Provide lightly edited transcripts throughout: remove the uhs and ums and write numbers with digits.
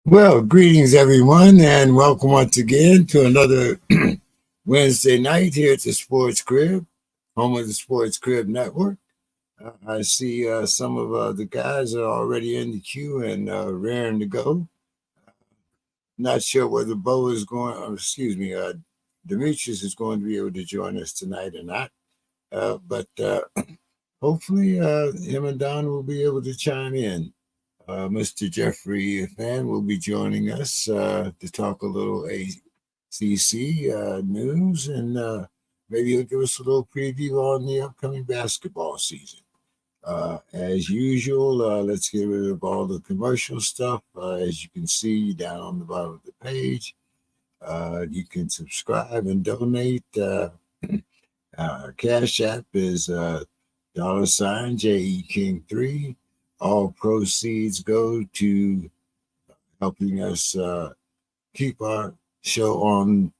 Well, greetings everyone, and welcome once again to another Wednesday night here at the Sports Crib, home of the Sports Crib Network. I see some of the guys are already in the queue and raring to go. Not sure whether Bo is going, Demetrius is going to be able to join us tonight or not. But hopefully him and Don will be able to chime in. Mr. Jeffrey Fan will be joining us to talk a little ACC news, and maybe he'll give us a little preview on the upcoming basketball season. As usual, let's get rid of all the commercial stuff. As you can see down on the bottom of the page, you can subscribe and donate. Cash App is $JE King 3. All proceeds go to helping us keep our show on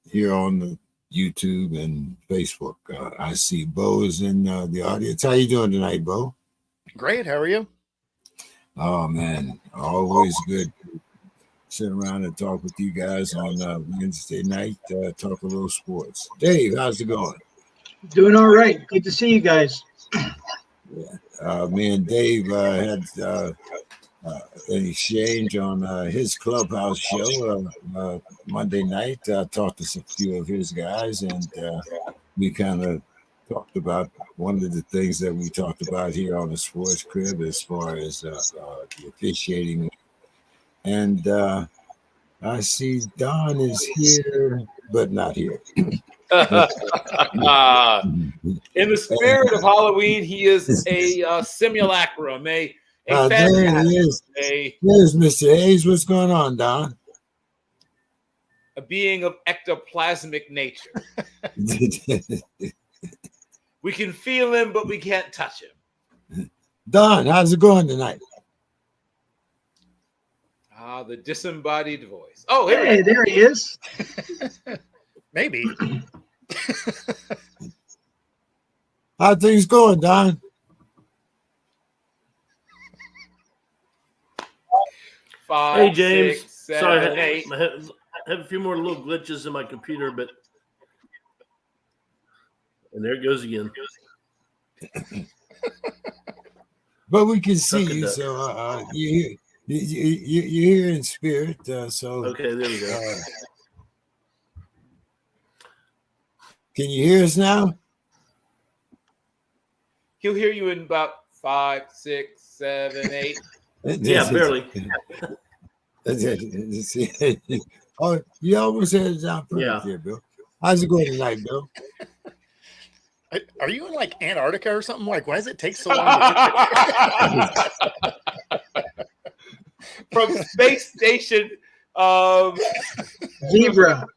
here on the YouTube and Facebook. I see Bo is in the audience. How you doing tonight, Bo? Great. How are you? Oh man, always good to sit around and talk with you guys on Wednesday night. Talk a little sports. Dave, how's it going? Doing all right. Good to see you guys. Yeah. Me and Dave had an exchange on his clubhouse show Monday night. I talked to a few of his guys, and we kind of talked about one of the things that we talked about here on the Sports Crib as far as the officiating. And I see Don is here, but not here. In the spirit of Halloween, he is a simulacrum, a there he is. There's Mr. Hayes. What's going on, Don? A being of ectoplasmic nature. We can feel him, but we can't touch him. Don, how's it going tonight? The disembodied voice. Oh, hey, there he is. Maybe. How things going, Don? Five, hey, James. 6, 7, Sorry, 8. I have a few more little glitches in my computer, and there it goes again. But we can see you, so you're here in spirit. So okay, there we go. Can you hear us now? He'll hear you in about 5, 6, 7, 8. Yeah, barely. Oh, you almost had it down perfect here, Bill. How's it going tonight, Bill? Are you in like Antarctica or something? Like, why does it take so long? From space station Zebra.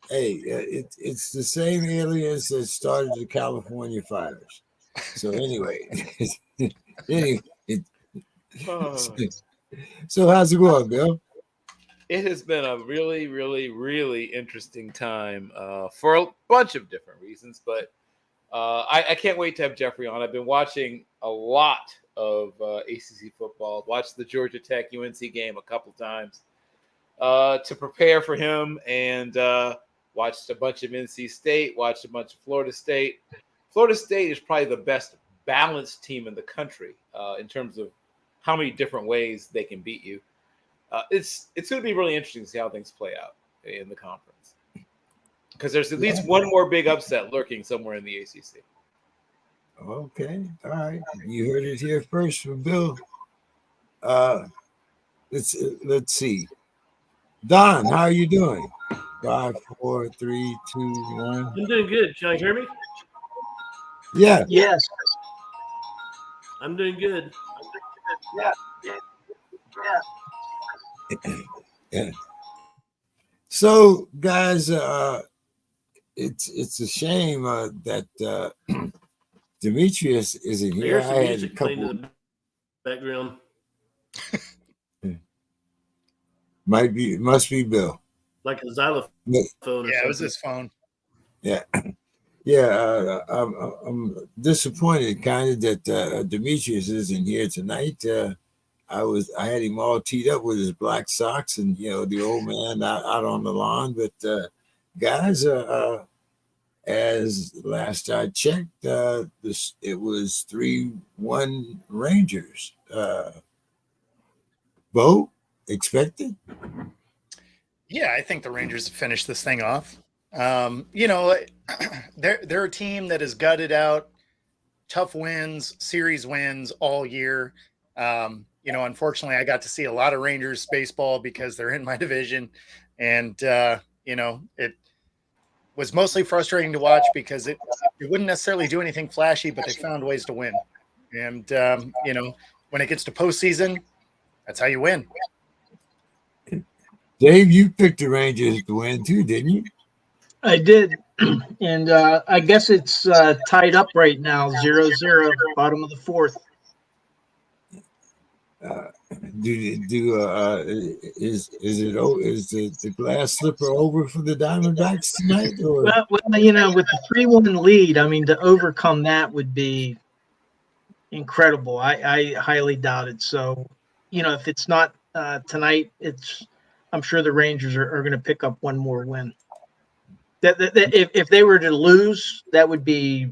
Hey, it's the same aliens that started the California fires. So anyway, so how's it going, Bill? It has been a really, really, really interesting time for a bunch of different reasons, but I can't wait to have Jeffrey on. I've been watching a lot of ACC football, watched the Georgia Tech UNC game a couple times to prepare for him, and watched a bunch of NC State, watched a bunch of Florida State. Florida State is probably the best balanced team in the country in terms of how many different ways they can beat you. It's going to be really interesting to see how things play out in the conference, because there's at least one more big upset lurking somewhere in the ACC. Okay, all right. You heard it here first from Bill. Let's see. Don, how are you doing? 5, 4, 3, 2, 1. I'm doing good. Can you hear me? Yeah. Yes. I'm doing good. Yeah. So, guys, it's a shame that Demetrius isn't here. There's some music playing in the background. Must be Bill. Like a xylophone. Yeah, it was his phone. Yeah. I'm disappointed kind of that Demetrius isn't here tonight. I had him all teed up with his black socks and the old man out on the lawn. But guys, as last I checked, it was 3-1 Rangers. Bo, expected? Yeah, I think the Rangers have finished this thing off. They're a team that has gutted out tough wins, series wins all year. Unfortunately, I got to see a lot of Rangers baseball because they're in my division, and it was mostly frustrating to watch because it wouldn't necessarily do anything flashy, but they found ways to win. And when it gets to postseason, that's how you win. Dave, you picked the Rangers to win too, didn't you? I did. And I guess it's tied up right now, 0-0, bottom of the fourth. Is the glass slipper over for the Diamondbacks tonight? Or? Well, with the 3-1 lead, I mean, to overcome that would be incredible. I highly doubt it. So, if it's not tonight, I'm sure the Rangers are going to pick up one more win. If they were to lose, that would be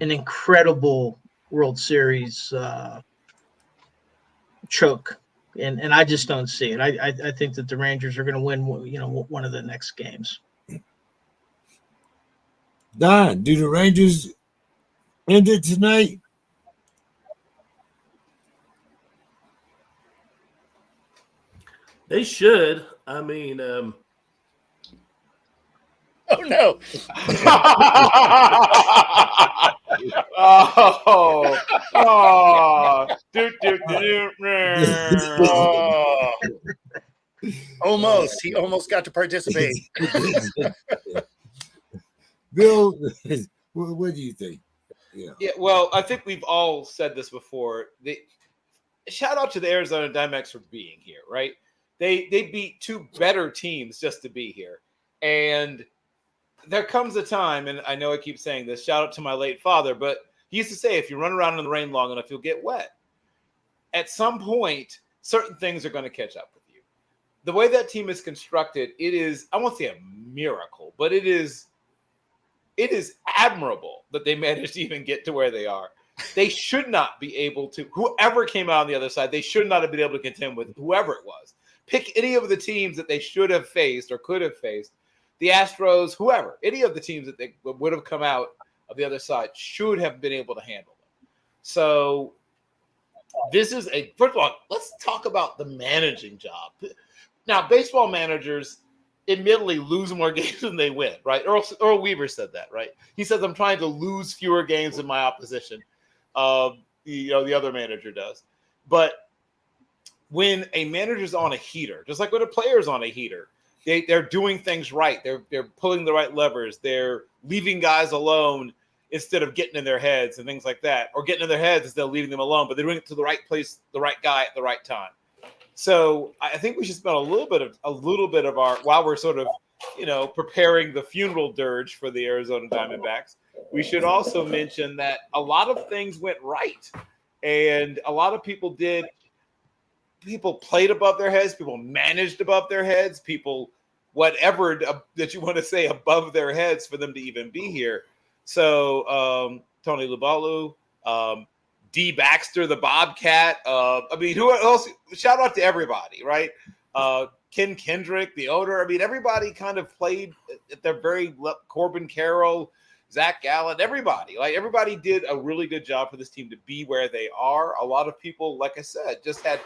an incredible World Series choke, and I just don't see it. I think that the Rangers are going to win, one of the next games. Don, do the Rangers end it tonight? They should. I mean, Oh no! Almost. He almost got to participate. Bill, what do you think? Yeah, well, I think we've all said this before. Shout out to the Arizona Diamondbacks for being here, right? They beat two better teams just to be here. And there comes a time, and I know I keep saying this, shout out to my late father, but he used to say, if you run around in the rain long enough, you'll get wet. At some point, certain things are going to catch up with you. The way that team is constructed, it is, I won't say a miracle, but it is admirable that they managed to even get to where they are. They should not be able to, whoever came out on the other side, they should not have been able to contend with whoever it was. Pick any of the teams that they should have faced or could have faced. The Astros, whoever, any of the teams that they would have come out of the other side should have been able to handle them. So this is first of all, let's talk about the managing job. Now, baseball managers admittedly lose more games than they win, right? Earl Weaver said that, right? He says, I'm trying to lose fewer games than my opposition. The other manager does. But when a manager's on a heater, just like when a player's on a heater, they're doing things right. They're pulling the right levers. They're leaving guys alone instead of getting in their heads and things like that, or getting in their heads instead of leaving them alone. But they're doing it to the right place, the right guy at the right time. So I think we should spend a little bit of our, while we're sort of, preparing the funeral dirge for the Arizona Diamondbacks, we should also mention that a lot of things went right, and a lot of people played above their heads, people managed above their heads, people whatever that you want to say above their heads for them to even be here. So Tony Lubalu, D. Baxter, the Bobcat. Who else? Shout out to everybody, right? Ken Kendrick, the owner. Everybody kind of played at their very Corbin Carroll, Zach Gallen, everybody. Everybody did a really good job for this team to be where they are. A lot of people, like I said, just had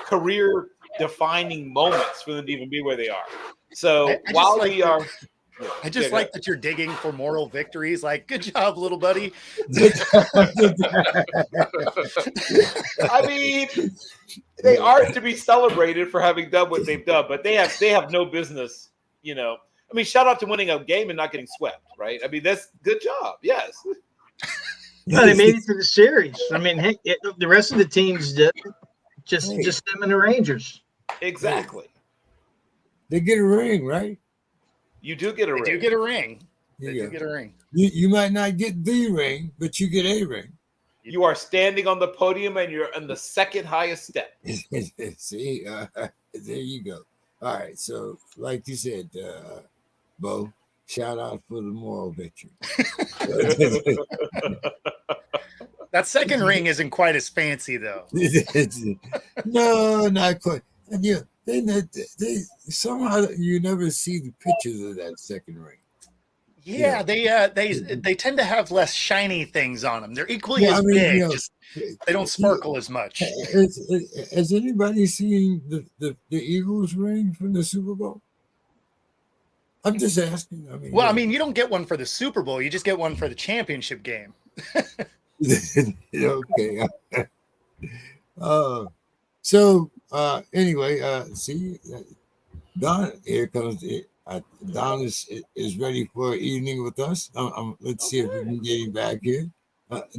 career-defining moments for them to even be where they are. So I just like that you're digging for moral victories. Good job, little buddy. They are to be celebrated for having done what they've done, but they have no business, shout out to winning a game and not getting swept, right? That's good job. Yes. Yeah, they made it to the series. The rest of the teams did. Just them and the Rangers. Exactly. They get a ring, right? You do get a ring. They do get a ring. You might not get the ring, but you get a ring. You are standing on the podium and you're on the second highest step. See, there you go. All right. So, like you said, Bo, shout out for the moral victory. That second ring isn't quite as fancy, though. No, not quite. And they somehow you never see the pictures of that second ring. Yeah, they tend to have less shiny things on them. They're equally Well, as I mean, big, you know, just they don't sparkle as much. Has anybody seen the Eagles ring from the Super Bowl? I'm just asking. I mean, Well, I mean, you don't get one for the Super Bowl; you just get one for the championship game. okay. So anyway, see, Don, here comes it. Don is ready for evening with us. Let's see if we can get him back here.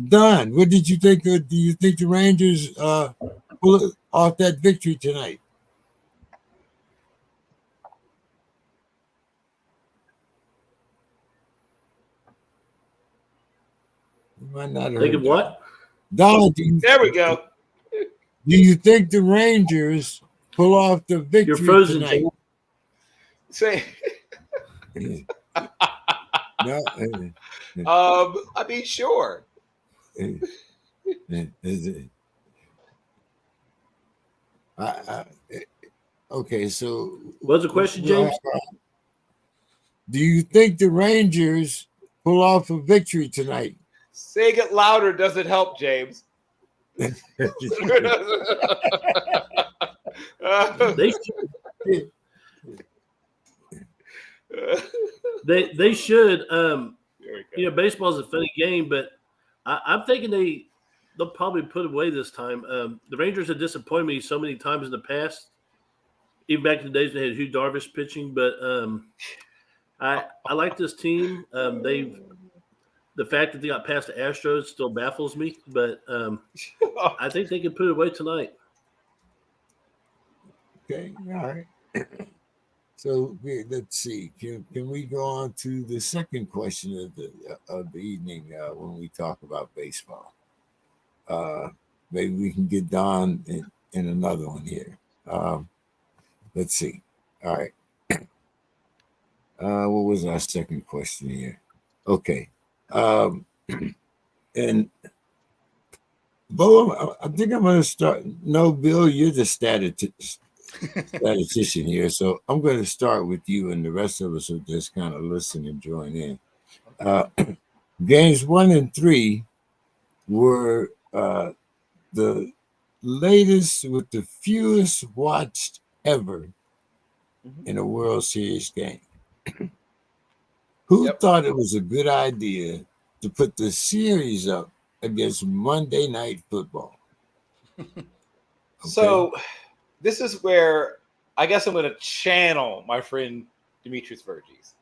Don, what did you think? Do you think the Rangers pull off that victory tonight? You might not have Think heard of what? Don, There we go. do you think the Rangers pull off the victory You're frozen, tonight? Jay. Say, No, I mean, sure. Okay, so What's the question, James? Do you think the Rangers pull off a victory tonight? Saying it louder doesn't help, James. They should. Baseball's a funny game, but I'm thinking they'll probably put away this time. The Rangers have disappointed me so many times in the past, even back in the days they had Hugh Darvish pitching. But I like this team. The fact that they got past the Astros still baffles me, but I think they can put it away tonight. Okay, all right. So let's see. Can we go on to the second question of the evening when we talk about baseball? Maybe we can get Don in another one here. Let's see. All right. What was our second question here? Okay. And Bo, I think I'm going to start. No, Bill, you're the statistician here, so I'm going to start with you, and the rest of us will just kind of listen and join in. Games 1 and 3 were the latest with the fewest watched ever in a World Series game. Who thought it was a good idea to put the series up against Monday Night Football? Okay. So this is where I guess I'm going to channel my friend Demetrius Verghese.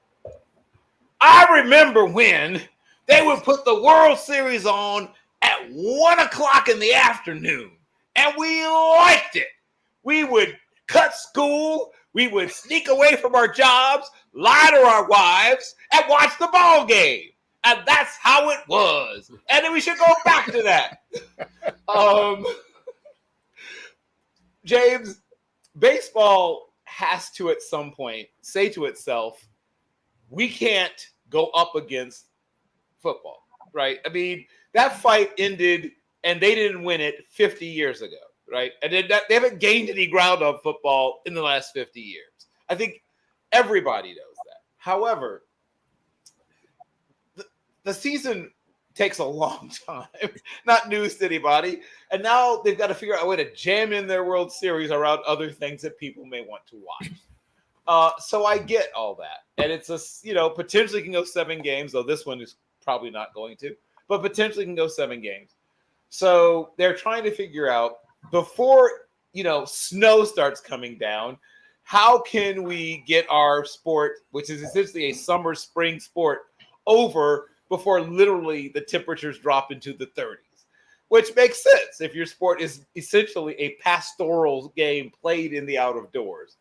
I remember when they would put the World Series on at 1 o'clock in the afternoon, and we liked it. We would cut school. We would sneak away from our jobs, lie to our wives, and watch the ball game. And that's how it was. And then we should go back to that. James, baseball has to at some point say to itself, we can't go up against football, right? I mean, that fight ended and they didn't win it 50 years ago, right? And they haven't gained any ground on football in the last 50 years. I think everybody knows that. However, the season takes a long time, not news to anybody. And now they've got to figure out a way to jam in their World Series around other things that people may want to watch. So I get all that. And it's potentially can go 7 games, though this one is probably not going to, but potentially can go 7 games. So they're trying to figure out before, snow starts coming down, how can we get our sport, which is essentially a summer, spring sport, over before literally the temperatures drop into the 30s, which makes sense if your sport is essentially a pastoral game played in the out of doors.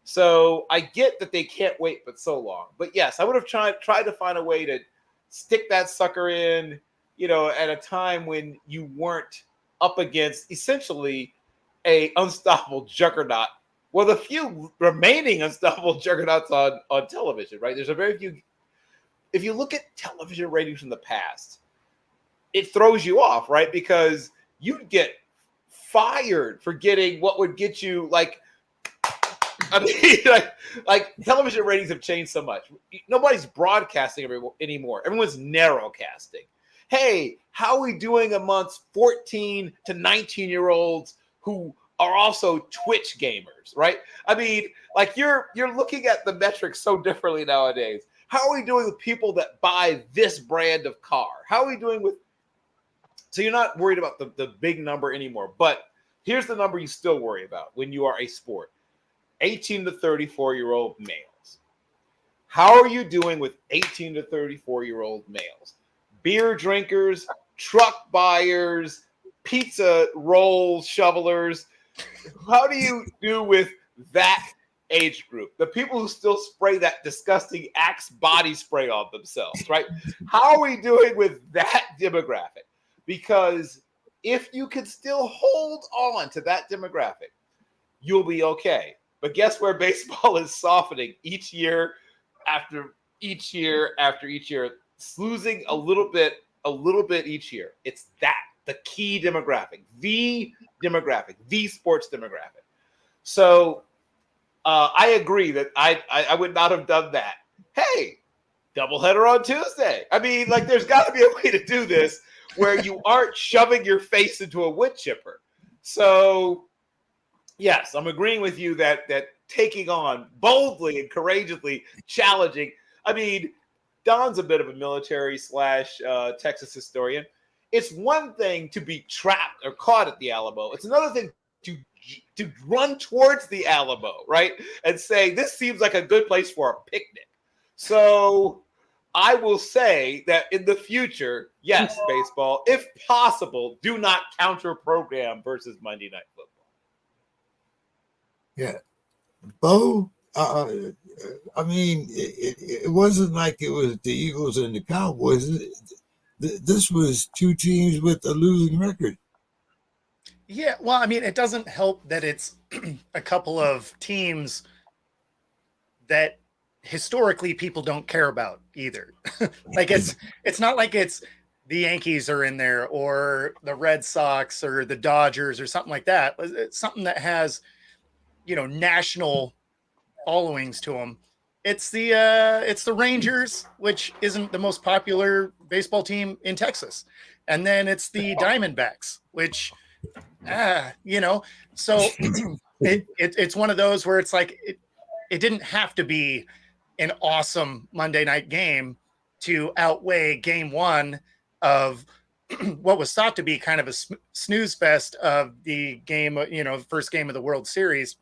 So I get that they can't wait but so long. But yes, I would have tried to find a way to stick that sucker in at a time when you weren't up against essentially a unstoppable juggernaut. Well, the few remaining unstoppable juggernauts on television, right? There's a very few. If you look at television ratings from the past, it throws you off, right? Because you'd get fired for getting what would get you like television ratings have changed so much. Nobody's broadcasting anymore. Everyone's narrowcasting. Hey, how are we doing amongst 14 to 19-year-olds who are also Twitch gamers, right? I mean, like you're looking at the metrics so differently nowadays. How are we doing with people that buy this brand of car? How are we doing with? So you're not worried about the big number anymore. But here's the number you still worry about when you are a sport: 18 to 34-year-old males. How are you doing with 18 to 34-year-old males? Beer drinkers, truck buyers, pizza roll shovelers. How do you do with that age group? The people who still spray that disgusting Axe body spray on themselves, right? How are we doing with that demographic? Because if you can still hold on to that demographic, you'll be okay. But guess where baseball is softening each year after each year after each year? It's losing a little bit each year. It's the key demographic, the sports demographic. So I agree that I would not have done that. Hey, doubleheader on Tuesday. I mean, like, there's got to be a way to do this where you aren't shoving your face into a wood chipper. So, yes, I'm agreeing with you that taking on boldly and courageously challenging. I mean, Don's a bit of a military / Texas historian. It's one thing to be trapped or caught at the Alamo. It's another thing to run towards the Alamo, right? And say, this seems like a good place for a picnic. So I will say that in the future, yes, baseball, if possible, do not counter program versus Monday Night Football. Yeah. Bo, I mean, it wasn't like it was the Eagles and the Cowboys. This was two teams with a losing record. Yeah, well, I mean, it doesn't help that it's a couple of teams that historically people don't care about either. Like it's not like it's the Yankees are in there or the Red Sox or the Dodgers or something like that. It's something that has, national followings to them. It's the Rangers, which isn't the most popular baseball team in Texas. And then it's the Diamondbacks, which so it's one of those where it's like it didn't have to be an awesome Monday night game to outweigh game one of what was thought to be kind of a snooze fest of the game, the first game of the World Series.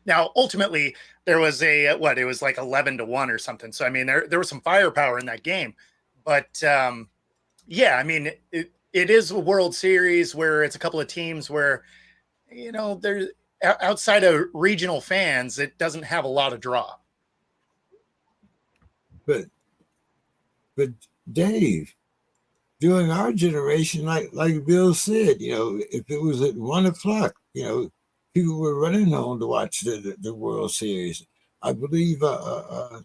Now, ultimately, there was it was like 11-1 or something. So, I mean, there was some firepower in that game. But, yeah, I mean, it is a World Series where it's a couple of teams where, there's outside of regional fans, it doesn't have a lot of draw. But Dave, during our generation, like Bill said, if it was at 1:00, people were running home to watch the World Series. I believe when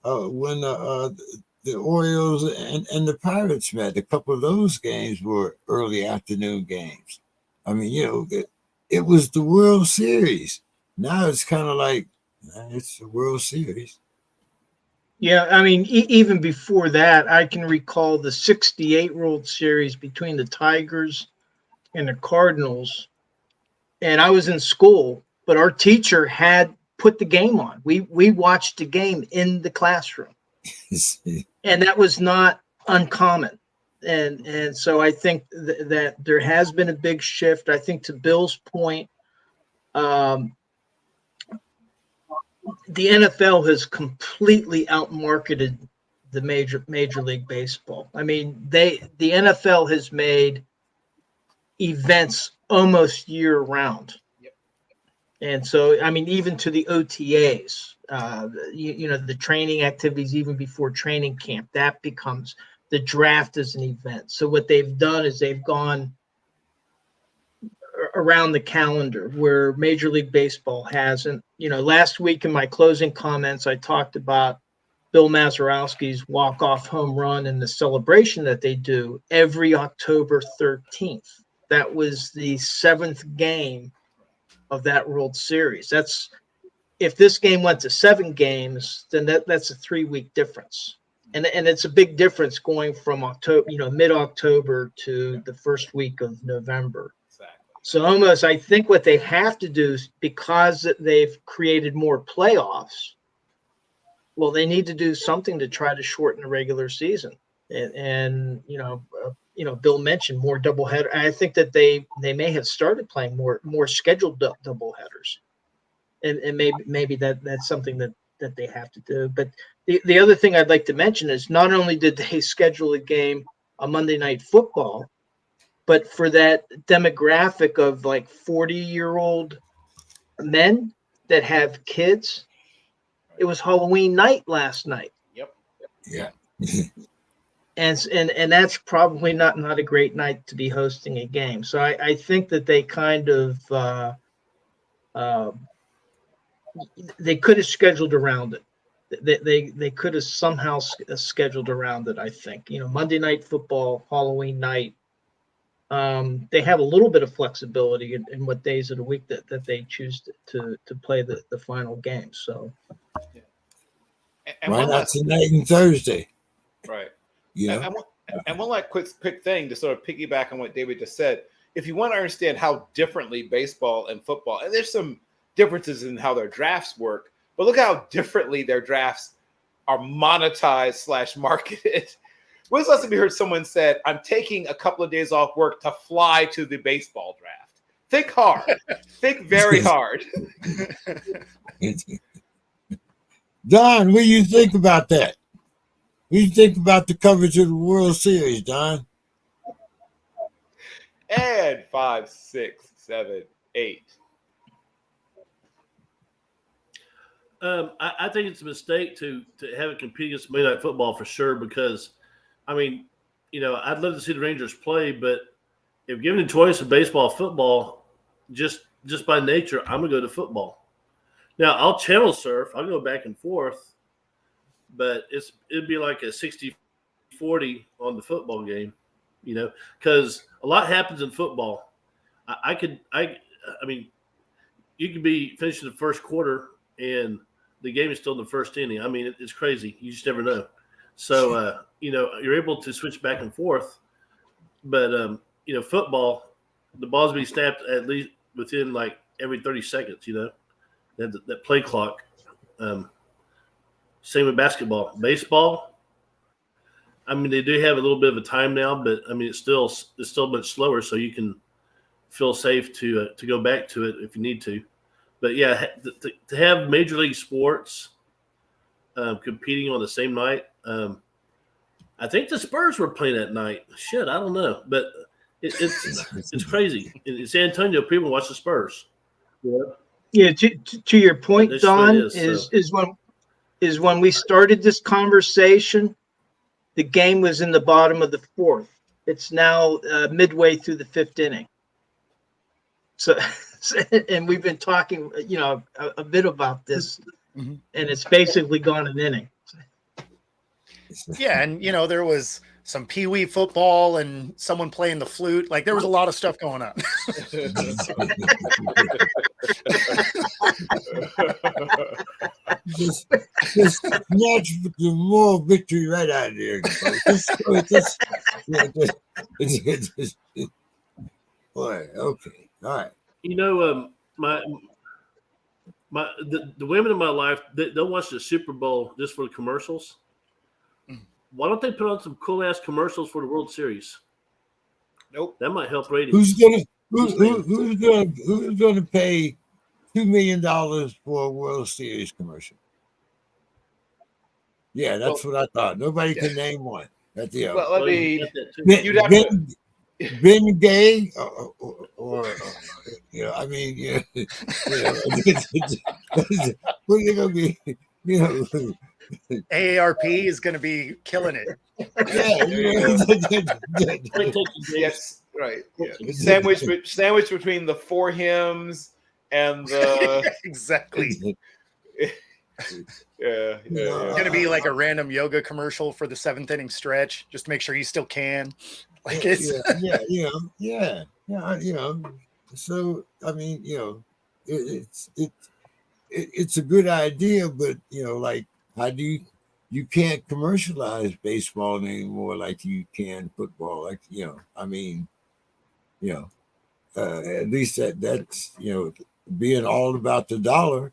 the Orioles and the Pirates met, a couple of those games were early afternoon games. I mean, it was the World Series. Now it's kind of like, it's the World Series. Yeah, I mean, even before that, I can recall the '68 World Series between the Tigers and the Cardinals. And I was in school, but our teacher had put the game on. We watched the game in the classroom. And that was not uncommon. And so I think that there has been a big shift. I think, to Bill's point, the NFL has completely outmarketed the Major League Baseball. I mean, the NFL has made events almost year round. Yep. And so, I mean, even to the OTAs, the training activities, even before training camp, that becomes the draft as an event. So what they've done is they've gone around the calendar where Major League Baseball hasn't. Last week in my closing comments, I talked about Bill Mazeroski's walk-off home run and the celebration that they do every October 13th. That was the 7th game of that World Series. If this game went to 7 games, then that's a 3-week difference. And it's a big difference going from October, mid-October to the first week of November. Exactly. So almost, I think what they have to do is, because they've created more playoffs, well, they need to do something to try to shorten the regular season. And Bill mentioned more doubleheader. I think that they may have started playing more scheduled doubleheaders, and maybe that's something that they have to do. But the other thing I'd like to mention is not only did they schedule a game on Monday Night Football, but for that demographic of like 40-year-old men that have kids, it was Halloween night last night. Yep. Yeah. And that's probably not a great night to be hosting a game. So I think that they kind of they could have scheduled around it. They could have somehow scheduled around it. I think Monday Night Football, Halloween night. They have a little bit of flexibility in what days of the week that they choose to play the final game. So Why not tonight and Thursday? Right. Yeah. And one like quick thing to sort of piggyback on what David just said. If you want to understand how differently baseball and football, and there's some differences in how their drafts work, but look how differently their drafts are monetized / marketed. When's the last time you heard someone said, "I'm taking a couple of days off work to fly to the baseball draft"? Think hard. Think very hard. Don, what do you think about that? What do you think about the coverage of the World Series, Don? And 5, 6, 7, 8. I think it's a mistake to have it compete against Monday Night Football for sure, because, I'd love to see the Rangers play, but if given a choice of baseball or football, just by nature, I'm going to go to football. Now, I'll channel surf. I'll go back and forth, but it'd be like a 60-40 on the football game, because a lot happens in football. You could be finishing the first quarter and the game is still in the first inning. It's crazy. You just never know. So, you're able to switch back and forth, but, football, the ball's being snapped at least within like every 30 seconds, that play clock. Same with basketball. Baseball, they do have a little bit of a time now, but it's still much slower, so you can feel safe to go back to it if you need to. But yeah, to have Major League Sports competing on the same night, I think the Spurs were playing that night. Shit, I don't know, but it's crazy. In San Antonio, people watch the Spurs. Yeah. To your point, Don, is when we started this conversation, the game was in the bottom of the 4th. It's now midway through the 5th inning. So, and we've been talking, a bit about this, and it's basically gone an inning. Yeah, and there was some peewee football and someone playing the flute. Like there was a lot of stuff going on. just snatch the moral victory right out of there. Boy, okay, all right. The women in my life, they'll watch the Super Bowl just for the commercials. Why don't they put on some cool ass commercials for the World Series? Nope, that might help ratings. Who's gonna pay $2 million for a World Series commercial? Yeah, that's what I thought. Nobody can name one. That's the well, let me. Ben Gay or what are they gonna be? AARP is going to be killing it. Yes, right. Yeah. Sandwich between the four hymns and the exactly. Yeah. It's going to be like a random yoga commercial for the 7th inning stretch, just to make sure you still can. Like it's So I mean, it's a good idea, but like how do you can't commercialize baseball anymore like you can football. Like I mean, at least that's being all about the dollar.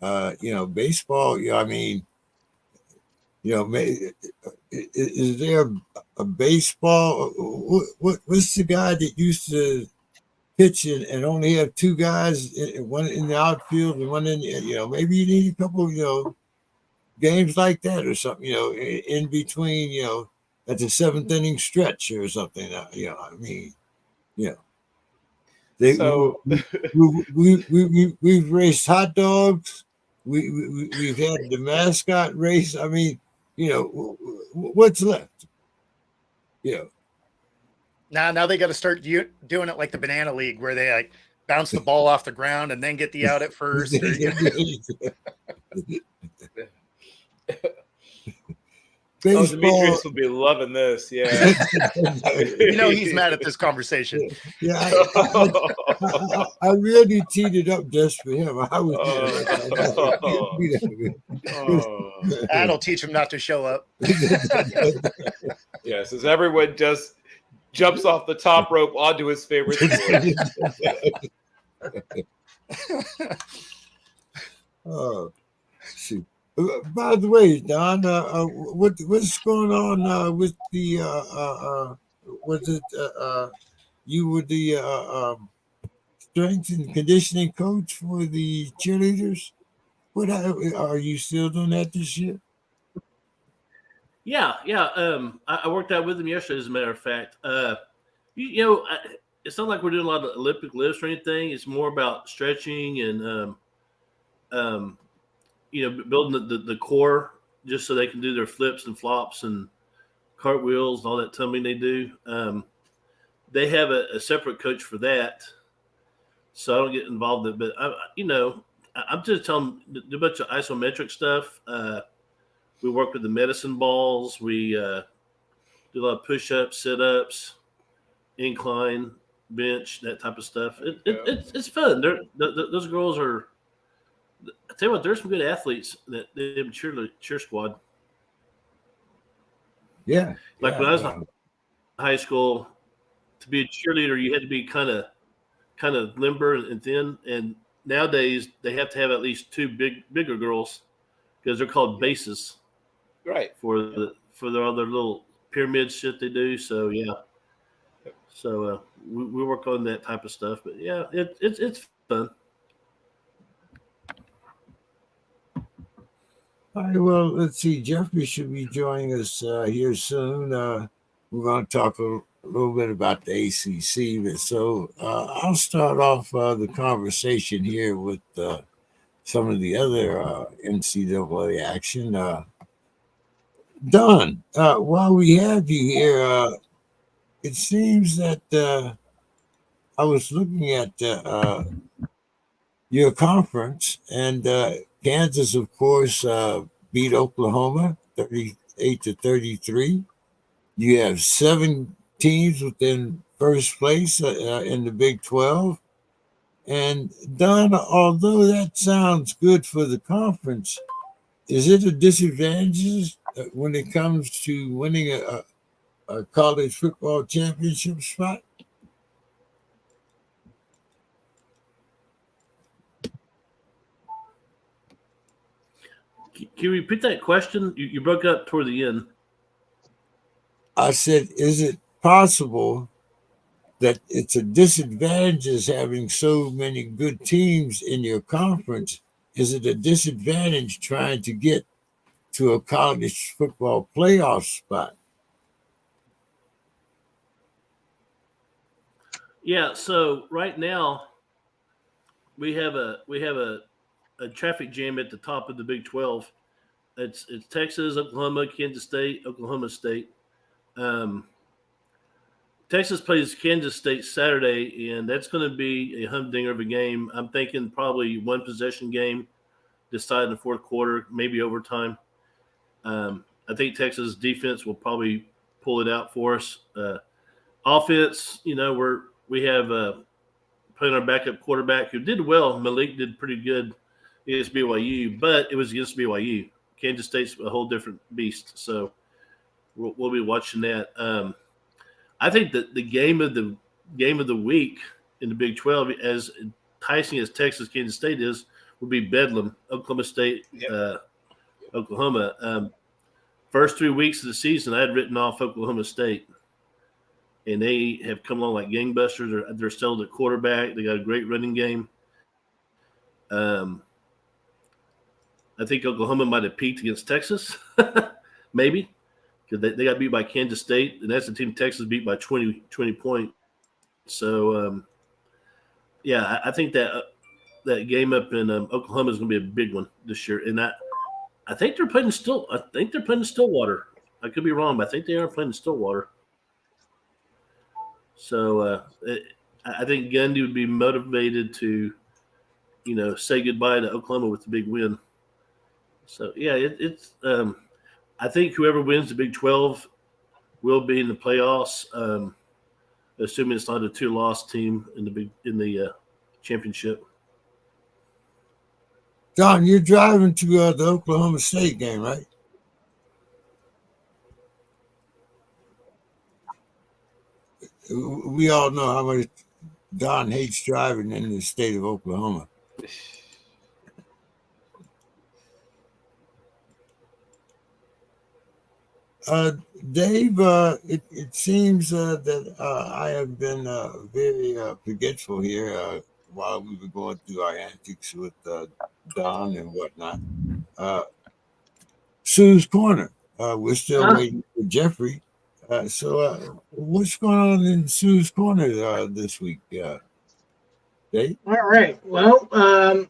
Baseball. I mean, is there a baseball? What's the guy that used to pitch and only have two guys, one in the outfield and one in, maybe you need a couple, games like that or something, in between, at the 7th inning stretch or something. I mean, So we've raced hot dogs. We've had the mascot race. I mean, what's left? Now they got to start doing it like the Banana League, where they like bounce the ball off the ground and then get the out at first. Or, Demetrius will be loving this. Yeah. He's mad at this conversation. Yeah, I really teed it up just for him. I was. That'll teach him not to show up. Yes, as everyone just jumps off the top rope onto his favorite sport. Oh, shoot. By the way, Don, what's going on with the was it you were the strength and conditioning coach for the cheerleaders? What are you still doing that this year? Yeah. I worked out with them yesterday, as a matter of fact. It's not like we're doing a lot of Olympic lifts or anything. It's more about stretching and building the core just so they can do their flips and flops and cartwheels and all that tumbling they do. They have a separate coach for that, so I don't get involved in it. But I'm just telling them do a bunch of isometric stuff. We work with the medicine balls. We do a lot of push-ups, sit-ups, incline, bench, that type of stuff. It's fun. Those girls are. I tell you what, there's some good athletes that they have cheer squad. Yeah. Like when I was in high school, to be a cheerleader, you had to be kind of limber and thin. And nowadays, they have to have at least two bigger girls because they're called bases, right? For their other little pyramid shit they do. So yeah. So we work on that type of stuff. But yeah, it's fun. All right, well, let's see. Jeffrey should be joining us here soon. We're going to talk a little bit about the ACC. But so I'll start off the conversation here with some of the other NCAA action. Don, while we have you here, it seems that I was looking at your conference, and Kansas, of course, beat Oklahoma 38-33. You have 7 teams within first place in the Big 12. And Don, although that sounds good for the conference, is it a disadvantage when it comes to winning a college football championship spot? Can you repeat that question? You broke up toward the end. I said, is it possible that it's a disadvantage having so many good teams in your conference? Is it a disadvantage trying to get to a college football playoff spot? Yeah, so right now we have a traffic jam at the top of the Big 12. It's Texas, Oklahoma, Kansas State, Oklahoma State. Texas plays Kansas State Saturday, and that's going to be a humdinger of a game. I'm thinking probably one possession game, decided in the fourth quarter, maybe overtime. I think Texas defense will probably pull it out for us. Offense, we have playing our backup quarterback who did well. Malik did pretty good against BYU, but it was against BYU. Kansas State's a whole different beast, so we'll be watching that. I think that the game of the week in the Big 12, as enticing as Texas Kansas State is, would be Bedlam, Oklahoma State, Oklahoma. First 3 weeks of the season, I had written off Oklahoma State, and they have come along like gangbusters. They're still the quarterback. They got a great running game. I think Oklahoma might have peaked against Texas, maybe, because they got beat by Kansas State, and that's the team Texas beat by 20 points. So, I think that game up in Oklahoma is going to be a big one this year, and I think they're playing in Stillwater. I could be wrong, but I think they are playing in Stillwater. So I think Gundy would be motivated to, say goodbye to Oklahoma with the big win. So it's. I think whoever wins the Big 12 will be in the playoffs, assuming it's not a 2-loss team in the championship. Don, you're driving to the Oklahoma State game, right? We all know how much Don hates driving in the state of Oklahoma. Dave, it seems that I have been very forgetful here while we were going through our antics with Don and whatnot. Sue's Corner. We're still waiting for Jeffrey. So what's going on in Sue's Corner this week, Dave? All right. Well,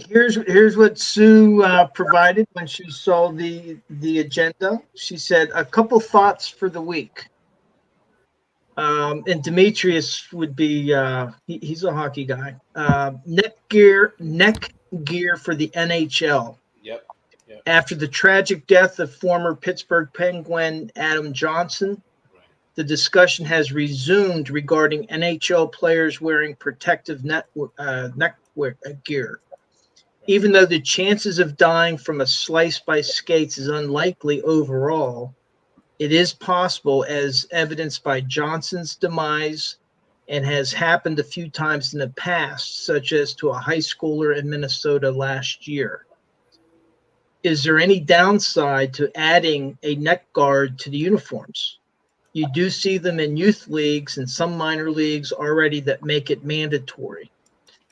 here's what Sue provided when she saw the agenda. She said a couple thoughts for the week. And Demetrius would be he's a hockey guy. Neck gear for the NHL. Yep. After the tragic death of former Pittsburgh Penguin Adam Johnson, the discussion has resumed regarding NHL players wearing protective neck gear. Even though the chances of dying from a slice by skates is unlikely overall, it is possible, as evidenced by Johnson's demise, and has happened a few times in the past, such as to a high schooler in Minnesota last year. Is there any downside to adding a neck guard to the uniforms? You do see them in youth leagues and some minor leagues already that make it mandatory.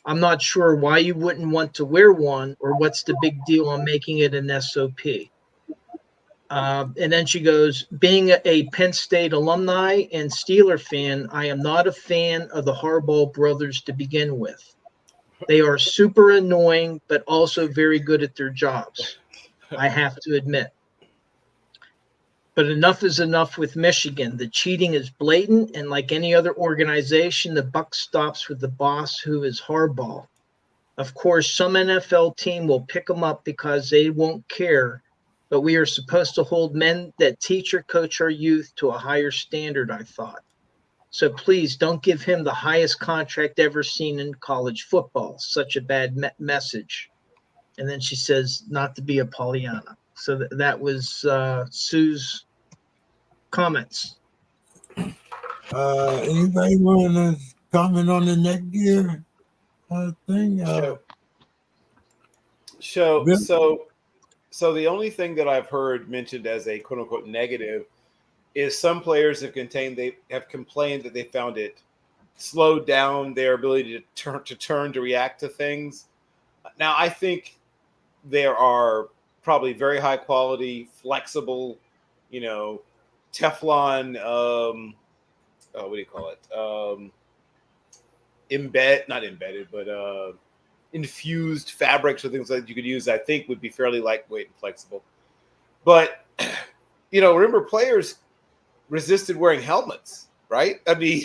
I'm not sure why you wouldn't want to wear one, or what's the big deal on making it an SOP. And then she goes, being a Penn State alumni and Steeler fan, I am not a fan of the Harbaugh brothers to begin with. They are super annoying, but also very good at their jobs, I have to admit. But enough is enough with Michigan. The cheating is blatant, and like any other organization, the buck stops with the boss, who is Harbaugh. Of course, some NFL team will pick them up because they won't care, but we are supposed to hold men that teach or coach our youth to a higher standard, I thought. So please don't give him the highest contract ever seen in college football. Such a bad message. And then she says, not to be a Pollyanna. So that was Sue's comments. Anybody want to comment on the neck gear thing? So the only thing that I've heard mentioned as a quote unquote negative is some players have complained that they found it slowed down their ability to react to things. Now, I think there are probably very high quality, flexible, Teflon, what do you call it? Not embedded, but infused fabrics or things that you could use, I think would be fairly lightweight and flexible. But, remember players resisted wearing helmets, right? I mean,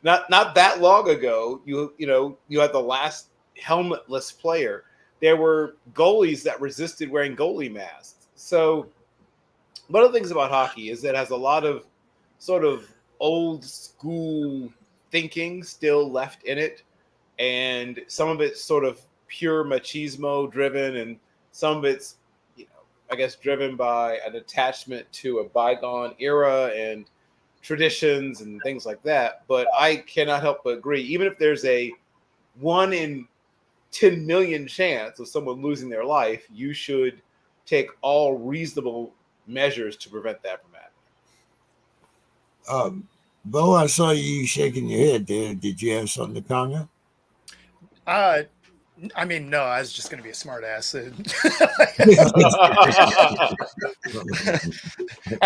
not that long ago, you had the last helmetless player. There were goalies that resisted wearing goalie masks. So one of the things about hockey is that it has a lot of sort of old school thinking still left in it. And some of it's sort of pure machismo driven, and some of it's, I guess, driven by an attachment to a bygone era and traditions and things like that. But I cannot help but agree, even if there's a 1 in 10 million chance of someone losing their life, you should take all reasonable measures to prevent that from happening. Bo, I saw you shaking your head there. Did you have something to comment? I mean, no, I was just going to be a smart ass. I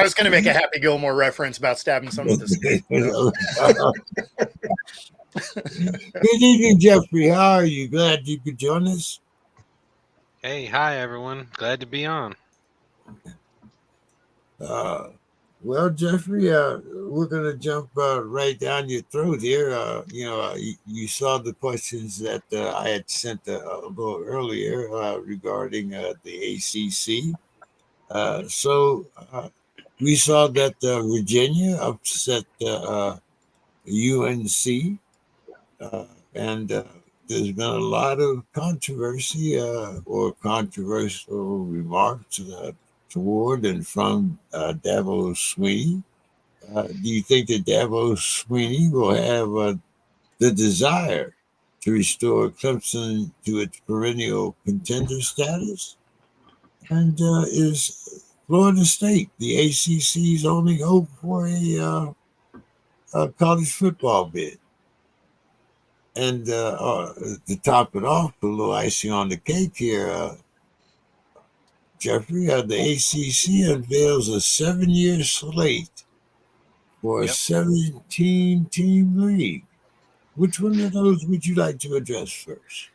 was going to make a Happy Gilmore reference about stabbing someone with a stick. Good evening, Jeffrey. How are you? Glad you could join us. Hey, hi everyone. Glad to be on. Well, Jeffrey, we're going to jump right down your throat here. You saw the questions that I had sent a little earlier regarding the ACC. So we saw that Virginia upset UNC, and there's been a lot of controversy or controversial remarks toward and from Dabo Sweeney. Do you think that Dabo Sweeney will have the desire to restore Clemson to its perennial contender status? And is Florida State the ACC's only hope for a college football bid? And to top it off, a little icing on the cake here, Jeffrey, the ACC unveils a 7-year slate for a 17-team league. Which one of those would you like to address first?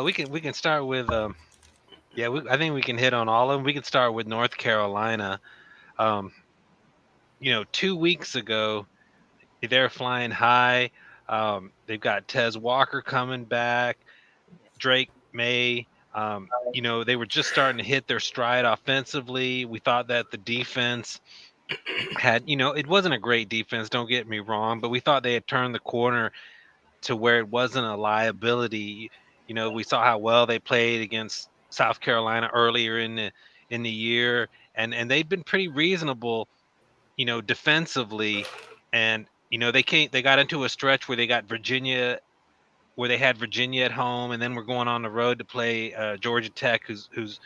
We can start with I think we can hit on all of them. We can start with North Carolina. 2 weeks ago, they're flying high. They've got Tez Walker coming back, Drake May. They were just starting to hit their stride offensively. We thought that the defense had, it wasn't a great defense, don't get me wrong, but we thought they had turned the corner to where it wasn't a liability. We saw how well they played against South Carolina earlier in the year, and they've been pretty reasonable, defensively. And they got into a stretch where they got Virginia, where they had Virginia at home, and then we're going on the road to play Georgia Tech, who's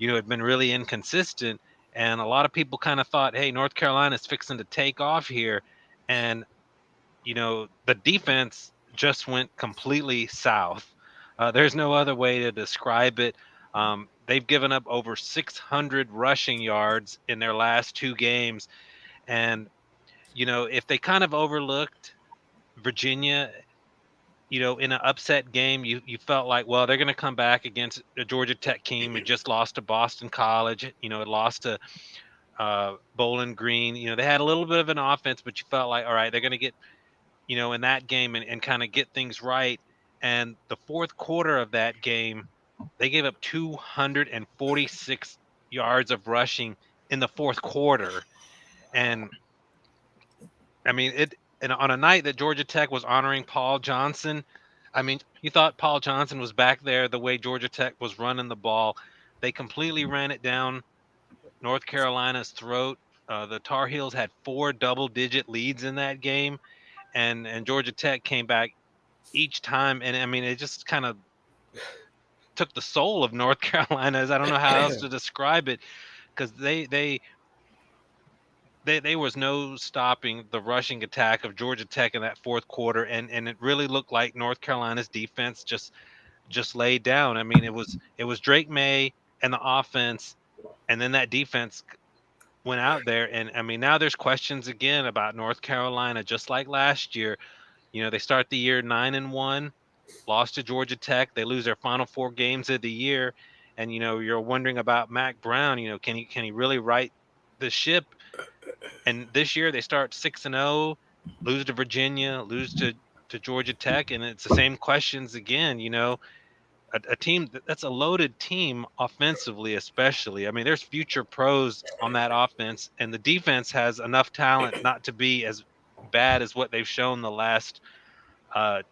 had been really inconsistent. And a lot of people kind of thought, hey, North Carolina's fixing to take off here, and the defense just went completely south. There's no other way to describe it. They've given up over 600 rushing yards in their last 2 games. And, if they kind of overlooked Virginia, in an upset game, you felt like, well, they're going to come back against a Georgia Tech team who just lost to Boston College, it lost to Bowling Green. They had a little bit of an offense, but you felt like, all right, they're going to get, in that game and kind of get things right. And the fourth quarter of that game, they gave up 246 yards of rushing in the fourth quarter. And I mean, and on a night that Georgia Tech was honoring Paul Johnson, I mean, you thought Paul Johnson was back there the way Georgia Tech was running the ball. They completely ran it down North Carolina's throat. The Tar Heels had 4 double-digit leads in that game, and Georgia Tech came back each time. And I mean, it just kind of took the soul of North Carolina. I don't know how else to describe it, because they was no stopping the rushing attack of Georgia Tech in that fourth quarter, and it really looked like North Carolina's defense just laid down. I mean, it was Drake May and the offense, and then that defense went out there. And I mean, now there's questions again about North Carolina, just like last year. They start the year 9-1. lost to Georgia Tech. They lose their final 4 games of the year, and you're wondering about Mac Brown. Can he really right the ship? And this year they start 6-0, lose to Virginia, lose to Georgia Tech, and it's the same questions again. A team that's a loaded team offensively, especially. I mean, there's future pros on that offense, and the defense has enough talent not to be as bad as what they've shown the last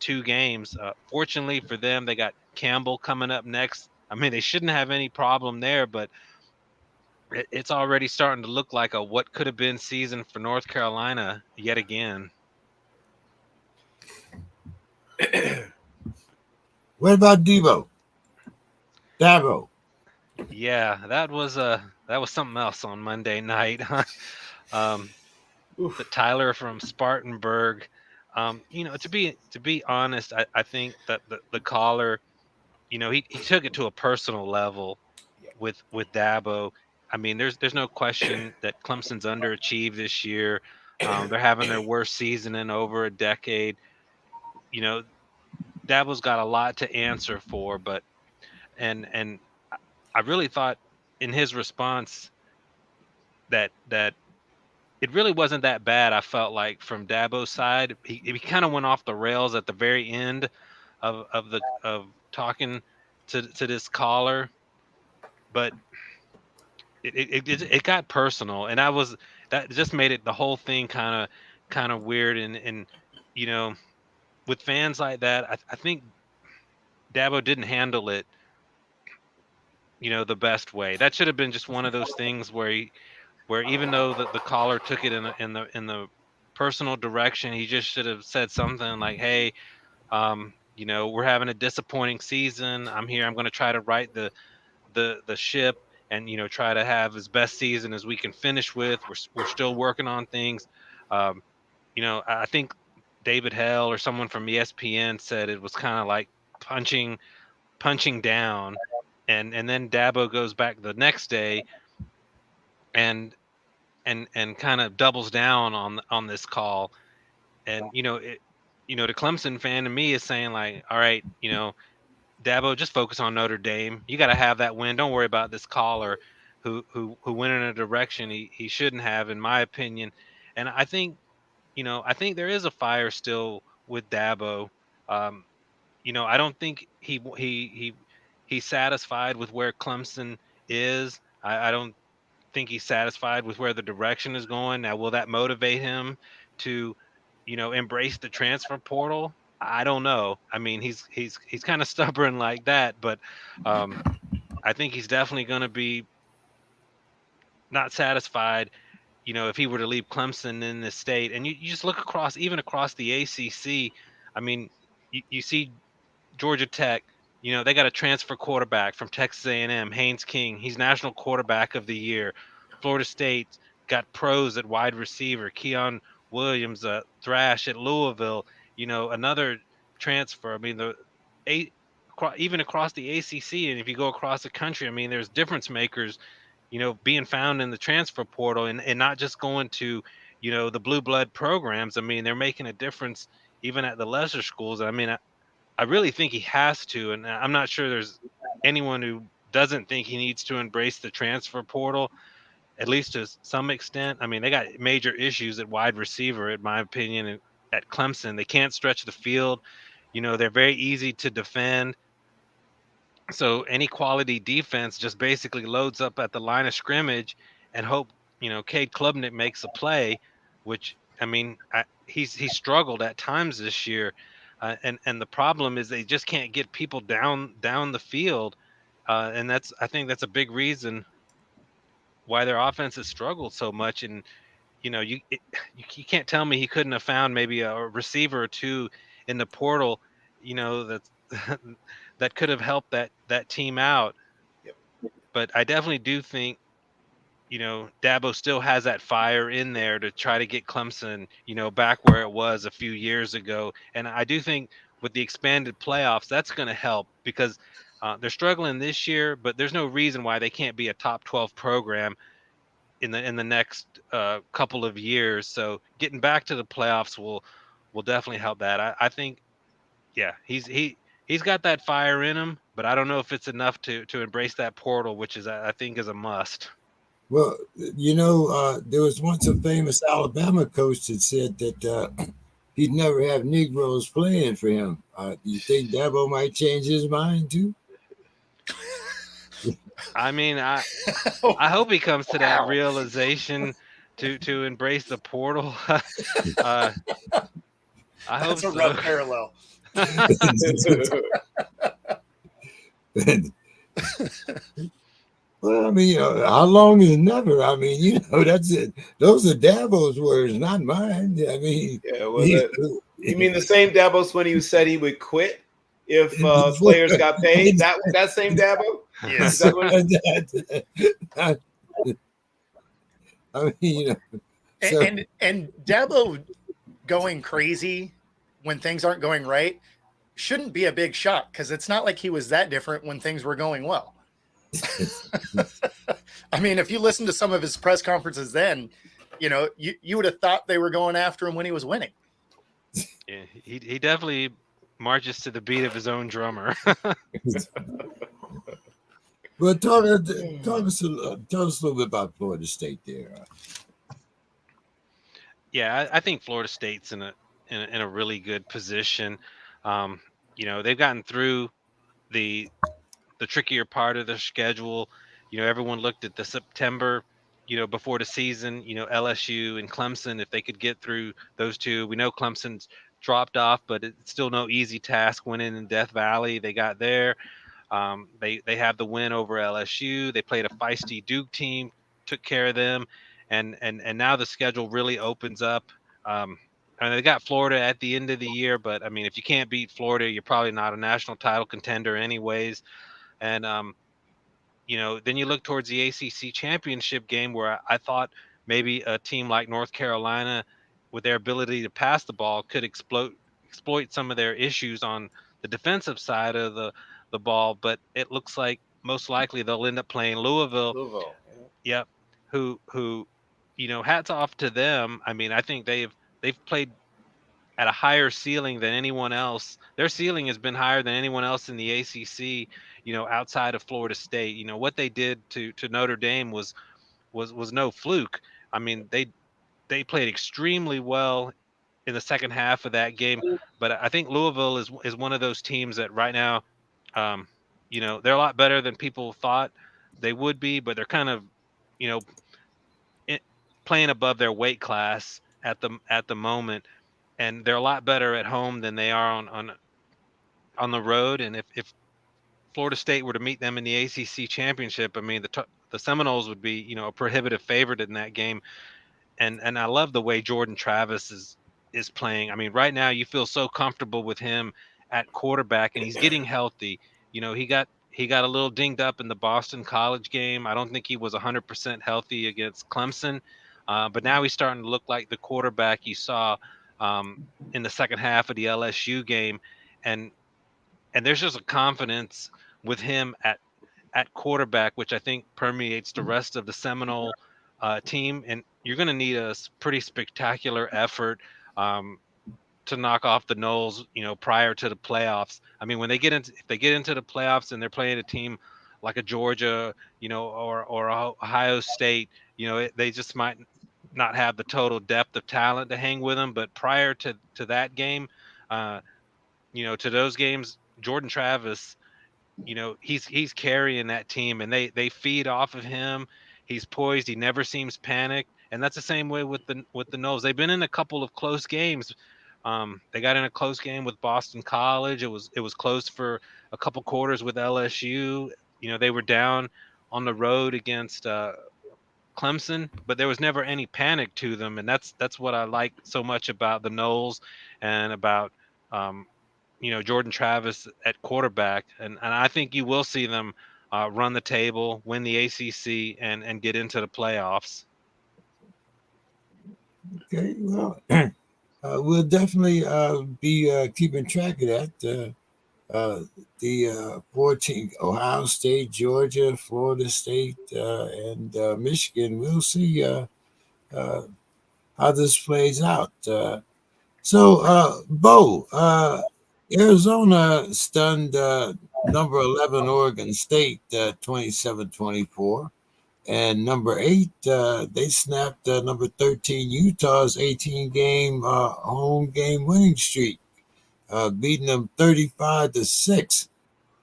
2 games. Fortunately for them, they got Campbell coming up next. I mean, they shouldn't have any problem there, but it's already starting to look like a what could have been season for North Carolina yet again. What about Dabo? Yeah, that was something else on Monday night. The Tyler from Spartanburg. To be honest, I think that the caller, he took it to a personal level with Dabo. I mean, there's no question that Clemson's underachieved this year. They're having their worst season in over a decade. Dabo's got a lot to answer for, but and I really thought in his response that it really wasn't that bad. I felt like from Dabo's side, he kind of went off the rails at the very end of talking to this caller, but it got personal, and that just made it the whole thing kind of weird, and you know with fans like that, I think Dabo didn't handle it the best way. That should have been just one of those things where even though the caller took it in the personal direction, he just should have said something like, "Hey, we're having a disappointing season. I'm here. I'm going to try to right the ship and try to have as best season as we can finish with. We're still working on things." Um, I think David Hell or someone from ESPN said it was kind of like punching down, and then Dabo goes back the next day and kind of doubles down on this call. And the Clemson fan to me is saying like, all right, Dabo, just focus on Notre Dame. You got to have that win. Don't worry about this caller who went in a direction he shouldn't have, in my opinion. And I think there is a fire still with Dabo. um, I don't think he's satisfied with where Clemson is. I don't think he's satisfied with where the direction is going. Now, will that motivate him to, embrace the transfer portal? I don't know. I mean, he's kind of stubborn like that, but I think he's definitely going to be not satisfied. If he were to leave Clemson in this state, and you just look even across the ACC. I mean, you see Georgia Tech, they got a transfer quarterback from Texas A&M, Haynes King. He's National Quarterback of the Year. Florida State got pros at wide receiver, Keon Williams, Thrash at Louisville. Another transfer. I mean, even across the ACC, and if you go across the country, I mean, there's difference makers, being found in the transfer portal, and not just going to, the blue blood programs. I mean, they're making a difference even at the lesser schools. I mean, I really think he has to, and I'm not sure there's anyone who doesn't think he needs to embrace the transfer portal, at least to some extent. I mean, they got major issues at wide receiver, in my opinion, at Clemson. They can't stretch the field. They're very easy to defend. So any quality defense just basically loads up at the line of scrimmage and hope, Cade Klubnik makes a play, which, I mean, he's struggled at times this year. And the problem is they just can't get people down the field. And I think that's a big reason why their offense has struggled so much. And, you can't tell me he couldn't have found maybe a receiver or two in the portal, that's that could have helped that team out. Yep. But I definitely do think, Dabo still has that fire in there to try to get Clemson, back where it was a few years ago. And I do think with the expanded playoffs, that's going to help because they're struggling this year, but there's no reason why they can't be a top 12 program in the next couple of years. So getting back to the playoffs will definitely help that. I think, yeah, he's got that fire in him, but I don't know if it's enough to embrace that portal, which is I think is a must. Well, there was once a famous Alabama coach that said that he'd never have Negroes playing for him. Do you think Dabo might change his mind too? I mean, I hope he comes to that realization to embrace the portal. I hope That's a so. rough parallel. Well, I mean, how long is never? I mean, that's it. Those are Dabo's words, not mine. I mean, Yeah, well, you mean the same Davos when he said he would quit if players got paid? That same Dabo? Yes. I mean, and Dabo going crazy when things aren't going right shouldn't be a big shock because it's not like he was that different when things were going well. I mean, if you listen to some of his press conferences then, you would have thought they were going after him when he was winning. Yeah, he definitely marches to the beat of his own drummer. Well, tell us a little bit about Florida State there. Yeah, I think Florida State's in a really good position. They've gotten through the trickier part of their schedule. Everyone looked at the September, before the season, LSU and Clemson, if they could get through those two. We know Clemson's dropped off, but it's still no easy task winning in Death Valley. They got there. They have the win over LSU. They played a feisty Duke team, took care of them, and now the schedule really opens up. And they got Florida at the end of the year, but I mean, if you can't beat Florida, you're probably not a national title contender anyways. And then you look towards the ACC championship game where I thought maybe a team like North Carolina, with their ability to pass the ball, could exploit some of their issues on the defensive side of the ball. But it looks like most likely they'll end up playing Louisville. Yeah. Yep. Who hats off to them. I mean, I think they've played at a higher ceiling than anyone else. Their ceiling has been higher than anyone else in the ACC, outside of Florida State. What they did to Notre Dame was no fluke. I mean, they played extremely well in the second half of that game, but I think Louisville is one of those teams that right now, they're a lot better than people thought they would be, but they're kind of, playing above their weight class at the moment. And they're a lot better at home than they are on the road. And if Florida State were to meet them in the ACC championship, I mean, the Seminoles would be, a prohibitive favorite in that game. And I love the way Jordan Travis is playing. I mean, right now you feel so comfortable with him at quarterback, and he's getting healthy. He got a little dinged up in the Boston College game. I don't think he was 100% healthy against Clemson, but now he's starting to look like the quarterback you saw in the second half of the LSU game, and there's just a confidence with him at quarterback, which I think permeates the rest of the Seminole team. And you're going to need a pretty spectacular effort to knock off the Noles, prior to the playoffs. I mean, if they get into the playoffs and they're playing a team like a Georgia, or Ohio State, they just might not have the total depth of talent to hang with them. But prior to that game, to those games, Jordan Travis, he's carrying that team, and they feed off of him. He's poised. He never seems panicked, and that's the same way with the Noles. They've been in a couple of close games. They got in a close game with Boston College. It was close for a couple quarters with LSU. They were down on the road against Clemson, but there was never any panic to them, and that's what I like so much about the Noles and about Jordan Travis at quarterback, and I think you will see them run the table, win the ACC, and get into the playoffs. Okay, well, we'll definitely be keeping track of that. The 14, Ohio State, Georgia, Florida State, and Michigan. We'll see how this plays out. So, Bo, Arizona stunned number 11 Oregon State 27-24. And number 8, they snapped number 13 Utah's 18-game home game winning streak, beating them 35-6.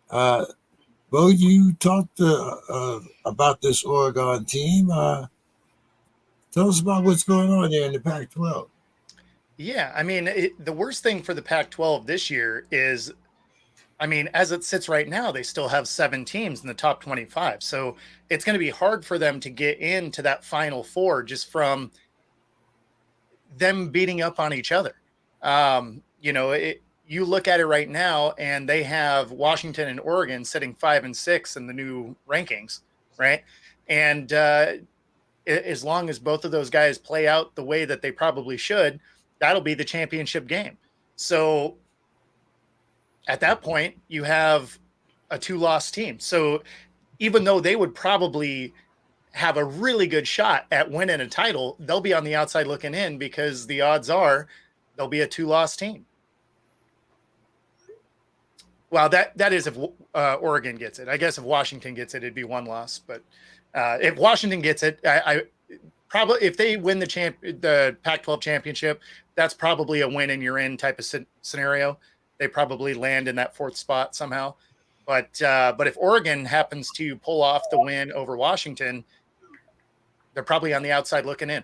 Bo, you talked about this Oregon team. Tell us about what's going on there in the Pac-12. Yeah, I mean, the worst thing for the Pac-12 this year is, I mean, as it sits right now, they still have 7 teams in the top 25. So it's going to be hard for them to get into that Final Four just from them beating up on each other. You look at it right now, and they have Washington and Oregon sitting 5 and 6 in the new rankings, right? And as long as both of those guys play out the way that they probably should, that'll be the championship game. So at that point, you have a 2-loss team. So even though they would probably have a really good shot at winning a title, they'll be on the outside looking in because the odds are they'll be a 2-loss team. Well, that is if Oregon gets it. I guess if Washington gets it, it'd be 1 loss. But if Washington gets it, I probably, if they win the Pac-12 championship, that's probably a win and you're in type of scenario. They probably land in that 4th spot somehow. But if Oregon happens to pull off the win over Washington, they're probably on the outside looking in.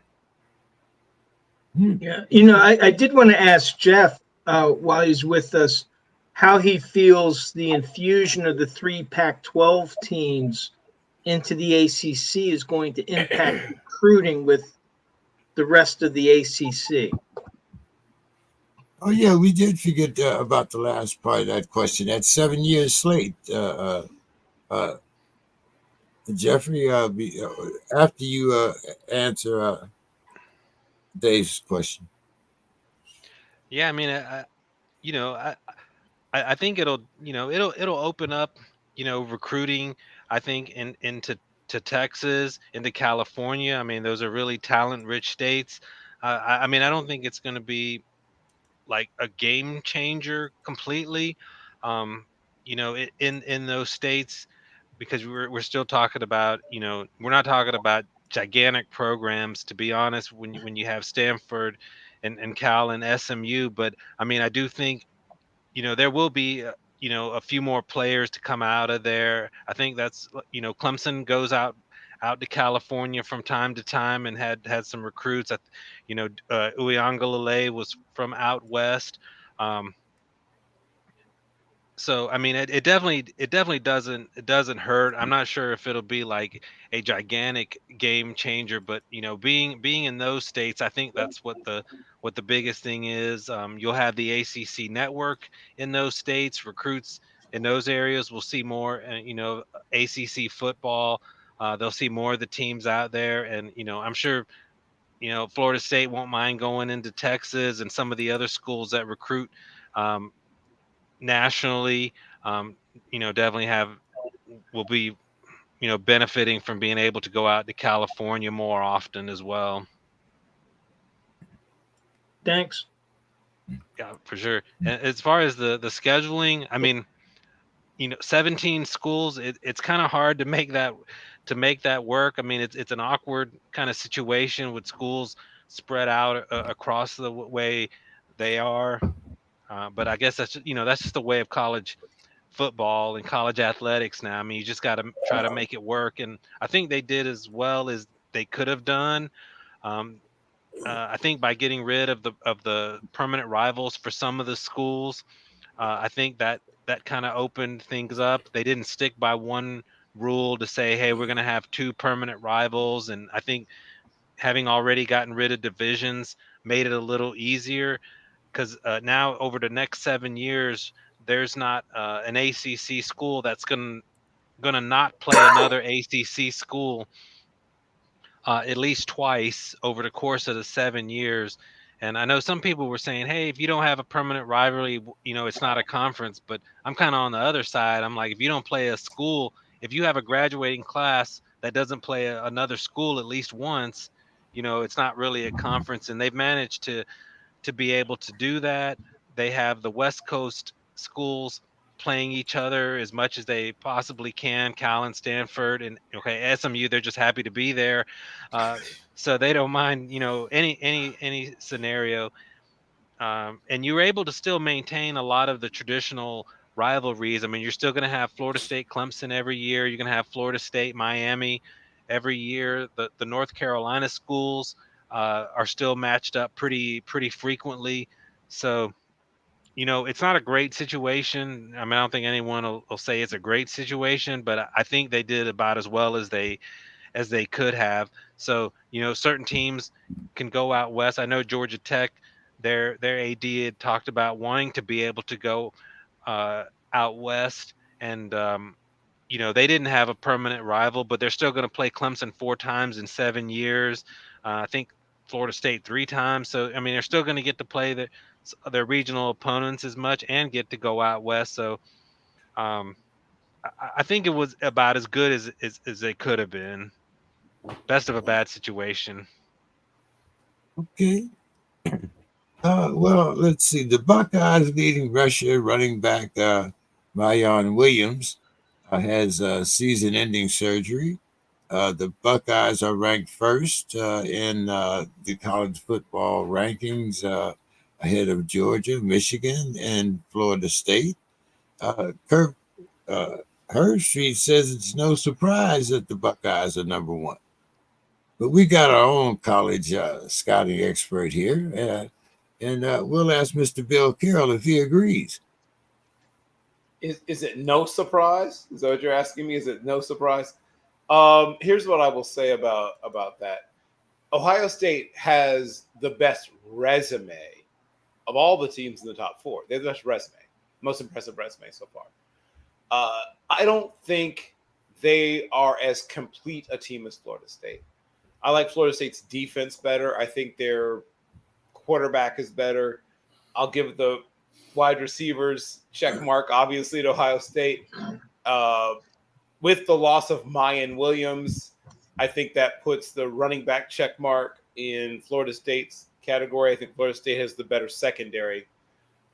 Yeah, I did want to ask Jeff while he's with us how he feels the infusion of the 3 Pac-12 teams into the ACC is going to impact recruiting with the rest of the ACC. Oh, yeah, we did forget about the last part of that question. That 7-year slate. Jeffrey, after you answer Dave's question. Yeah, I mean, I think it'll open up, recruiting. I think into Texas, into California. I mean, those are really talent-rich states. I mean, I don't think it's going to be like a game changer completely. In those states, because we're still talking about, we're not talking about gigantic programs, to be honest, when you have Stanford and Cal and SMU. But I mean, I do think, there will be, a few more players to come out of there. I think that's, Clemson goes out to California from time to time and had some recruits. Uiagalelei was from out west. So I mean, it definitely doesn't hurt. I'm not sure if it'll be like a gigantic game changer, but being in those states, I think that's what the biggest thing is. You'll have the ACC network in those states. Recruits in those areas will see more, ACC football. They'll see more of the teams out there, and I'm sure Florida State won't mind going into Texas and some of the other schools that recruit. Nationally, definitely will be, benefiting from being able to go out to California more often as well. Thanks. Yeah, for sure. And as far as the scheduling, I mean, 17 schools, it's kind of hard to make that work. I mean, it's an awkward kind of situation with schools spread out across the way they are. But I guess that's just the way of college football and college athletics now. I mean, you just got to try to make it work, and I think they did as well as they could have done. I think by getting rid of the permanent rivals for some of the schools, I think that kind of opened things up. They didn't stick by one rule to say, hey, we're going to have 2 permanent rivals, and I think having already gotten rid of divisions made it a little easier. Because now over the next 7 years, there's not an ACC school that's gonna not play another ACC school at least twice over the course of the 7 years. And I know some people were saying, hey, if you don't have a permanent rivalry, it's not a conference. But I'm kind of on the other side. I'm like, if you don't play a school, if you have a graduating class that doesn't play another school at least once, it's not really a conference. And they've managed to be able to do that. They have the West Coast schools playing each other as much as they possibly can. Cal and Stanford, and okay, SMU, they're just happy to be there, so they don't mind, any scenario. And you were able to still maintain a lot of the traditional rivalries. I mean, you're still going to have Florida State, Clemson every year. You're going to have Florida State, Miami every year. The North Carolina schools are still matched up pretty frequently. So, it's not a great situation. I mean, I don't think anyone will say it's a great situation, but I think they did about as well as they could have. So, certain teams can go out west. I know Georgia Tech, their AD had talked about wanting to be able to go out west, and they didn't have a permanent rival, but they're still going to play Clemson 4 times in 7 years. I think Florida State 3 times. So, I mean, they're still going to get to play their regional opponents as much and get to go out west. So, I think it was about as good as it could have been. Best of a bad situation. Okay. Well, let's see. The Buckeyes leading rusher, running back Mayan Williams, has season-ending surgery. The Buckeyes are ranked first in the college football rankings, ahead of Georgia, Michigan, and Florida State. Kirk Hershey says it's no surprise that the Buckeyes are number one. But we got our own college scouting expert here, and we'll ask Mr. Bill Carroll if he agrees. Is it no surprise? Is that what you're asking me? Is it no surprise? Here's what I will say about that. Ohio State has the best resume of all the teams in the top 4. They have the best resume, most impressive resume so far. I don't think they are as complete a team as Florida State. I like Florida State's defense better. I think their quarterback is better. I'll give the wide receivers check mark, obviously, to Ohio State. With the loss of Mayan Williams, I think that puts the running back check mark in Florida State's category. I think Florida State has the better secondary.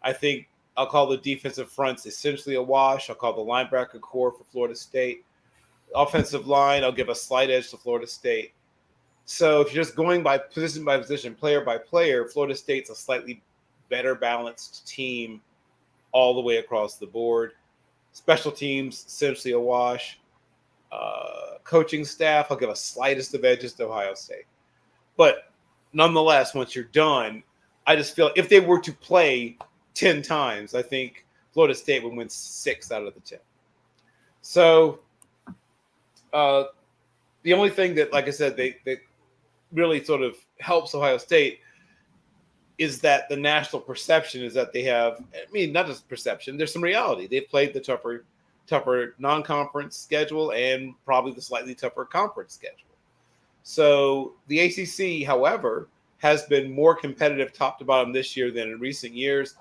I think I'll call the defensive fronts essentially a wash. I'll call the linebacker core for Florida State. Offensive line, I'll give a slight edge to Florida State. So if you're just going by position, player by player, Florida State's a slightly better balanced team all the way across the board. Special teams, essentially a wash. Coaching staff, I'll give a slightest of edges to Ohio State. But nonetheless, once you're done, I just feel if they were to play 10 times, I think Florida State would win 6 out of the 10. So the only thing that, like I said, they really sort of helps Ohio State is that the national perception is that they have, I mean, not just perception, there's some reality. They've played the tougher non-conference schedule and probably the slightly tougher conference schedule. So the ACC, however, has been more competitive top to bottom this year than in recent years.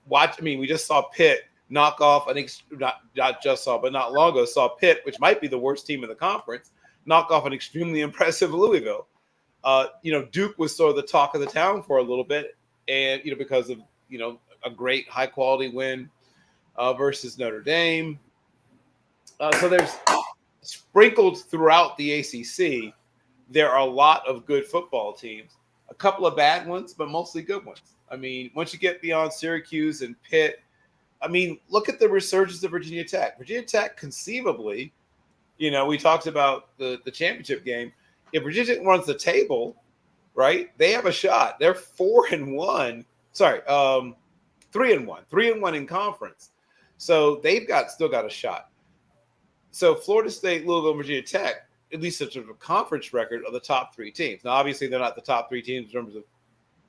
We just saw Pitt knock off, not just saw, but not long ago, saw Pitt, which might be the worst team in the conference, knock off an extremely impressive Louisville. Duke was sort of the talk of the town for a little bit, and because of a great high quality win versus Notre Dame. So there's sprinkled throughout the ACC. There are a lot of good football teams, a couple of bad ones, but mostly good ones. I mean, once you get beyond Syracuse and Pitt, I mean, look at the resurgence of Virginia Tech. Virginia Tech, conceivably, we talked about the championship game. If Virginia Tech runs the table, right, they have a shot. They're 4-1. Sorry, 3-1. 3-1 in conference. So they've still got a shot. So Florida State, Louisville, and Virginia Tech, at least in terms of conference record, are the top 3 teams. Now, obviously, they're not the top 3 teams in terms of,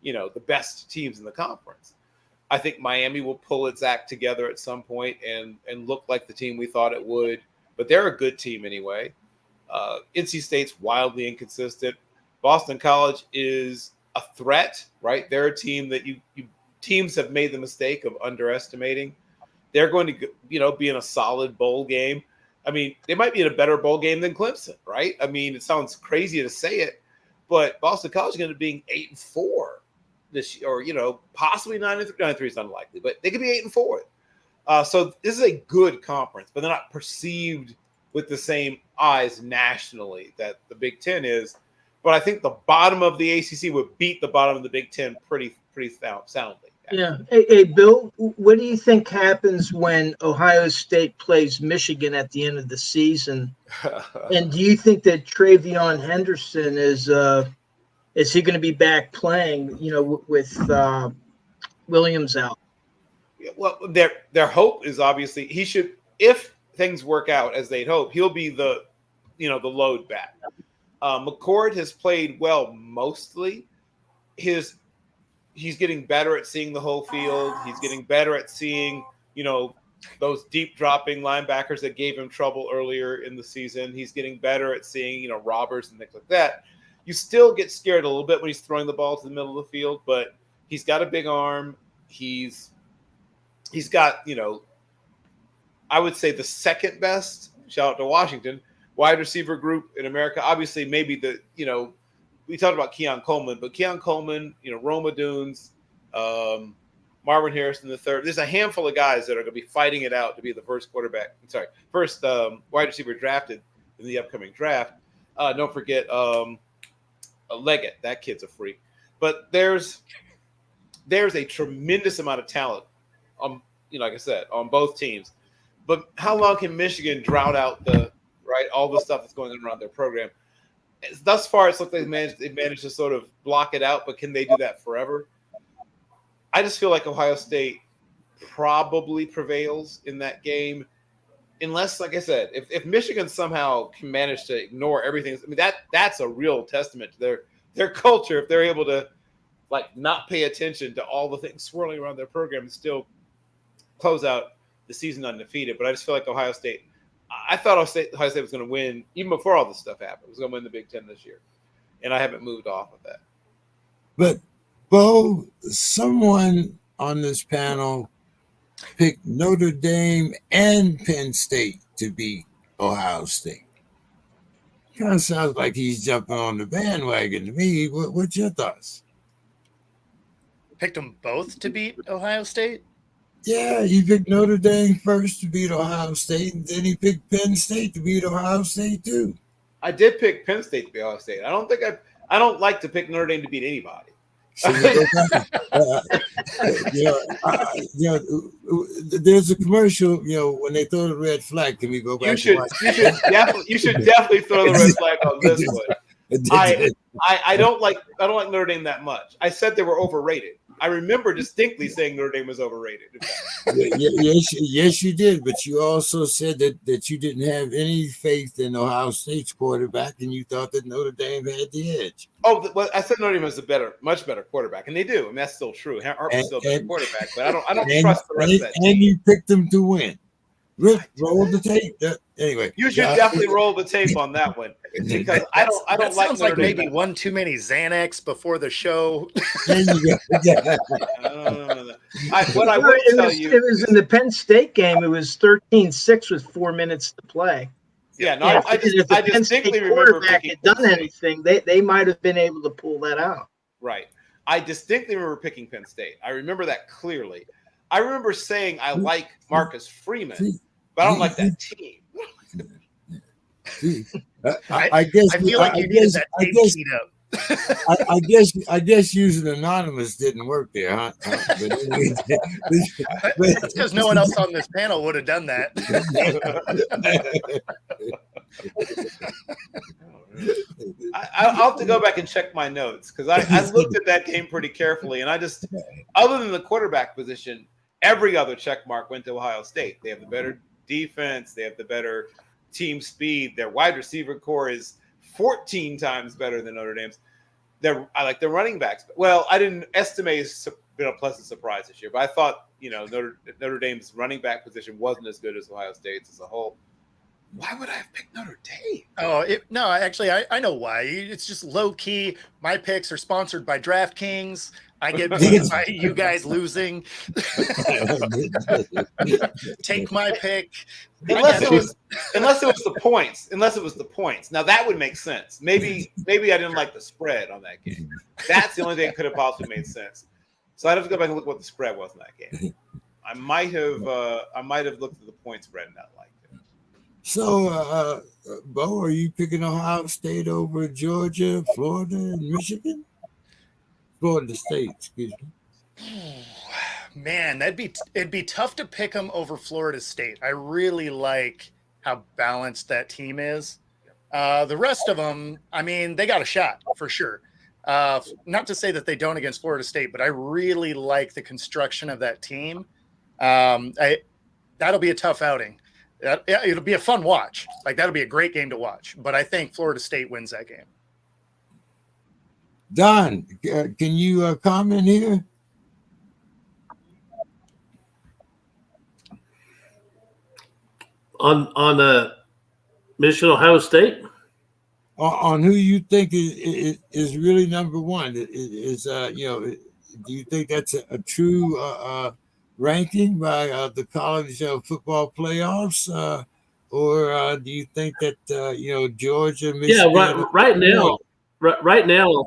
the best teams in the conference. I think Miami will pull its act together at some point and look like the team we thought it would. But they're a good team anyway. NC State's wildly inconsistent. Boston College is a threat, right? They're a team that teams have made the mistake of underestimating. They're going to, be in a solid bowl game. I mean, they might be in a better bowl game than Clemson, right? I mean, it sounds crazy to say it, but Boston College is going to be 8-4 this year, or possibly 9-3. 9-3 is unlikely, but they could be 8-4. So this is a good conference, but they're not perceived with the same eyes nationally that the Big Ten is. But I think the bottom of the ACC would beat the bottom of the Big Ten pretty soundly. Actually. Yeah. Hey, Bill, what do you think happens when Ohio State plays Michigan at the end of the season? And do you think that Travion Henderson is he going to be back playing? With Williams out. Well, their hope is obviously he should, if things work out as they'd hope, he'll be the load back. McCord has played well mostly. He's getting better at seeing the whole field. He's getting better at seeing, those deep dropping linebackers that gave him trouble earlier in the season. He's getting better at seeing, robbers and things like that. You still get scared a little bit when he's throwing the ball to the middle of the field, but he's got a big arm. He's got, I would say the second best, shout out to Washington, wide receiver group in America. Obviously, maybe we talked about Keon Coleman, but Keon Coleman, Roma Dunes, Marvin Harrison III. There's a handful of guys that are going to be fighting it out to be the first wide receiver drafted in the upcoming draft. Don't forget Leggett. That kid's a freak. But there's a tremendous amount of talent, like I said, on both teams. But how long can Michigan drown out all the stuff that's going on around their program? Thus far, it's looked like they've managed to sort of block it out, but can they do that forever? I just feel like Ohio State probably prevails in that game, unless, like I said, if Michigan somehow can manage to ignore everything. I mean, that's a real testament to their culture if they're able to not pay attention to all the things swirling around their program and still close out the season undefeated. But I just feel like Ohio State. I thought Ohio State was going to win even before all this stuff happened. It was going to win the Big Ten this year, and I haven't moved off of that. But Bo, someone on this panel picked Notre Dame and Penn State to beat Ohio State. Kind of sounds like he's jumping on the bandwagon to me. What's your thoughts? Picked them both to beat Ohio State? Yeah, he picked Notre Dame first to beat Ohio State, and then he picked Penn State to beat Ohio State too. I did pick Penn State to beat Ohio State. I don't like to pick Notre Dame to beat anybody. So there's a commercial. When they throw the red flag, can we go back? You should definitely throw the red flag on this one. I don't like Notre Dame that much. I said they were overrated. I remember distinctly saying Notre Dame was overrated. Yes, you did. But you also said that you didn't have any faith in Ohio State's quarterback, and you thought that Notre Dame had the edge. Oh, well, I said Notre Dame was much better quarterback, and they do. I mean, that's still true. Hartman's still a better quarterback, but I don't trust the rest of that team. And you picked them to win. Roll the tape. Anyway, you should definitely roll the tape on that one because I don't like sounds like maybe one too many Xanax before the show. There you go. Yeah. What I would tell you, it was in the Penn State game. It was 13-6 with 4 minutes to play. Yeah, no, I distinctly remember picking had done anything. They might have been able to pull that out. Right. I distinctly remember picking Penn State. I remember that clearly. I remember saying I like Marcus Freeman, but I don't like that team. I guess I feel like you needed that tape sheet up. I guess using anonymous didn't work there, huh? That's because no one else on this panel would have done that. I'll have to go back and check my notes because I looked at that game pretty carefully, and other than the quarterback position, every other check mark went to Ohio State. They have the better defense. They have the better team speed. Their wide receiver core is 14 times better than Notre Dame's. I like their running backs. Well, I didn't estimate it's been a pleasant surprise this year, but I thought Notre Dame's running back position wasn't as good as Ohio State's as a whole. Why would I have picked Notre Dame? No, actually, I know why. It's just low key. My picks are sponsored by DraftKings. I get paid by you guys losing. Take my pick. Unless it was the points. Unless it was the points. Now that would make sense. Maybe I didn't like the spread on that game. That's the only thing that could have possibly made sense. So I'd have to go back and look what the spread was in that game. I might have looked at the point spread and not liked it. So, Bo, are you picking Ohio State over Georgia, Florida, and Michigan? Florida State, excuse me. Man, it'd be tough to pick them over Florida State. I really like how balanced that team is. The rest of them, I mean, they got a shot for sure. Not to say that they don't against Florida State, but I really like the construction of that team. That'll be a tough outing. It'll be a fun watch. Like, that'll be a great game to watch. But I think Florida State wins that game. Don, can you comment here? On Michigan, Ohio State? On who you think is really number one? Is do you think that's a true ranking by the college football playoffs, or do you think that Georgia, Michigan? Yeah, right now,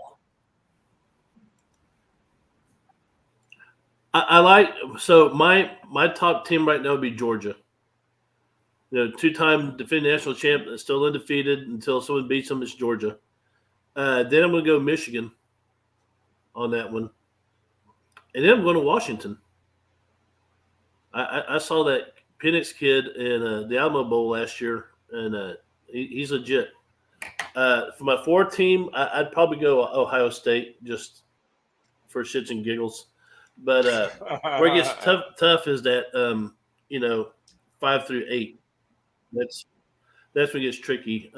I like. So my top team right now would be Georgia. Two-time defending national champ that's still undefeated until someone beats them. It's Georgia. Then I'm going to go Michigan on that one, and then I'm going to Washington. I saw that Penix kid in the Alamo Bowl last year, and he's legit. For my fourth team, I'd probably go Ohio State just for shits and giggles. But where it gets tough is that 5 through 8. That's when it gets tricky.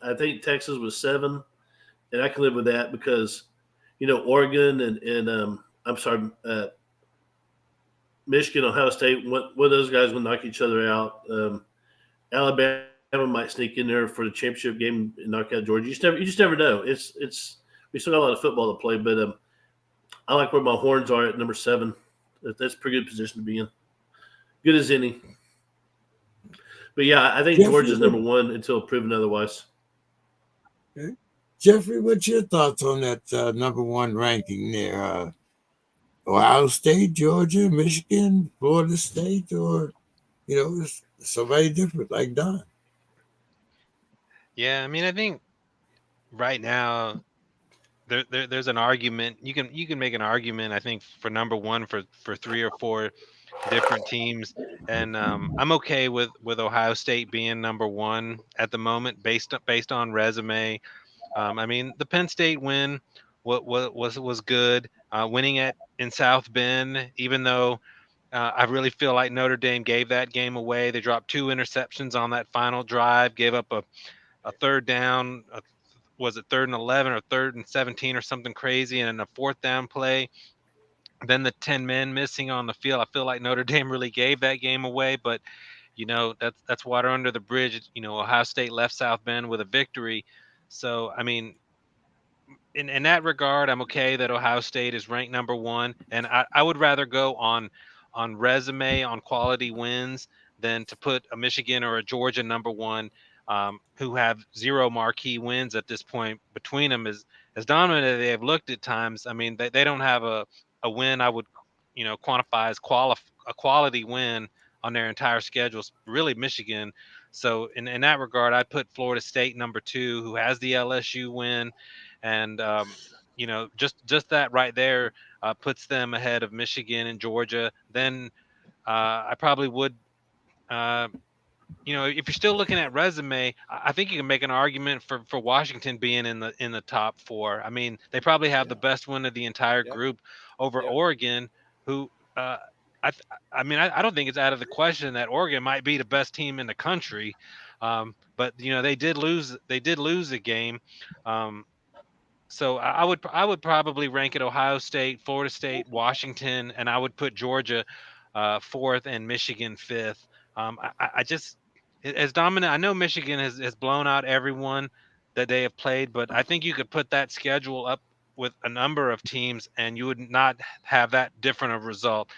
I think Texas was 7, and I can live with that because Oregon and Michigan, Ohio State. One of those guys will knock each other out. Alabama might sneak in there for the championship game and knock out Georgia. You just never know. We still got a lot of football to play, but I like where my horns are at number 7. That's a pretty good position to be in. Good as any. But yeah, I think Georgia's number 1 until proven otherwise. Okay. Jeffrey, what's your thoughts on that number 1 ranking there? Ohio State, Georgia, Michigan, Florida State, or somebody different like Don? Yeah, I mean, I think right now there's an argument. You can make an argument, I think, for number 1 for 3 or 4 different teams, and I'm okay with Ohio State being number 1 at the moment based on resume. I mean, the Penn State win was good. Winning in South Bend, even though I really feel like Notre Dame gave that game away. They dropped 2 interceptions on that final drive, gave up a third down. Was it 3rd and 11 or 3rd and 17 or something crazy, and a 4th down play? Then the 10 men missing on the field. I feel like Notre Dame really gave that game away, but that's water under the bridge. Ohio State left South Bend with a victory. So, I mean, in that regard, I'm okay that Ohio State is ranked number 1, and I would rather go on resume, on quality wins, than to put a Michigan or a Georgia number 1, who have 0 marquee wins at this point between them. As dominant as they have looked at times, I mean, they don't have a win I would quantify as a quality win on their entire schedule. Really, Michigan. So in that regard, I'd put Florida State number 2, who has the LSU win, and just that right there puts them ahead of Michigan and Georgia. Then I probably would. If you're still looking at resume, I think you can make an argument for Washington being in the top 4. I mean, they probably have the best win of the entire group over Oregon, who I don't think it's out of the question that Oregon might be the best team in the country, but they did lose a game. So I would probably rank it Ohio State, Florida State, Washington, and I would put Georgia 4th and Michigan 5th. I just, as dominant, I know Michigan has blown out everyone that they have played, but I think you could put that schedule up with a number of teams and you would not have that different of result.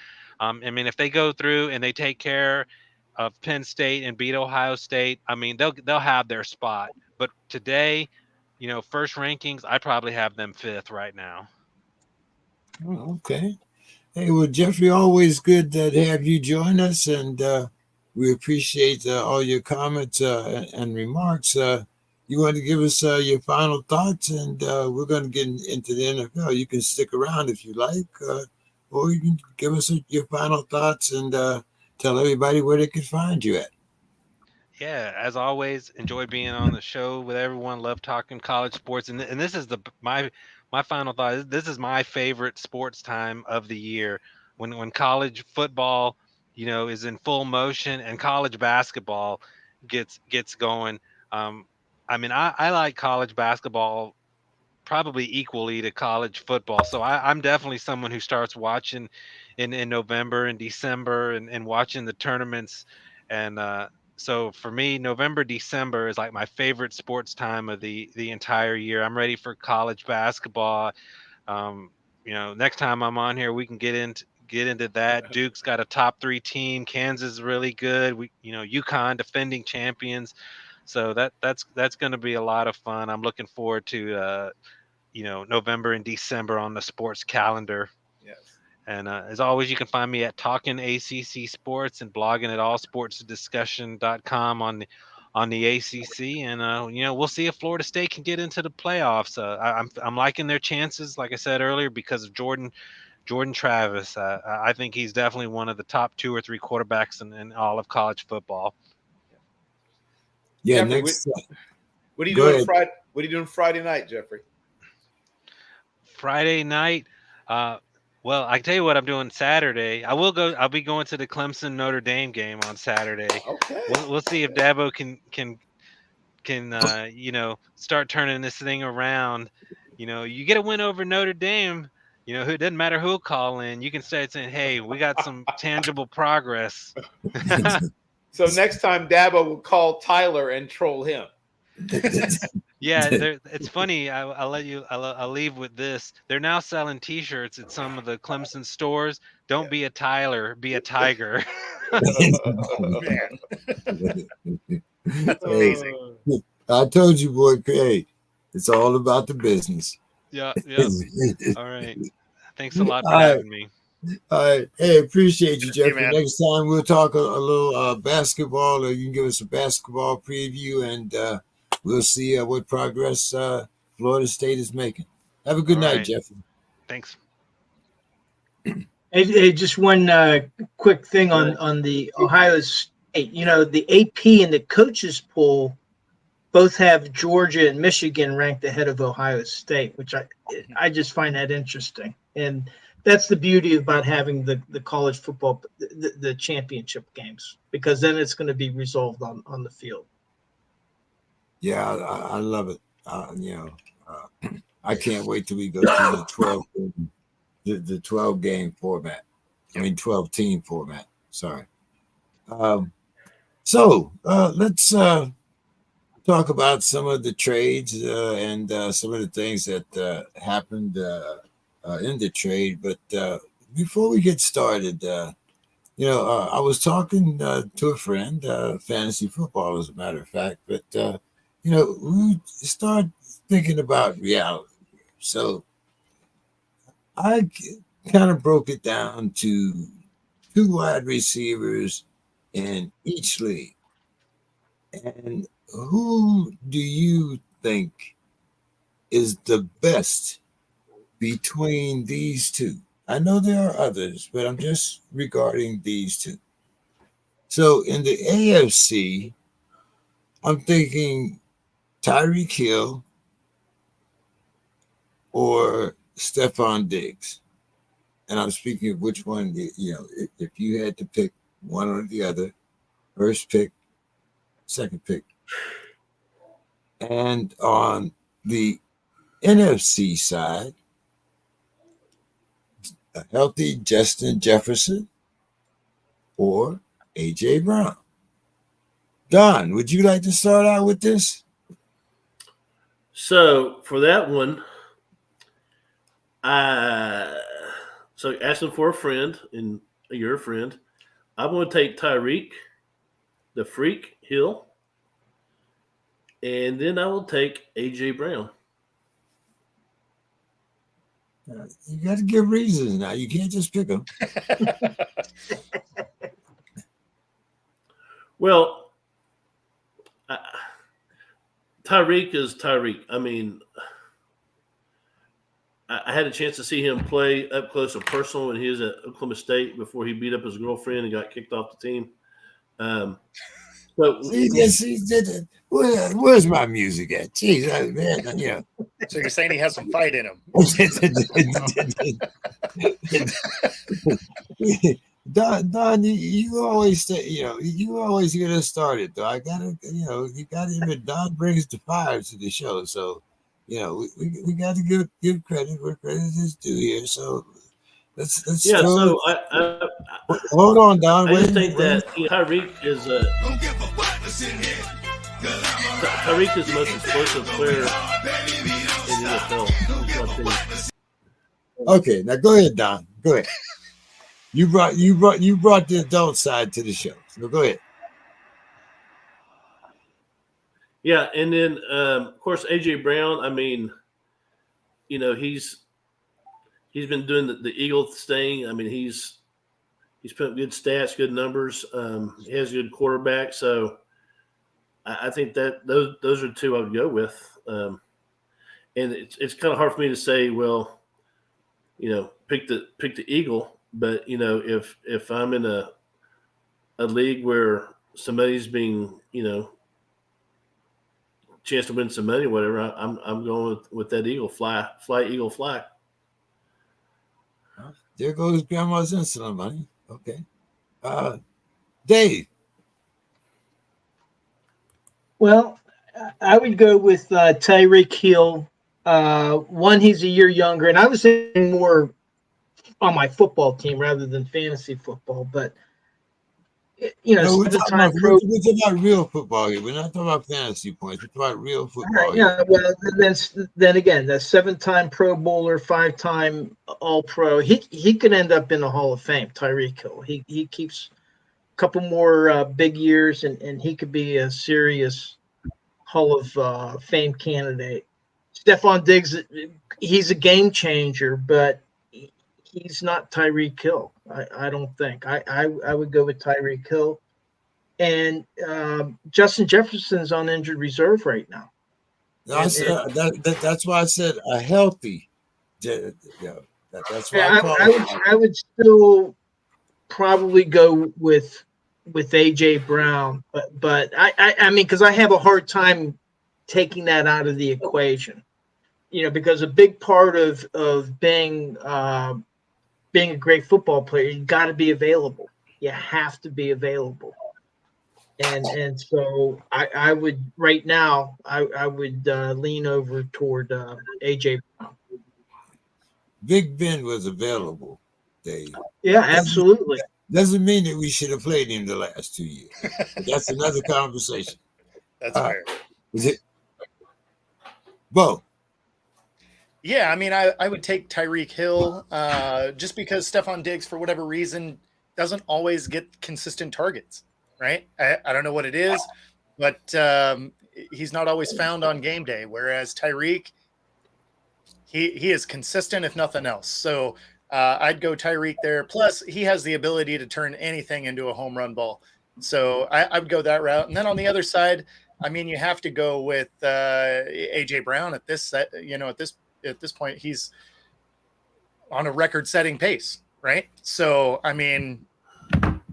I mean, if they go through and they take care of Penn State and beat Ohio State, I mean, they'll have their spot. But today, first rankings, I probably have them 5th right now. Oh, okay. Hey, well, Jeffrey, always good to have you join us, and we appreciate all your comments and remarks. You want to give us your final thoughts, and we're going to get into the NFL. You can stick around if you like, or you can give us your final thoughts and tell everybody where they can find you at. Yeah, as always, enjoy being on the show with everyone. Love talking college sports, and this is my final thought. This is my favorite sports time of the year when college football, is in full motion and college basketball gets going. Um, I mean, I like college basketball probably equally to college football. So I'm definitely someone who starts watching in November and December and watching the tournaments. And so for me, November, December is like my favorite sports time of the entire year. I'm ready for college basketball. Next time I'm on here, we can get into that. Duke's got a top 3 team. Kansas is really good. UConn defending champions. So that's going to be a lot of fun. I'm looking forward to November and December on the sports calendar. Yes. And as always, you can find me at Talking ACC Sports and blogging at allsportsdiscussion.com on the ACC. And we'll see if Florida State can get into the playoffs. I'm liking their chances, like I said earlier, because of Jordan Travis. I think he's definitely one of the top 2 or 3 quarterbacks in all of college football. Yeah, Jeffrey, next. What are you Go doing ahead. Friday? What are you doing Friday night, Jeffrey? Friday night. Well, I tell you what I'm doing Saturday. I'll be going to the Clemson Notre Dame game on Saturday. Okay. We'll see if Dabo can start turning this thing around. You get a win over Notre Dame. It doesn't matter who'll call in. You can start saying, "Hey, we got some tangible progress." So next time Dabo will call Tyler and troll him. Yeah, it's funny. I'll leave with this. They're now selling T-shirts at some of the Clemson stores. Don't be a Tyler, be a Tiger. Man, that's amazing. I told you, boy. Hey, it's all about the business. Yeah. All right. Thanks a lot for All right. having me. All right. Hey, appreciate you, Jeffrey. man. Next time we'll talk a little basketball, or you can give us a basketball preview, and we'll see what progress Florida State is making. Have a good All night, right. Jeffrey. Thanks. Hey, just one quick thing on the Ohio State. The AP and the coaches poll both have Georgia and Michigan ranked ahead of Ohio State, which I just find that interesting. And that's the beauty about having the college football, the championship games, because then it's going to be resolved on the field. Yeah, I love it. I can't wait till we go to the 12 game format. I mean 12 team format. Sorry. So let's talk about some of the trades and some of the things that happened in the trade. But before we get started, I was talking to a friend, fantasy football, as a matter of fact. But we start thinking about reality. So I kind of broke it down to 2 wide receivers in each league. And who do you think is the best between these 2? I know there are others, but I'm just regarding these 2. So in the AFC, I'm thinking Tyreek Hill or Stephon Diggs. And I'm speaking of which one, if you had to pick one or the other, first pick, second pick. And on the NFC side, a healthy Justin Jefferson or A.J. Brown. Don, would you like to start out with this? So for that one, so asking for a friend, and you're a friend, I'm going to take Tyreek, the Freak Hill, and then I will take A.J. Brown. You got to give reasons now. You can't just pick them. Well, Tyreek is Tyreek. I mean, I had a chance to see him play up close and personal when he was at Oklahoma State before he beat up his girlfriend and got kicked off the team. Where's my music at? Jeez, man, you know. So you're saying he has some fight in him? Don, you always say, you always get us started. Though I gotta, you gotta admit, Don brings the fire to the show. So, we got to give credit where credit is due here. So let's yeah. So hold on, Don. I just think that Tyreek is Tyreek is the most explosive player in the NFL. Okay, now go ahead, Don. Go ahead. You brought the adult side to the show. So go ahead. Yeah, and then of course AJ Brown. I mean, he's been doing the Eagle thing. I mean, he's put up good stats, good numbers. He has a good quarterback. So I think that those are two I would go with. And it's kind of hard for me to say, well, pick the Eagle. But if I'm in a league where somebody's being chance to win some money, or whatever, I'm going with that Eagle. Fly Eagle fly. There goes grandma's insulin money. Okay, Dave. Well, I would go with Tyreek Hill. One, he's a year younger, and I was thinking more on my football team rather than fantasy football. But No, we're talking about real football here. We're not talking about fantasy points. We're talking about real football. Right, yeah, well, then again, the 7-time Pro Bowler, 5-time All Pro. He could end up in the Hall of Fame. Tyreek Hill. He keeps a couple more big years, and he could be a serious Hall of Fame candidate. Stephon Diggs, he's a game changer, but he's not Tyreek Hill. I don't think. I would go with Tyreek Hill. And Justin Jefferson's on injured reserve right now. That's why I said a healthy. That's why I would still probably go with AJ Brown, but I mean, because I have a hard time taking that out of the equation, because a big part of being a great football player, you got to be available. You have to be available. And so I would right now I would lean over toward AJ Brown. Big Ben was available, Dave. Yeah, absolutely. Doesn't mean that we should have played him the last 2 years. But that's another conversation. That's fair. Is it? Bo. Yeah, I mean, I would take Tyreek Hill just because Stephon Diggs, for whatever reason, doesn't always get consistent targets. Right? I don't know what it is, but he's not always found on game day. Whereas Tyreek, he is consistent, if nothing else. So I'd go Tyreek there. Plus, he has the ability to turn anything into a home run ball. So I would go that route. And then on the other side, I mean, you have to go with AJ Brown at this set. At this point, he's on a record-setting pace, right? So I mean.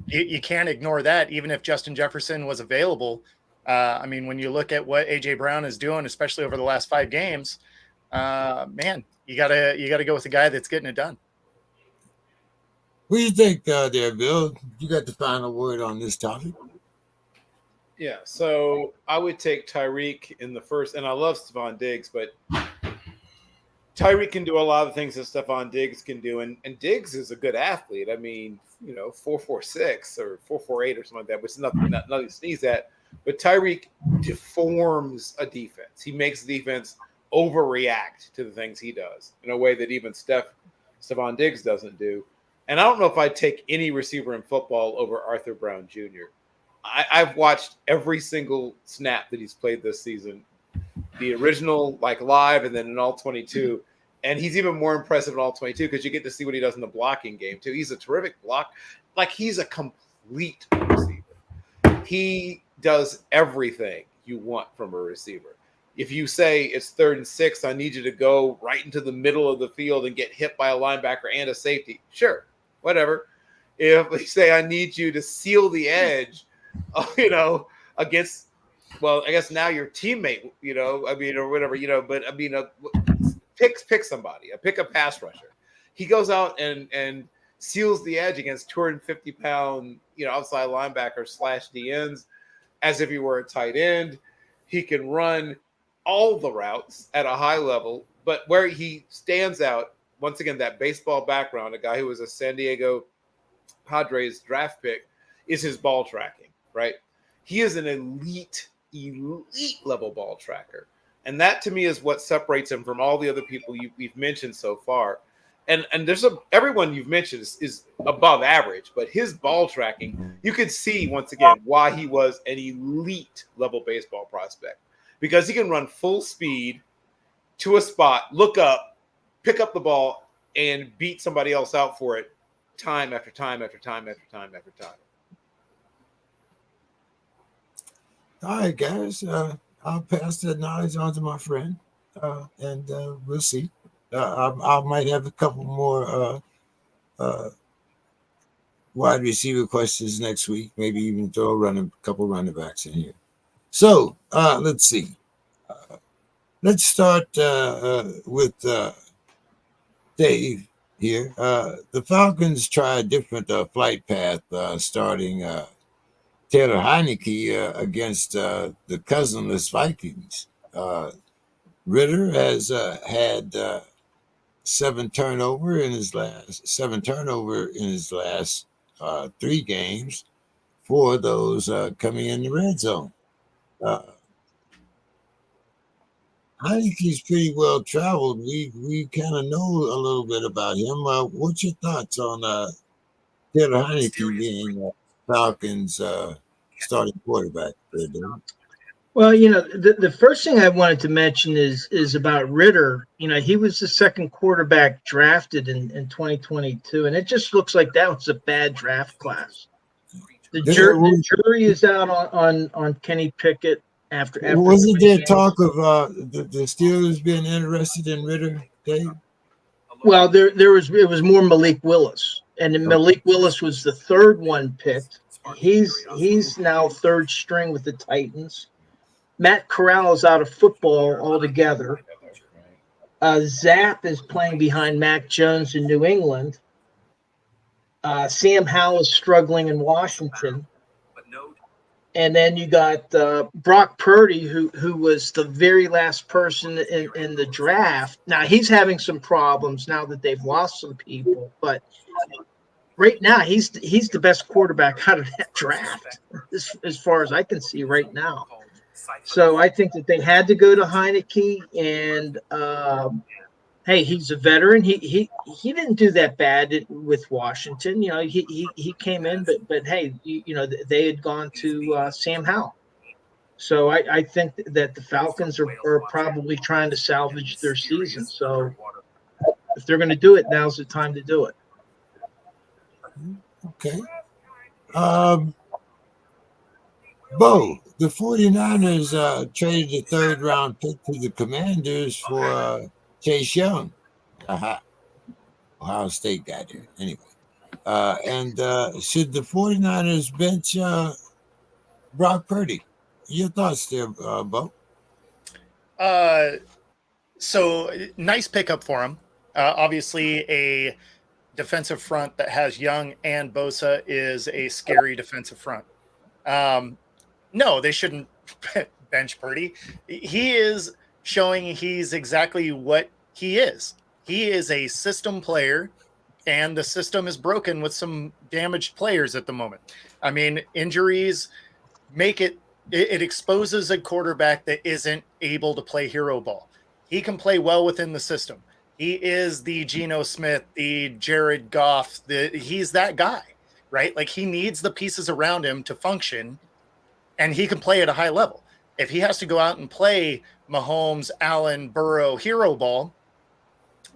You can't ignore that, even if Justin Jefferson was available. I mean, when you look at what AJ Brown is doing, especially over the last 5 games, man, you gotta go with the guy that's getting it done. What do you think there, Bill? You got the final word on this topic. Yeah, so I would take Tyreek in the first, and I love Stephon Diggs, but Tyreek can do a lot of things that Stephon Diggs can do, and Diggs is a good athlete. I mean, 4.46 or 4.48 or something like that, which is nothing to sneeze at. But Tyreek deforms a defense. He makes the defense overreact to the things he does in a way that even Stephon Diggs doesn't do. And I don't know if I'd take any receiver in football over Arthur Brown Jr. I've watched every single snap that he's played this season, the original live, and then in all 22. And he's even more impressive in all 22 because you get to see what he does in the blocking game too. He's a terrific block. Like, he's a complete receiver. He does everything you want from a receiver. If you say it's 3rd and 6, I need you to go right into the middle of the field and get hit by a linebacker and a safety. Sure, whatever. If they say I need you to seal the edge, against, well, I guess now your teammate, or whatever, but pick somebody, pick a pass rusher. He goes out and seals the edge against 250-pound, outside linebacker / DNs as if he were a tight end. He can run all the routes at a high level, but where he stands out, once again, that baseball background, a guy who was a San Diego Padres draft pick, is his ball tracking, right? He is an elite level ball tracker. And that to me is what separates him from all the other people we've mentioned so far. And there's everyone you've mentioned is above average, but his ball tracking, you could see once again why he was an elite level baseball prospect, because he can run full speed to a spot, look up, pick up the ball, and beat somebody else out for it time after time after time after time after time. All right, guys. I'll pass that knowledge on to my friend, and we'll see. I might have a couple more wide receiver questions next week. Maybe even throw a couple running backs in here. So let's see. Let's start with Dave here. The Falcons try a different flight path, starting Taylor Heineke against the cousinless Vikings. Ritter has had 7 turnover in his last 3 games. 4 of those coming in the red zone. Heineke's pretty well traveled. We kind of know a little bit about him. What's your thoughts on Taylor Heineke being Falcons starting quarterback? Well, the first thing I wanted to mention is about Ritter. He was the second quarterback drafted in 2022, and it just looks like that was a bad draft class. The jury is out on Kenny Pickett after wasn't there talk of the Steelers being interested in Ritter, Dave? Well, it was more Malik Willis, and then Malik Willis was the 3rd one picked. He's now 3rd string with the Titans. Matt Corral is out of football altogether. Zapp is playing behind Mac Jones in New England. Sam Howell is struggling in Washington. And then you got Brock Purdy, who was the very last person in the draft. Now, he's having some problems now that they've lost some people. But right now, he's the best quarterback out of that draft, as far as I can see right now. So I think that they had to go to Heineke, and hey, he's a veteran. He didn't do that bad with Washington. He came in, but hey, they had gone to Sam Howell. So I think that the Falcons are probably trying to salvage their season. So if they're going to do it, now's the time to do it. Okay. Bo, the 49ers traded the 3rd round pick to the Commanders for Chase Young. Ohio State got there. Anyway. And should the 49ers bench Brock Purdy? Your thoughts there, Bo? So nice pickup for him. Obviously, a defensive front that has Young and Bosa is a scary defensive front. No, they shouldn't bench Purdy. He is showing he's exactly what he is. He is a system player, and the system is broken with some damaged players at the moment. I mean, injuries make it exposes a quarterback that isn't able to play hero ball. He can play well within the system. He is the Geno Smith, the Jared Goff. He's that guy, right? Like, he needs the pieces around him to function, and he can play at a high level. If he has to go out and play Mahomes, Allen, Burrow, hero ball,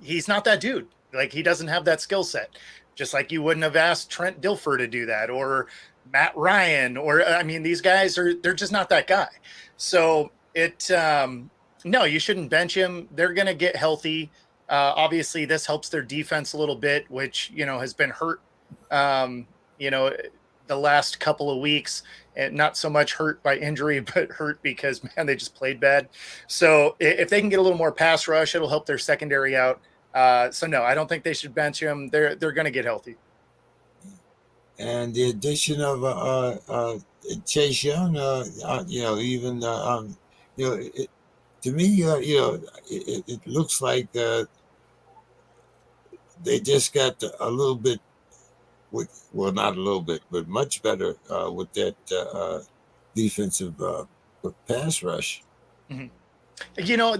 he's not that dude. Like, he doesn't have that skill set. Just like you wouldn't have asked Trent Dilfer to do that, or Matt Ryan, or I mean, these guys they're just not that guy. So no, you shouldn't bench him. They're going to get healthy. Obviously, this helps their defense a little bit, which has been hurt. The last couple of weeks, and not so much hurt by injury, but hurt because man, they just played bad. So if they can get a little more pass rush, it'll help their secondary out. So no, I don't think they should bench him. They're going to get healthy. And the addition of Chase Young, even to me, it looks like they just got a little bit, not a little bit, but much better with that defensive pass rush. Mm-hmm.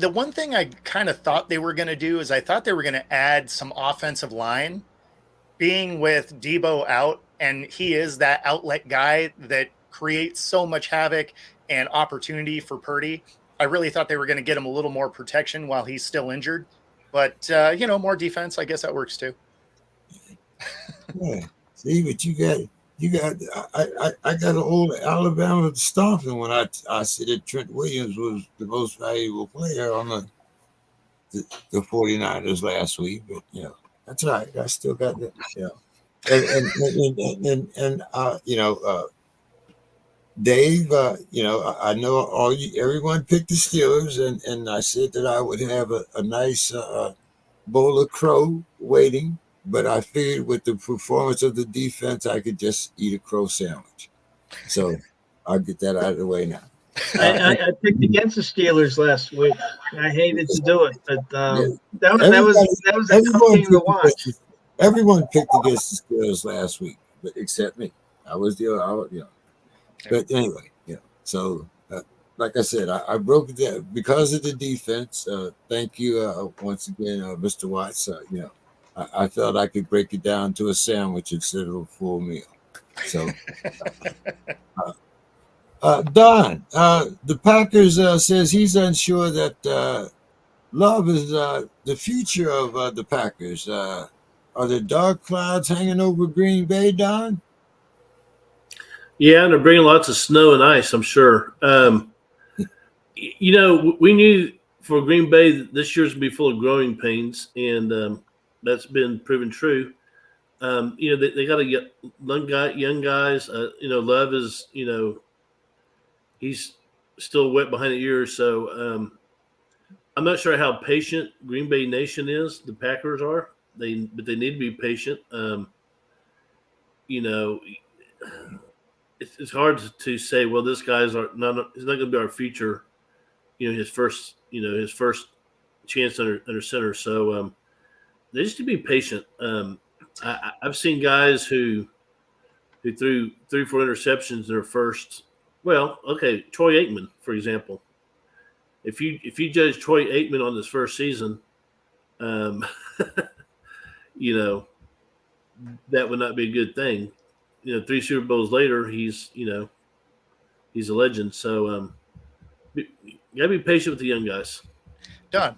The one thing I kind of thought they were going to do is I thought they were going to add some offensive line, being with Debo out, and he is that outlet guy that creates so much havoc and opportunity for Purdy. I really thought they were going to get him a little more protection while he's still injured, but more defense. I guess that works too. Yeah. See, but you got I got an old Alabama stomping when I said that Trent Williams was the most valuable player on the 49ers last week, but that's right. I still got that. Dave, I know everyone picked the Steelers, and I said that I would have a nice bowl of crow waiting, but I figured with the performance of the defense, I could just eat a crow sandwich. So I'll get that out of the way now. I picked against the Steelers last week. I hated to do it, but that was a tough game to watch. Everyone picked against the Steelers last week, but except me. I was But anyway, So like I said, I broke it down because of the defense. Thank you once again, Mr. Watts. I felt I could break it down to a sandwich instead of a full meal. So, Don, the Packers says he's unsure that Love is the future of the Packers. Are there dark clouds hanging over Green Bay, Don? Yeah, and they're bringing lots of snow and ice, I'm sure. We knew for Green Bay this year's going to be full of growing pains, and that's been proven true. They got young guys. Love is, he's still wet behind the ears. So I'm not sure how patient Green Bay Nation is. The Packers are. But they need to be patient. It's hard to say. Well, this guy's he's not going to be our future. His first chance under center. So they just need to be patient. I've seen guys who threw 3-4 interceptions in their first. Well, okay, Troy Aikman, for example. If you judge Troy Aikman on his first season, that would not be a good thing. 3 Super Bowls later, he's a legend. So you gotta be patient with the young guys. Don,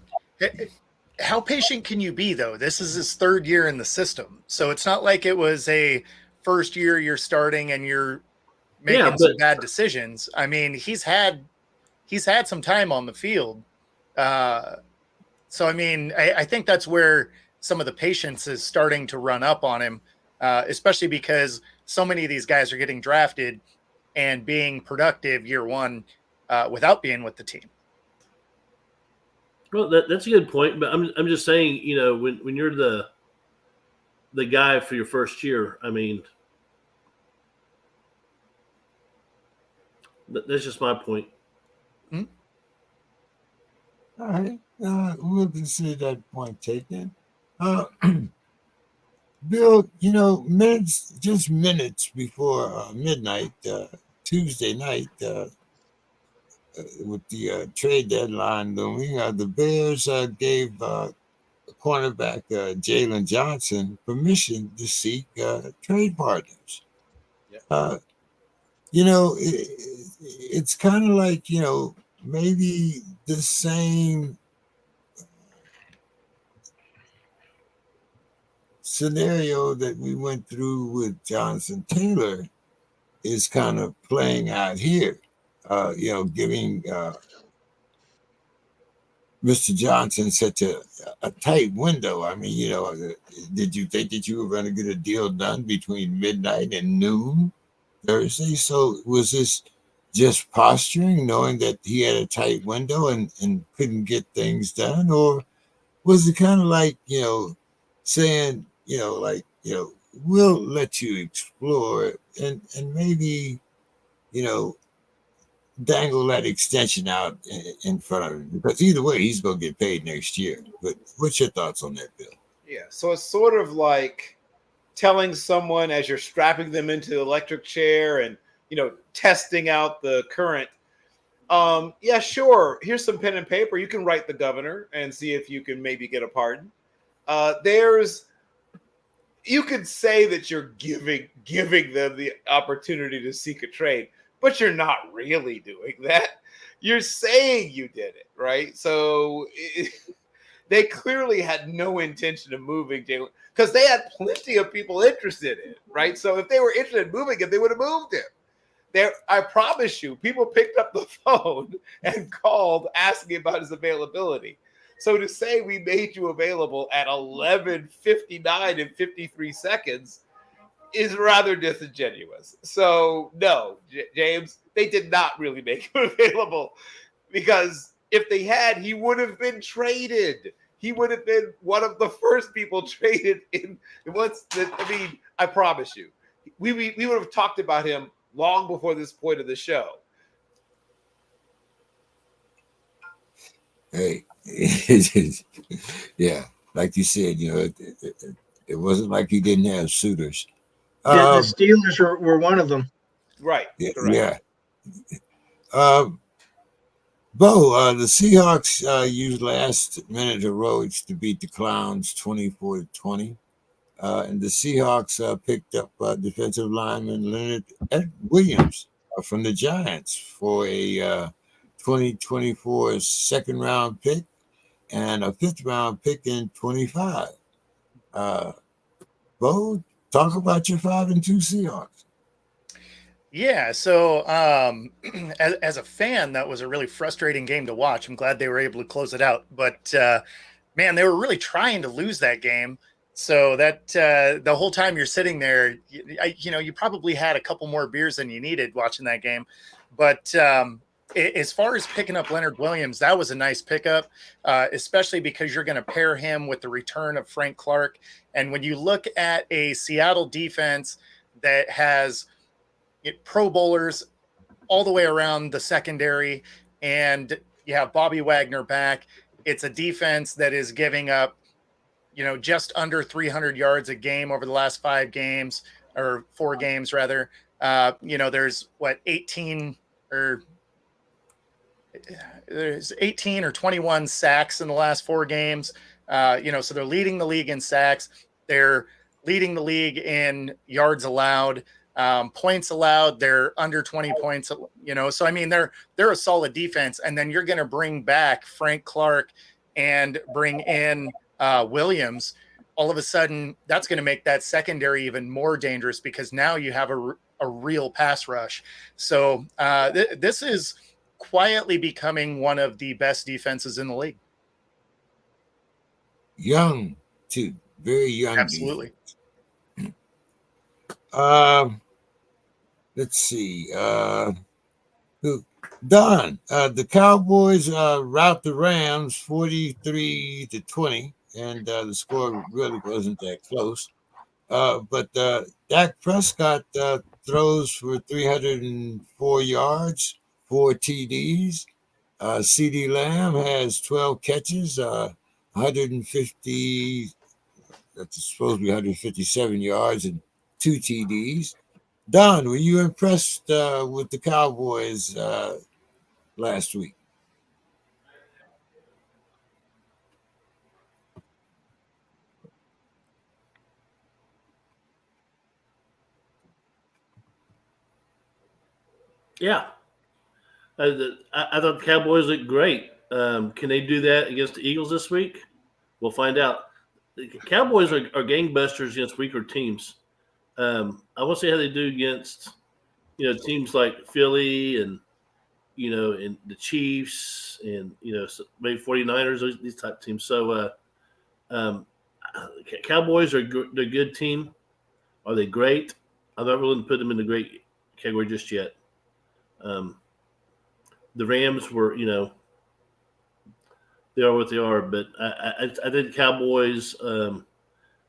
how patient can you be though? This is his 3rd year in the system, so it's not like it was a first year you're starting and you're making some bad decisions. I mean, he's had some time on the field, so I mean, I think that's where some of the patience is starting to run up on him, especially because so many of these guys are getting drafted and being productive year one without being with the team. Well, that's a good point, but I'm just saying, when you're the guy for your first year, I mean, that's just my point. Hmm? All right, we'll consider that point taken. Bill, minutes before midnight, Tuesday night, with the trade deadline looming, the Bears gave cornerback Jalen Johnson permission to seek trade partners. Yep. It's kind of like, maybe the same scenario that we went through with Jonathan Taylor is kind of playing out here. Giving Mr. Johnson such a tight window. I mean, did you think that you were going to get a deal done between midnight and noon Thursday? So was this just posturing, knowing that he had a tight window and couldn't get things done? Or was it kind of like, saying, we'll let you explore and maybe, dangle that extension out in front of him? Because either way, he's going to get paid next year. But what's your thoughts on that, Bill? Yeah, so it's sort of like telling someone as you're strapping them into the electric chair and, testing out the current. Yeah, sure. Here's some pen and paper. You can write the governor and see if you can maybe get a pardon. You could say that you're giving them the opportunity to seek a trade, but you're not really doing that. You're saying you did it, right? So they clearly had no intention of moving Jalen because they had plenty of people interested in it, right? So if they were interested in moving him, they would have moved him. I promise you, people picked up the phone and called asking about his availability. So to say we made you available at 11:59 and 53 seconds is rather disingenuous. So no, James, they did not really make him available, because if they had, he would have been traded. He would have been one of the first people traded in. I promise you, we would have talked about him long before this point of the show. Hey, yeah, like you said, it wasn't like you didn't have suitors. The Steelers were one of them. Right. Yeah. Bo, the Seahawks used last-minute heroics to beat the Clowns 24-20. And the Seahawks picked up defensive lineman Leonard Williams from the Giants for a 2024 second-round pick and a fifth-round pick in 25. Bo, talk about your 5-2 Seahawks. Yeah, so as a fan, that was a really frustrating game to watch. I'm glad they were able to close it out. But, man, they were really trying to lose that game. So that the whole time you're sitting there, you probably had a couple more beers than you needed watching that game. But as far as picking up Leonard Williams, that was a nice pickup, especially because you're going to pair him with the return of Frank Clark. And when you look at a Seattle defense that has Pro Bowlers all the way around the secondary, and you have Bobby Wagner back, it's a defense that is giving up just under 300 yards a game over the last 5 games, or 4 games rather. There's 18 or 21 sacks in the last 4 games. So they're leading the league in sacks. They're leading the league in yards allowed, points allowed. They're under 20 points, so I mean, they're a solid defense. And then you're going to bring back Frank Clark and bring in Williams. All of a sudden, that's going to make that secondary even more dangerous, because now you have a real pass rush. So this is quietly becoming one of the best defenses in the league. Young, too. Very young. Absolutely. Let's see. Don, the Cowboys rout the Rams 43-20, and the score really wasn't that close. But Dak Prescott throws for 304 yards, 4 TDs. CeeDee Lamb has 12 catches, 150, that's supposed to be 157 yards and 2 TDs. Don, were you impressed with the Cowboys last week? Yeah. I thought the Cowboys looked great. Can they do that against the Eagles this week? We'll find out. the Cowboys are gangbusters against weaker teams. I want to see how they do against teams like Philly and and the Chiefs and maybe 49ers, these type of teams. So Cowboys they're a good team. Are they great? I'm not willing to put them in the great category just yet. The Rams were, they are what they are, but I think the Cowboys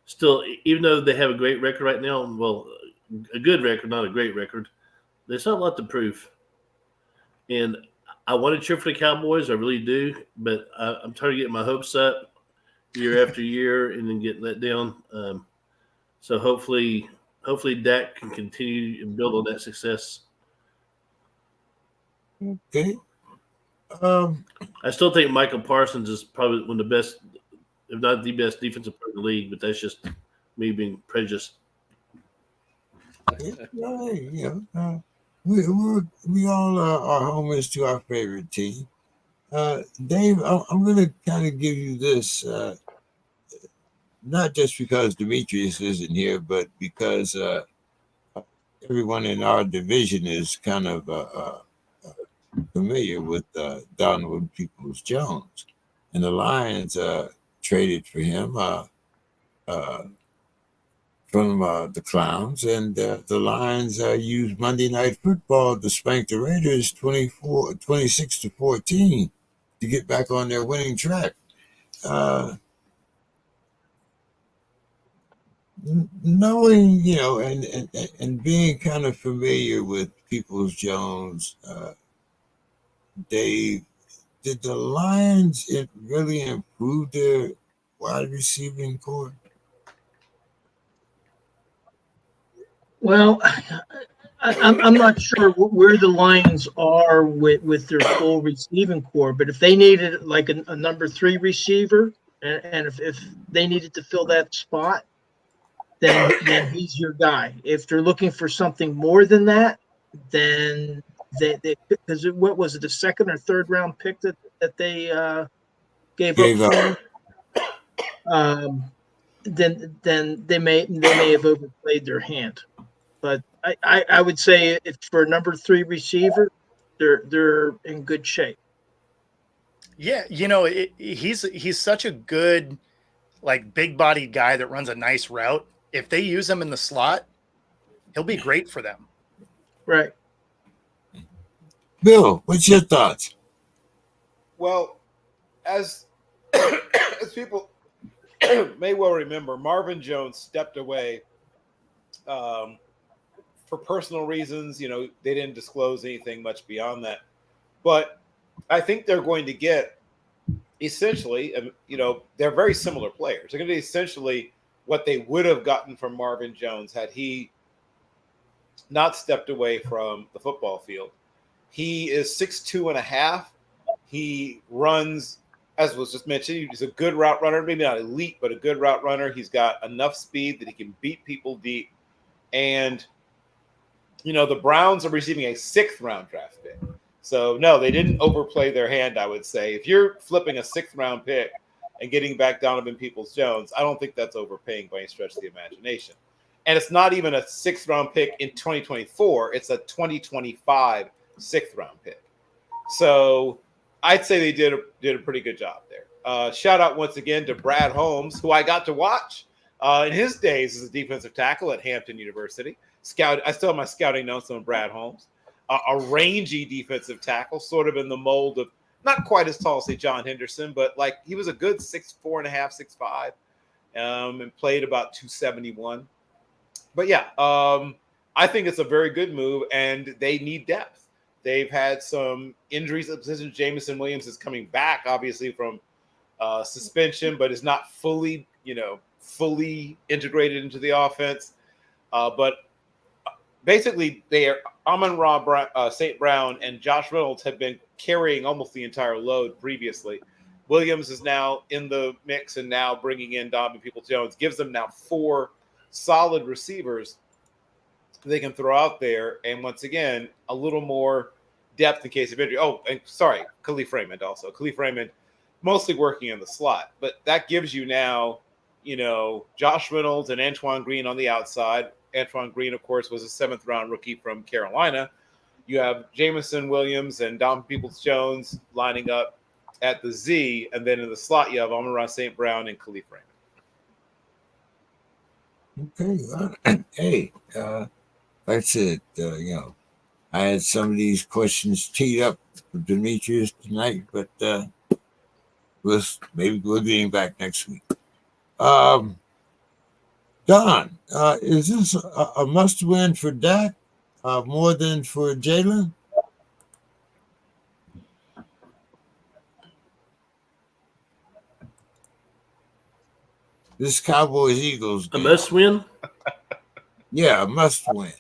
still, even though they have a great record right now, well, a good record, not a great record, they still have a lot to prove. And I want to cheer for the Cowboys, I really do, but I'm tired of getting my hopes up year after year and then getting let down. So hopefully Dak can continue and build on that success. Okay. I still think Michael Parsons is probably one of the best, if not the best, defensive player in the league. But that's just me being prejudiced. We all are homers to our favorite team. Dave, I'm going to kind of give you this, not just because Demetrius isn't here, but because everyone in our division is kind of familiar with Donald Peoples-Jones. And the Lions traded for him from the Clowns, and the Lions used Monday Night Football to spank the Raiders 26-14 to get back on their winning track. Knowing, and being kind of familiar with Peoples-Jones, Dave, did the Lions really improve their wide receiving core? Well, I'm not sure where the Lions are with their full receiving core, but if they needed like a number 3 receiver, and if they needed to fill that spot, then he's your guy. If they're looking for something more than that, then they because what was it, the second or third round pick that they gave up for him? Then they may have overplayed their hand. But I would say if for a number 3 receiver, they're in good shape. Yeah, he's such a good, like, big-bodied guy that runs a nice route. If they use him in the slot, he'll be great for them. Right. Bill, what's your thoughts? Well, as people may well remember, Marvin Jones stepped away for personal reasons. They didn't disclose anything much beyond that. But I think they're going to get essentially, they're very similar players. They're going to be essentially what they would have gotten from Marvin Jones had he not stepped away from the football field. He is 6'2.5". He runs, as was just mentioned, he's a good route runner, maybe not elite, but a good route runner. He's got enough speed that he can beat people deep. And, the Browns are receiving a 6th round draft pick. So, no, they didn't overplay their hand, I would say. If you're flipping a 6th round pick and getting back Donovan Peoples-Jones, I don't think that's overpaying by any stretch of the imagination. And it's not even a 6th round pick in 2024. It's a 2025 6th round pick. So I'd say they did a pretty good job there. Shout out once again to Brad Holmes, who I got to watch in his days as a defensive tackle at Hampton University. I still have my scouting notes on Brad Holmes. A rangy defensive tackle, sort of in the mold of not quite as tall as, say, John Henderson, but like he was a good 6'4.5", 6'5", and played about 271. But yeah, I think it's a very good move, and they need depth. They've had some injuries at the position. Jameson Williams is coming back, obviously, from suspension, but is not fully integrated into the offense. But basically, they are Amon-Ra St. Brown and Josh Reynolds have been carrying almost the entire load previously. Williams is now in the mix and now bringing in Donovan Peoples-Jones. Gives them now 4 solid receivers they can throw out there. And once again, a little more depth in case of injury. Oh, and sorry, Khalif Raymond also. Khalif Raymond mostly working in the slot. But that gives you now Josh Reynolds and Antoine Green on the outside. Antoine Green, of course, was a 7th-round rookie from Carolina. You have Jamison Williams and Dom Peoples-Jones lining up at the Z, and then in the slot you have Amon-Ra St. Brown and Khalif Raymond. Okay. Hey, that's it. I had some of these questions teed up for Demetrius tonight, but maybe we'll get him back next week. Don, is this a must-win for Dak more than for Jalen? This Cowboys-Eagles game. A must win? Yeah, a must-win.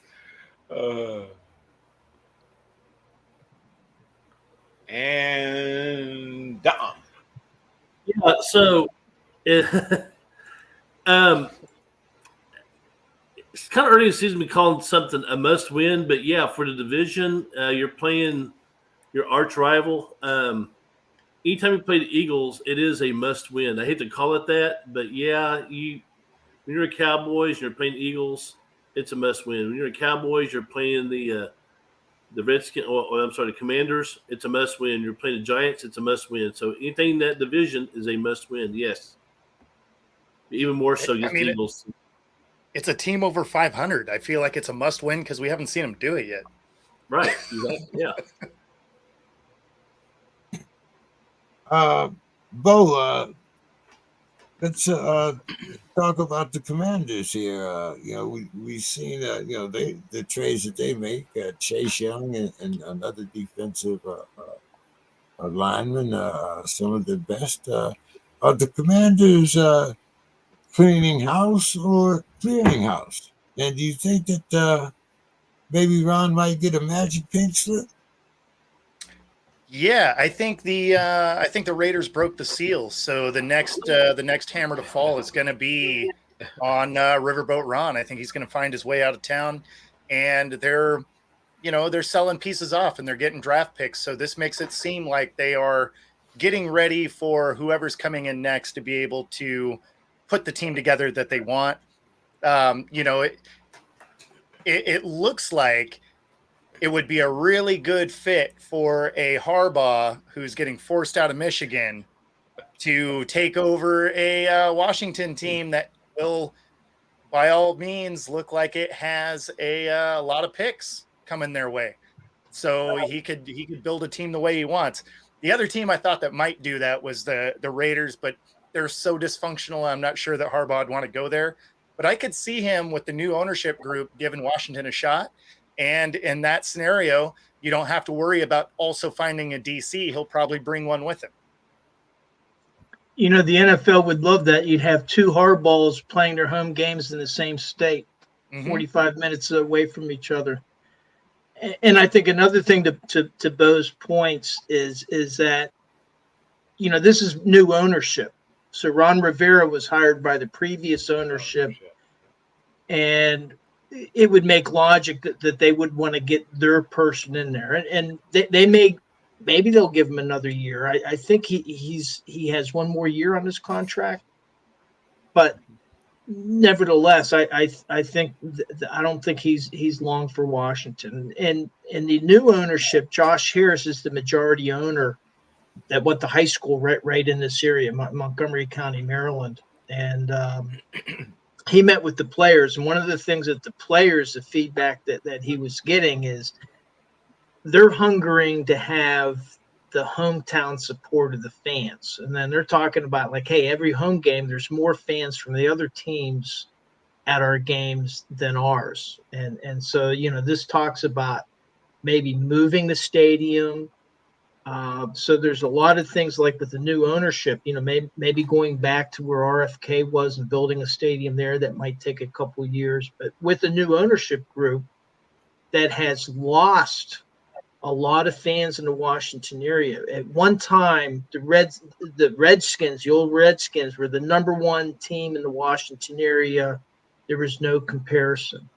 And Don. Yeah, so it's kind of early in the season to be calling something a must win, but yeah, for the division, you're playing your arch rival. Anytime you play the Eagles, it is a must win. I hate to call it that, but yeah, when you're a Cowboys and you're playing the Eagles, it's a must win. When you're a Cowboys, you're playing the Redskins, the Commanders, it's a must win. You're playing the Giants, it's a must win. So anything in that division is a must win, yes. Even more so against the Eagles. It's a team over 500. I feel like it's a must win because we haven't seen them do it yet. Right. Yeah. Bo, let's talk about the Commanders here. We've seen the trades that they make. Chase Young and another defensive lineman, some of the best. Are the Commanders cleaning house or clearing house? And do you think that maybe Ron might get a magic pink slip? Yeah, I think the Raiders broke the seal. So the next hammer to fall is going to be on Riverboat Ron. I think he's going to find his way out of town, and they're selling pieces off and they're getting draft picks. So this makes it seem like they are getting ready for whoever's coming in next to be able to put the team together that they want. It looks like it would be a really good fit for a Harbaugh who's getting forced out of Michigan to take over a Washington team that will, by all means, look like it has a lot of picks coming their way. So he could build a team the way he wants. The other team I thought that might do that was the Raiders, but they're so dysfunctional. I'm not sure that Harbaugh would want to go there. But I could see him with the new ownership group giving Washington a shot. And in that scenario, you don't have to worry about also finding a DC. He'll probably bring one with him. The NFL would love that. You'd have two Harbaughs playing their home games in the same state, 45 minutes away from each other. And I think another thing to Bo's points is that, this is new ownership. So Ron Rivera was hired by the previous ownership, and it would make logic that they would want to get their person in there, and maybe they'll give him another year. I think he has one more year on his contract, but nevertheless, I think I don't think he's long for Washington. And the new ownership, Josh Harris is the majority owner that went to high school right in this area, Montgomery County, Maryland, and he met with the players, and one of the things that the feedback that he was getting is they're hungering to have the hometown support of the fans. And then they're talking about like, hey, every home game, there's more fans from the other teams at our games than ours. And so, this talks about maybe moving the stadium. So there's a lot of things like with the new ownership, maybe going back to where RFK was and building a stadium there that might take a couple of years. But with the new ownership group that has lost a lot of fans in the Washington area. At one time, the Redskins, the old Redskins, were the number one team in the Washington area. There was no comparison.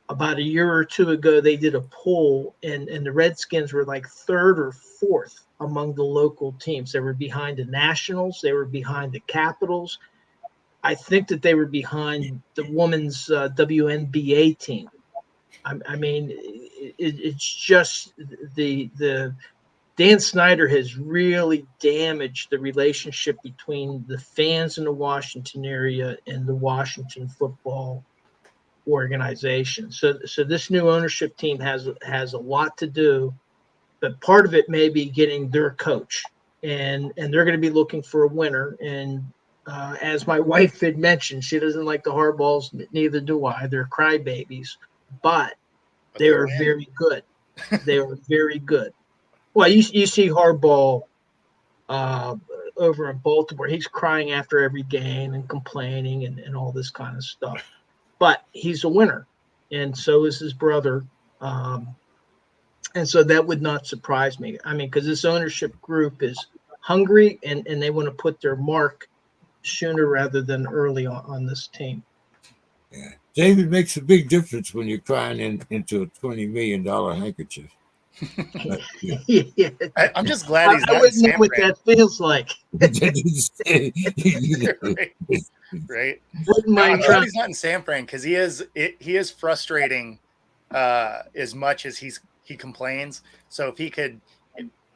About a year or two ago, they did a poll, and the Redskins were like third or fourth among the local teams. They were behind the Nationals. They were behind the Capitals. I think that they were behind the women's WNBA team. I mean, it's just the Dan Snyder has really damaged the relationship between the fans in the Washington area and the Washington football organization. So this new ownership team has a lot to do, but part of it may be getting their coach, and they're going to be looking for a winner. And as my wife had mentioned, she doesn't like the hardballs. Neither do I. They're crybabies, but they are very good. They are very good. Well, you see Hardball over in Baltimore. He's crying after every game and complaining and all this kind of stuff. But he's a winner, and so is his brother. And so that would not surprise me. I mean, because this ownership group is hungry and they want to put their mark sooner rather than early on this team. Yeah. David, makes a big difference when you're crying into a $20 million handkerchief. But, yeah. Yeah. I'm just glad he's I not in wouldn't know San what Fran. that feels like. Right. Wouldn't No, mind I'm glad trying. he's not in San Fran because he is frustrating as much as he complains. So if he could,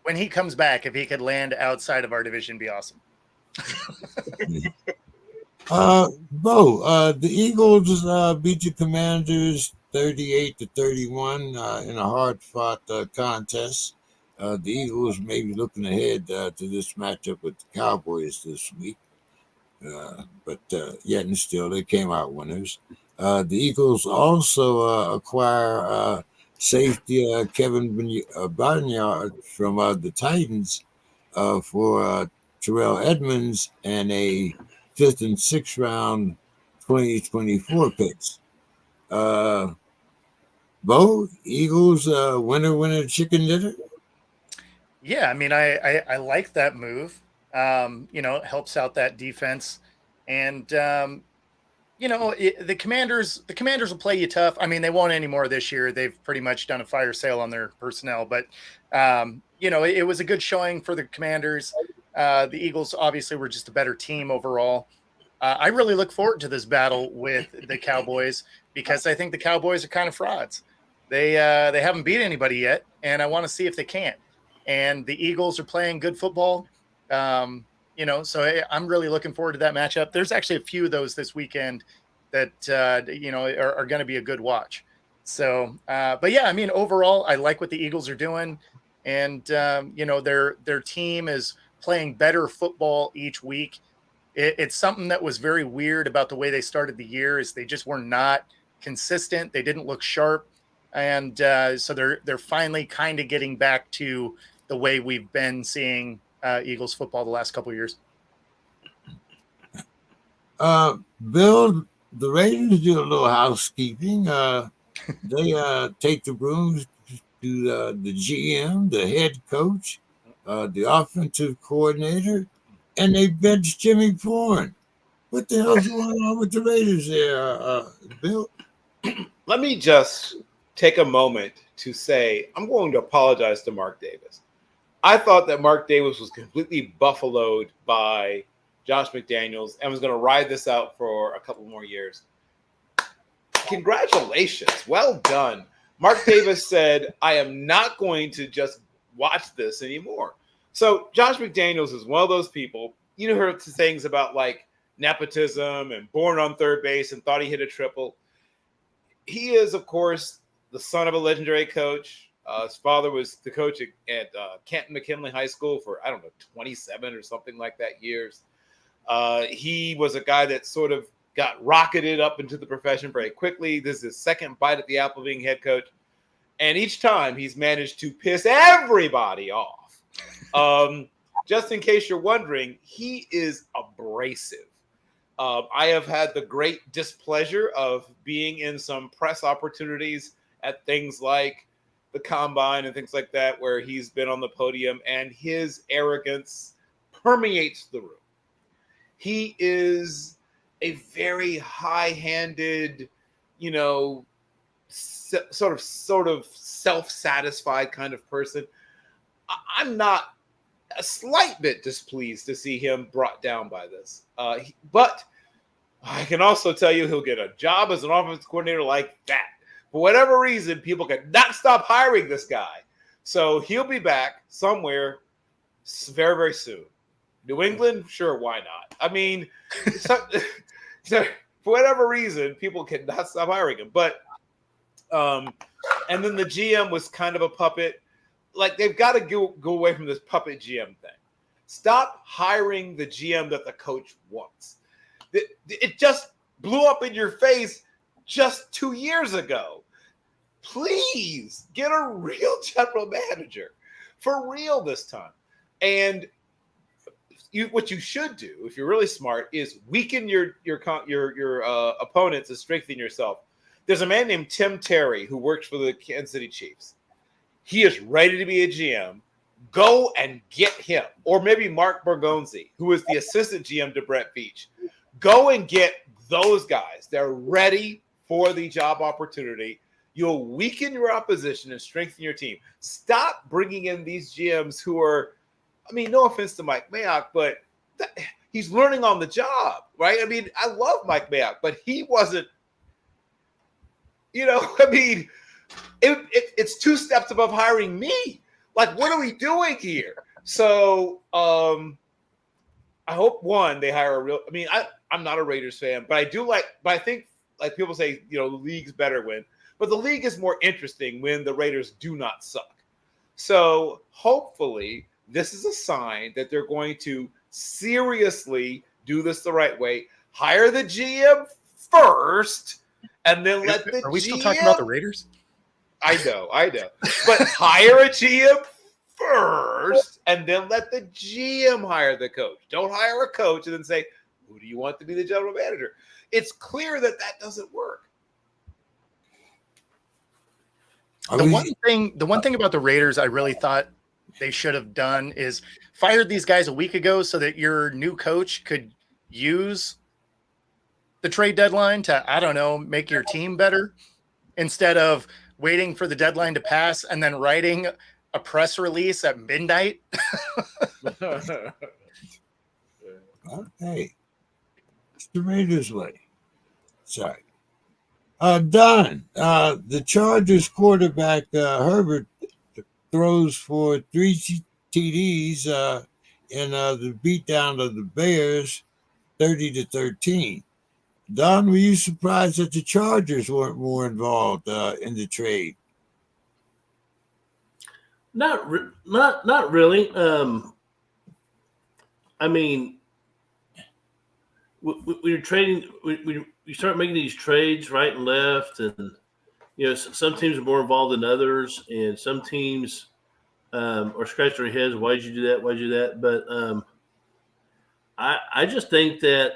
when he comes back, if he could land outside of our division, be awesome. Bo, the Eagles beat the Commanders 38-31 in a hard-fought contest. The Eagles may be looking ahead to this matchup with the Cowboys this week. But yet and still, they came out winners. The Eagles also acquire safety Kevin Barnyard from the Titans for Terrell Edmonds and a 5th and 6th round 2024 picks. Bo, Eagles winner chicken dinner. Yeah, I mean, I like that move. It helps out that defense, and the Commanders will play you tough. I mean, they won't anymore this year. They've pretty much done a fire sale on their personnel, but it was a good showing for the Commanders. The Eagles obviously were just a better team overall. I really look forward to this battle with the Cowboys because I think the Cowboys are kind of frauds. They haven't beat anybody yet, and I want to see if they can. And the Eagles are playing good football. So I'm really looking forward to that matchup. There's actually a few of those this weekend that, are going to be a good watch. So, but yeah, I mean, overall, I like what the Eagles are doing. And, their team is playing better football each week. It's something that was very weird about the way they started the year is they just were not consistent. They didn't look sharp. And so they're finally kind of getting back to the way we've been seeing Eagles football the last couple of years. Bill, the Raiders do a little housekeeping. They take the brooms to the GM, the head coach, the offensive coordinator, and they bench Jimmy Porn. What the hell's going on with the Raiders there, Bill? Let me just take a moment to say I'm going to apologize to Mark Davis. I thought that Mark Davis was completely buffaloed by Josh McDaniels and was going to ride this out for a couple more years. Congratulations. Well done. Mark Davis said, I am not going to just watch this anymore. So Josh McDaniels is one of those people, you heard things about like nepotism and born on third base and thought he hit a triple. He is, of course, the son of a legendary coach. His father was the coach at Canton McKinley High School for, 27 or something like that years. He was a guy that sort of got rocketed up into the profession very quickly. This is his second bite at the apple being head coach. And each time he's managed to piss everybody off. Just in case you're wondering, he is abrasive. I have had the great displeasure of being in some press opportunities at things like the combine and things like that, where he's been on the podium and his arrogance permeates the room. He is a very high-handed, sort of self-satisfied kind of person. I'm not a slight bit displeased to see him brought down by this. But I can also tell you he'll get a job as an offensive coordinator like that. For whatever reason, people cannot stop hiring this guy. So he'll be back somewhere very, very soon. New England? Sure, why not? I mean, so for whatever reason, people cannot stop hiring him. But, and then the GM was kind of a puppet. Like, they've got to go away from this puppet GM thing. Stop hiring the GM that the coach wants. It just blew up in your face just 2 years ago. Please get a real general manager for real this time. And what you should do, if you're really smart, is weaken your opponents and strengthen yourself. There's a man named Tim Terry who works for the Kansas City Chiefs. He is ready to be a GM. Go and get him. Or maybe Mark Bergonzi, who is the assistant GM to Brett Veach. Go and get those guys. They're ready for the job opportunity. You'll weaken your opposition and strengthen your team. Stop bringing in these GMs who are, I mean, no offense to Mike Mayock, but he's learning on the job, right? I mean, I love Mike Mayock, but he wasn't, I mean, it's 2 steps above hiring me. Like, what are we doing here? So I hope, one, they hire a real – I mean, I'm not a Raiders fan, but I think, like people say, the league's better when. But the league is more interesting when the Raiders do not suck. So hopefully this is a sign that they're going to seriously do this the right way. Hire the GM first, and then let the GM – Are we still talking about the Raiders? I know. But hire a GM first, and then let the GM hire the coach. Don't hire a coach and then say, who do you want to be the general manager? It's clear that doesn't work. The one thing about the Raiders I really thought they should have done is fired these guys a week ago so that your new coach could use the trade deadline to, I don't know, make your team better, instead of waiting for the deadline to pass and then writing a press release at midnight. Hey, it's the Raiders way. Sorry. Don, the Chargers quarterback Herbert throws for 3 TDs in the beatdown of the Bears, 30-13. Don, were you surprised that the Chargers weren't more involved in the trade? Not really. I mean, when you're trading, when you start making these trades right and left, and some teams are more involved than others, and some teams are scratching their heads. Why'd you do that? Why'd you do that? But I just think that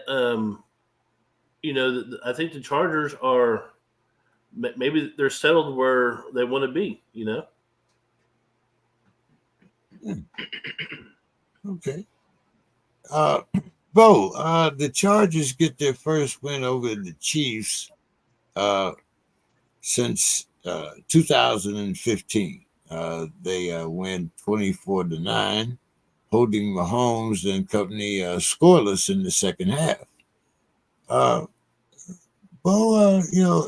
I think the Chargers are maybe they're settled where they want to be. Okay. Bo, the Chargers get their first win over the Chiefs since 2015. They win 24-9, holding Mahomes and company scoreless in the second half. Bo,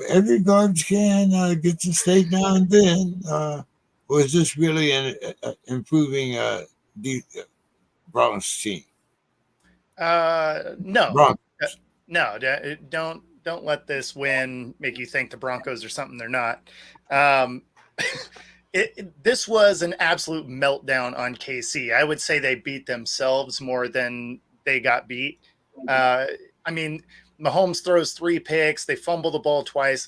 every garbage can gets a steak now and then. Or is this really improving the Broncos team? No. Broncos. No, don't let this win make you think the Broncos are something they're not. This was an absolute meltdown on KC. I would say they beat themselves more than they got beat. I mean, Mahomes throws 3 picks. They fumble the ball twice.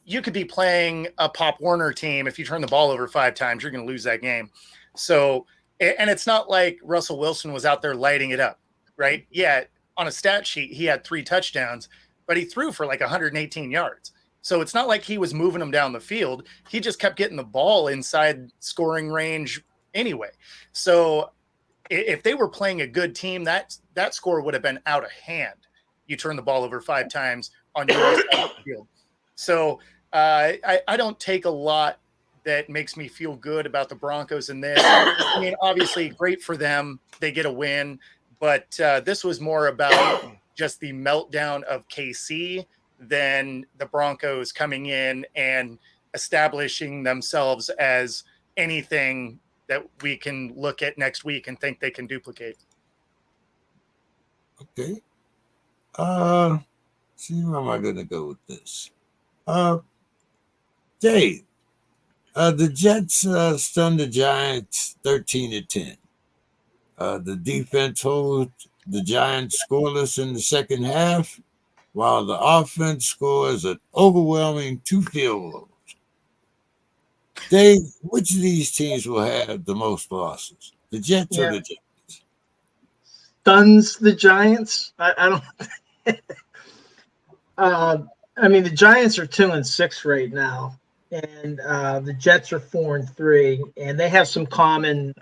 You could be playing a Pop Warner team. If you turn the ball over 5 times, you're going to lose that game. So, and it's not like Russell Wilson was out there lighting it up, right? Yeah, on a stat sheet, he had 3 touchdowns, but he threw for like 118 yards. So it's not like he was moving them down the field. He just kept getting the ball inside scoring range anyway. So if they were playing a good team, that score would have been out of hand. You turn the ball over 5 times on your side of the field. So I don't take a lot that makes me feel good about the Broncos in this. I mean, obviously great for them. They get a win, but this was more about just the meltdown of KC than the Broncos coming in and establishing themselves as anything that we can look at next week and think they can duplicate. Okay. See, where am I going to go with this? Dave, the Jets stunned the Giants 13-10. The defense holds the Giants scoreless in the second half, while the offense scores an overwhelming 2 field goals. Dave, which of these teams will have the most losses? The Jets or the Giants? Stuns the Giants. I don't. I mean, the Giants are 2-6 right now, and the Jets are 4-3, and they have some common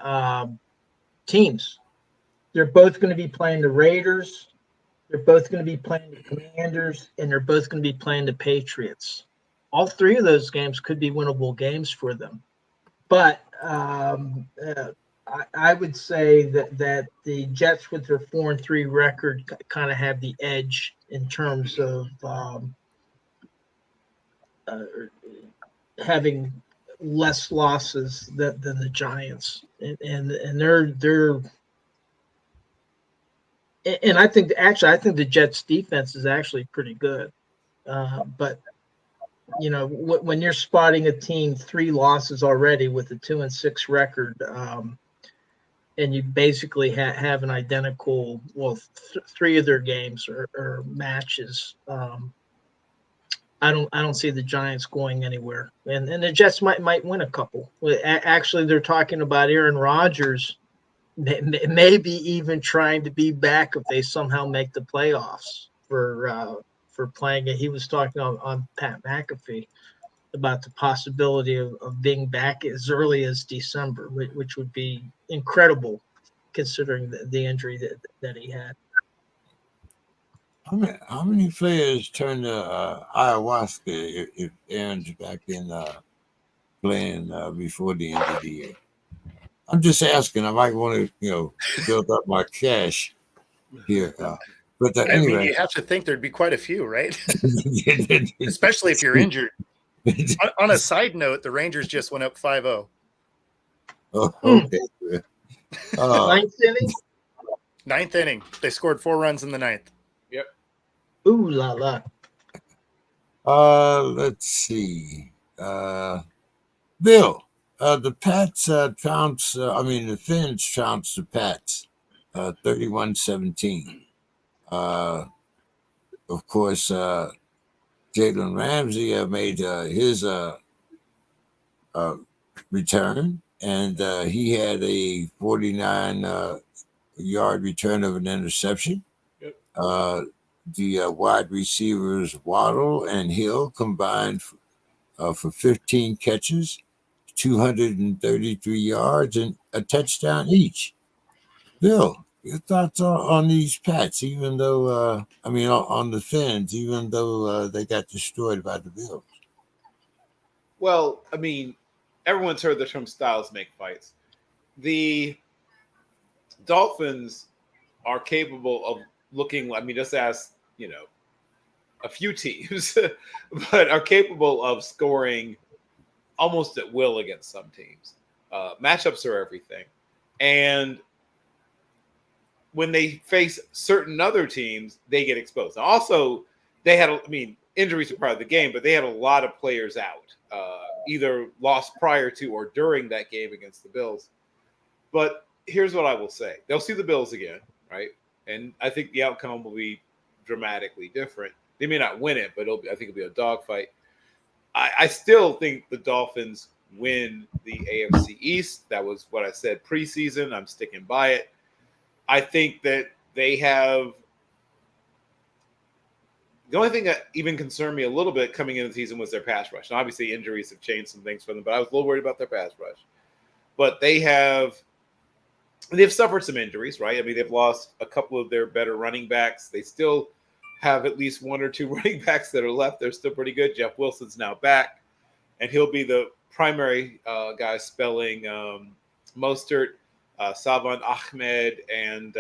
teams. They're both going to be playing the Raiders. They're both going to be playing the Commanders, and they're both going to be playing the Patriots. All three of those games could be winnable games for them. But I would say that the Jets, with their 4-3 record, kind of have the edge in terms of having less losses than the Giants, and they're. And I think the Jets defense is actually pretty good, but when you're spotting a team 3 losses already with a 2-6 record, and you basically have an identical, 3 of their games or matches. I don't see the Giants going anywhere, and the Jets might win a couple. Actually, they're talking about Aaron Rodgers maybe even trying to be back if they somehow make the playoffs for playing it. He was talking on Pat McAfee about the possibility of being back as early as December, which would be incredible considering the injury that he had. How many players turn to ayahuasca if Aaron's back in playing before the end of the year? I'm just asking. I might want to, build up my cash here. But anyway, I mean, you have to think there'd be quite a few, right? Especially if you're injured. On a side note, the Rangers just went up 5-0. Oh, okay. Ninth inning. Ninth inning. They scored 4 runs in the ninth. Yep. Ooh la la. Let's see. Bill, the Pats trounced. The Finns trounced the Pats, 31-17. Of course, Jalen Ramsey made his return, and he had a 49-yard return of an interception. Yep. The wide receivers Waddle and Hill combined for 15 catches, 233 yards, and a touchdown each. Bill, your thoughts on these Pats, even though, on the Finns, even though they got destroyed by the Bills? Well, everyone's heard the term styles make fights. The Dolphins are capable of looking, just ask, a few teams, but are capable of scoring almost at will against some teams. Matchups are everything. And when they face certain other teams, they get exposed. Also, they had, injuries are part of the game, but they had a lot of players out, either lost prior to or during that game against the Bills. But here's what I will say. They'll see the Bills again, right? And I think the outcome will be dramatically different. They may not win it, but I think it'll be a dogfight. I still think the Dolphins win the AFC East. That was what I said preseason. I'm sticking by it. I think that they have – the only thing that even concerned me a little bit coming into the season was their pass rush. And obviously, injuries have changed some things for them, but I was a little worried about their pass rush. But they've suffered some injuries, right? They've lost a couple of their better running backs. They still have at least 1 or 2 running backs that are left. They're still pretty good. Jeff Wilson's now back, and he'll be the primary guy spelling Mostert, Salvan Ahmed, and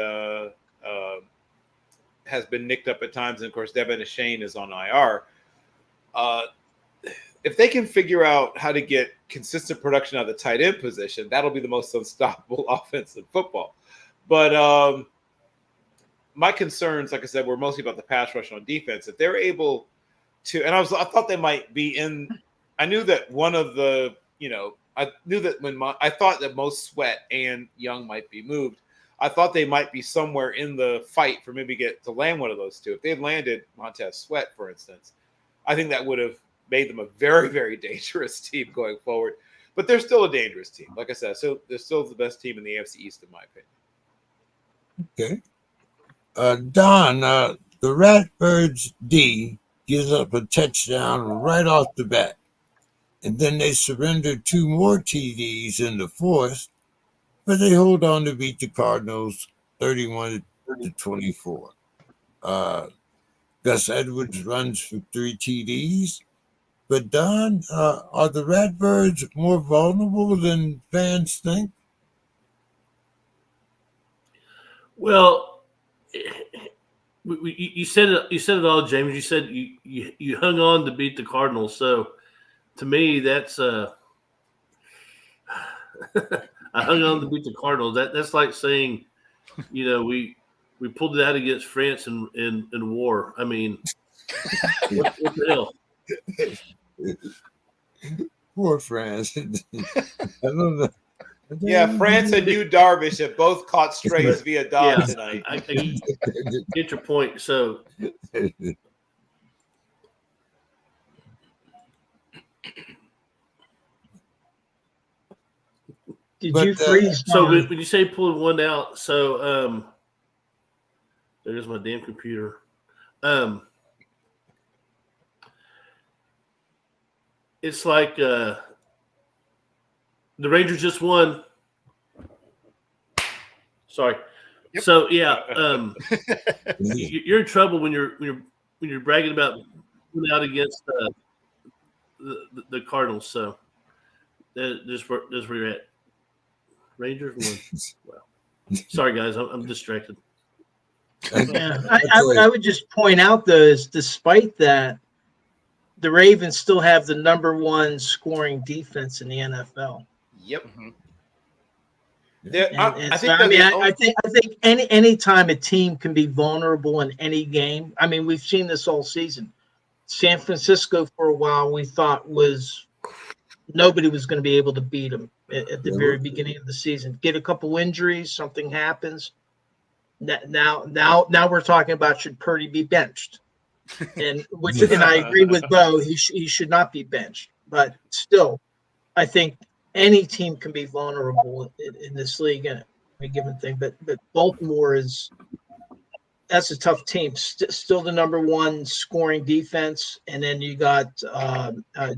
has been nicked up at times, and of course Devin Shane is on IR. If they can figure out how to get consistent production out of the tight end position, that'll be the most unstoppable offense in football. But my concerns, like I said, were mostly about the pass rush on defense. If they're able to, and I thought they might be in. I knew that one of the, I knew that I thought that most Sweat and Young might be moved. I thought they might be somewhere in the fight for maybe get to land one of those two. If they had landed Montez Sweat, for instance, I think that would have made them a very, very dangerous team going forward. But they're still a dangerous team. Like I said, so they're still the best team in the AFC East, in my opinion. Okay. Don, the Ratbirds D gives up a touchdown right off the bat. And then they surrender 2 more TDs in the fourth, but they hold on to beat the Cardinals 31-24. Gus Edwards runs for 3 TDs. But Don, are the Ratbirds more vulnerable than fans think? Well, you said it. You said it all, James. You said you hung on to beat the Cardinals. So to me, that's I hung on to beat the Cardinals. That's like saying, we pulled it out against France in war. I mean, what the hell? Poor France. I don't know. Yeah, France and Yu Darvish have both caught strays via dog tonight. I get your point. So Did you freeze? So when you say pulling one out, so there's my damn computer. It's like the Rangers just won. Sorry. Yep. So yeah, you're in trouble when you're bragging about going out against the Cardinals. So there's where you're at. Rangers won. Wow. Sorry guys, I'm distracted. Yeah, I would just point out though, is despite that, the Ravens still have the number 1 scoring defense in the NFL. Yep. I think any time a team can be vulnerable in any game. I mean, we've seen this all season. San Francisco for a while we thought nobody was going to be able to beat them at the very beginning of the season. Get a couple injuries, something happens. Now we're talking about should Purdy be benched? And I agree with Bo. He should not be benched. But still, I think any team can be vulnerable in this league in a given thing. But Baltimore that's a tough team. Still the number 1 scoring defense, and then you got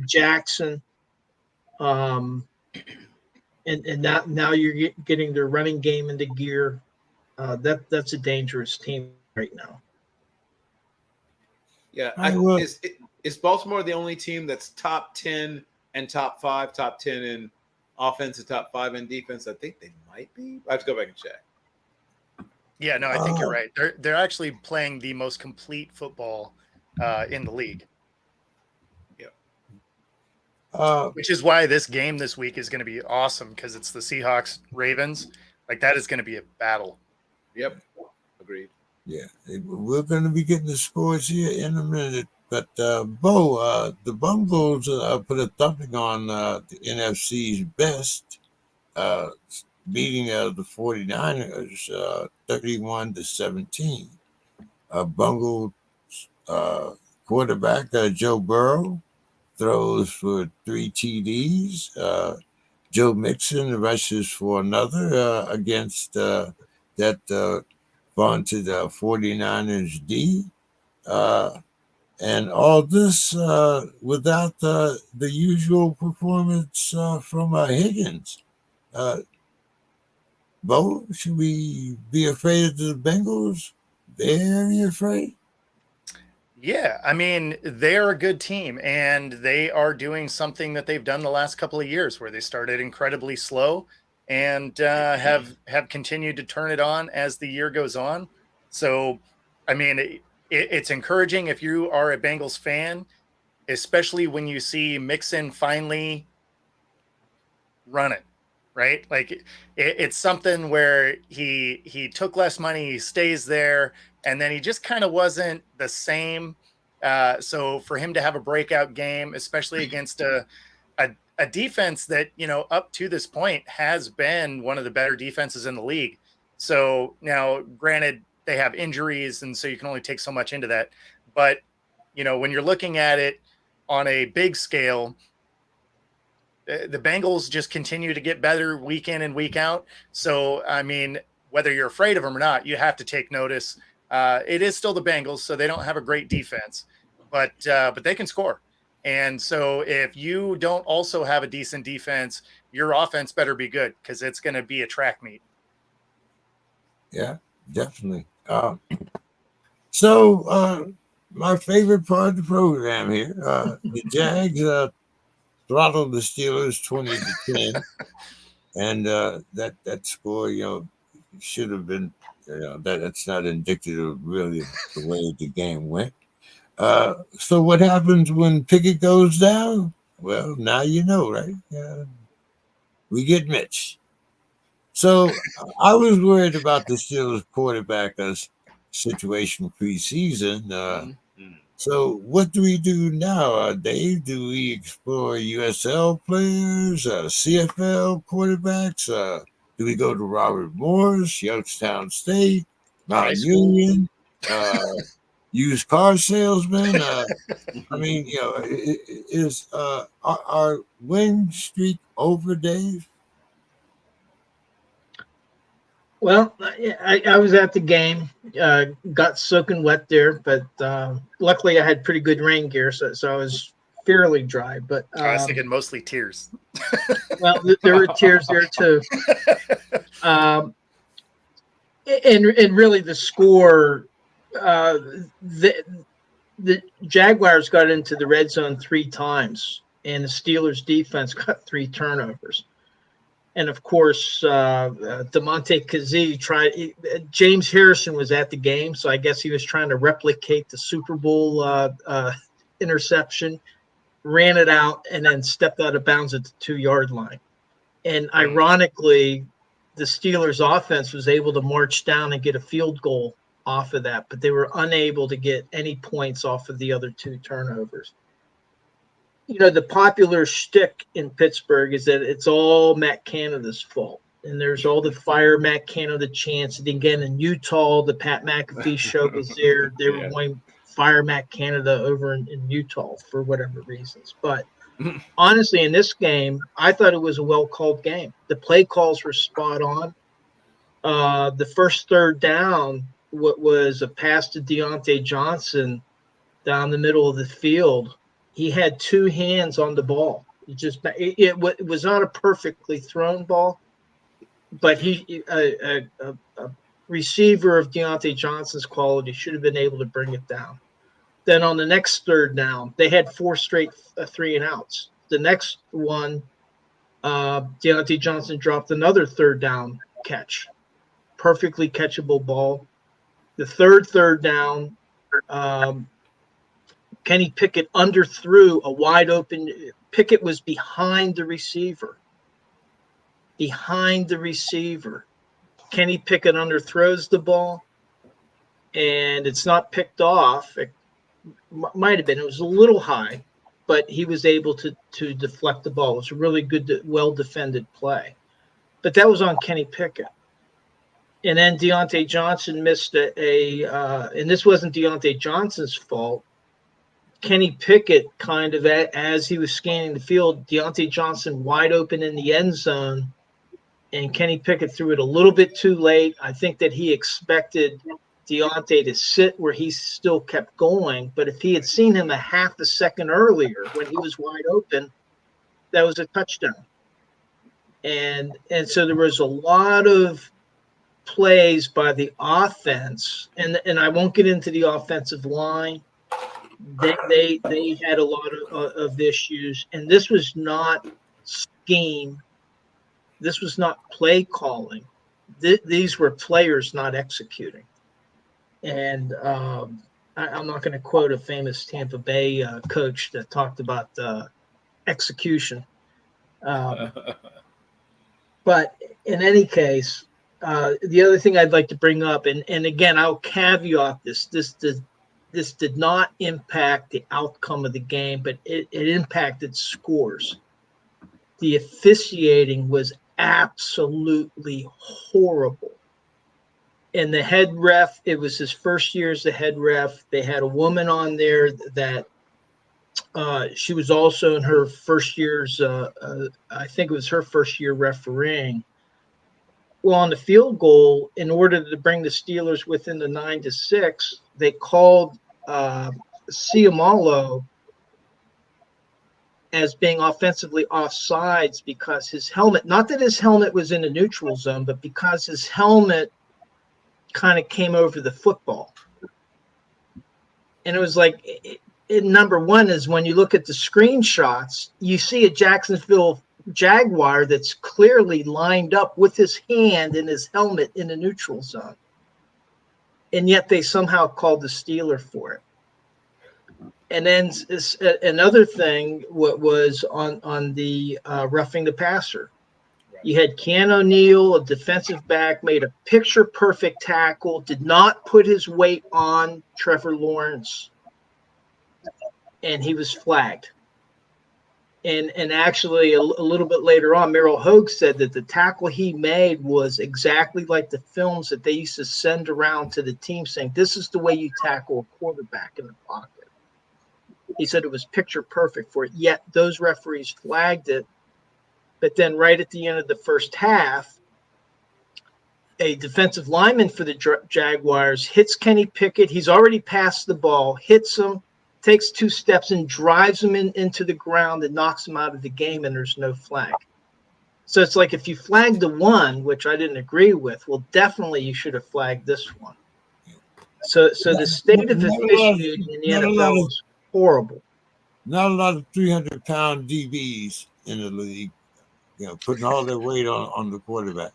Jackson, and now you're getting their running game into gear. That's a dangerous team right now. Yeah, is Baltimore the only team that's top 10 and top 5, top 10 in offense and top 5 in defense? I think they might be. I have to go back and check. Yeah, no, I think you're right. They're actually playing the most complete football in the league. Yeah. Which is why this game this week is going to be awesome, because it's the Seahawks Ravens. Like, that is going to be a battle. Yep. Agreed. Yeah, we're going to be getting the scores here in a minute. But, Bo, the Bungles put a thumping on the NFC's best, beating the 49ers 31-17. Bungle quarterback Joe Burrow throws for 3 TDs. Joe Mixon rushes for another against that vaunted 49ers D. And all this without the usual performance from Higgins. Bo, should we be afraid of the Bengals? Very afraid? Yeah, I mean, they're a good team, and they are doing something that they've done the last couple of years, where they started incredibly slow and have continued to turn it on as the year goes on. So I mean, it's encouraging if you are a Bengals fan, especially when you see Mixon finally running, right? Like it's something where he took less money, he stays there, and then he just kind of wasn't the same. So for him to have a breakout game, especially against a defense that, you know, up to this point has been one of the better defenses in the league. So now, granted, they have injuries, and so you can only take so much into that. But, you know, when you're looking at it on a big scale, the Bengals just continue to get better week in and week out. So, I mean, whether you're afraid of them or not, you have to take notice. It is still the Bengals, so they don't have a great defense, but they can score. And so if you don't also have a decent defense, your offense better be good, because it's going to be a track meet. Yeah, definitely. So my favorite part of the program here, the Jags throttled the Steelers 20-10, and that score, you know, should have been, you know, that's not indicative of really the way the game went. So what happens when Pickett goes down? Well, now you know, right? We get Mitch. So I was worried about the Steelers quarterback situation preseason. So what do we do now, Dave? Do we explore USL players, CFL quarterbacks? Do we go to Robert Morris, Youngstown State, Mount Union, used car salesman? I mean, you know, is our win streak over, Dave? Well, I was at the game, got soaking wet there, but luckily I had pretty good rain gear, so I was fairly dry. But I was thinking mostly tears. Well, there were tears there too. And really the score, the Jaguars got into the red zone 3 times, and the Steelers defense got 3 turnovers. And of course, DeMonte Kazee James Harrison was at the game, so I guess he was trying to replicate the Super Bowl interception, ran it out, and then stepped out of bounds at the 2-yard line. And ironically, the Steelers offense was able to march down and get a field goal off of that, but they were unable to get any points off of the other 2 turnovers. You know, the popular shtick in Pittsburgh is that it's all Matt Canada's fault. And there's all the fire Matt Canada chants. And again, in Utah, the Pat McAfee show was there. They were going to fire Matt Canada over in Utah for whatever reasons. But honestly, in this game, I thought it was a well-called game. The play calls were spot on. The first third down was a pass to Deontay Johnson down the middle of the field. He had 2 hands on the ball. It was not a perfectly thrown ball, but a receiver of Deontay Johnson's quality should have been able to bring it down. Then on the next third down, they had 4 straight 3-and-outs. The next one, Deontay Johnson dropped another third down catch, perfectly catchable ball. The third down, Kenny Pickett underthrew a wide open. Pickett was behind the receiver. Kenny Pickett underthrows the ball, and it's not picked off. It might have been. It was a little high, but he was able to deflect the ball. It was a really good, well-defended play. But that was on Kenny Pickett. And then Deontay Johnson missed and this wasn't Deontay Johnson's fault. Kenny Pickett kind of, as he was scanning the field, Deontay Johnson wide open in the end zone, and Kenny Pickett threw it a little bit too late. I think that he expected Deontay to sit where he still kept going, but if he had seen him a half a second earlier when he was wide open, that was a touchdown. And so there was a lot of plays by the offense, and I won't get into the offensive line. They had a lot of issues, and this was not scheme. This was not play calling. These were players not executing. And I'm not going to quote a famous Tampa Bay coach that talked about execution. But in any case, the other thing I'd like to bring up, and again, I'll caveat this did not impact the outcome of the game, but it impacted scores. The officiating was absolutely horrible. And the head ref, it was his first year as the head ref. They had a woman on there that she was also in her first year's, I think it was her first year refereeing. Well, on the field goal, in order to bring the Steelers within the 9-6, they called Ciamalo as being offensively offsides because his helmet, not that his helmet was in the neutral zone, but because his helmet kind of came over the football. And it was like, number one is when you look at the screenshots, you see a Jacksonville Jaguar that's clearly lined up with his hand in his helmet in the neutral zone. And yet they somehow called the Steeler for it. And then another thing was on the roughing the passer. You had Keanu O'Neal, a defensive back, made a picture-perfect tackle, did not put his weight on Trevor Lawrence, and he was flagged. And actually, a little bit later on, Merrill Hogue said that the tackle he made was exactly like the films that they used to send around to the team saying, this is the way you tackle a quarterback in the pocket. He said it was picture-perfect for it, yet those referees flagged it. But then right at the end of the first half, a defensive lineman for the Jaguars hits Kenny Pickett. He's already passed the ball, hits him, takes 2 steps and drives him into the ground and knocks him out of the game, and there's no flag. So it's like if you flagged the one, which I didn't agree with, well, definitely you should have flagged this one. So the state of officiating in the NFL is horrible. Not a lot of 300-pound DBs in the league, putting all their weight on the quarterback.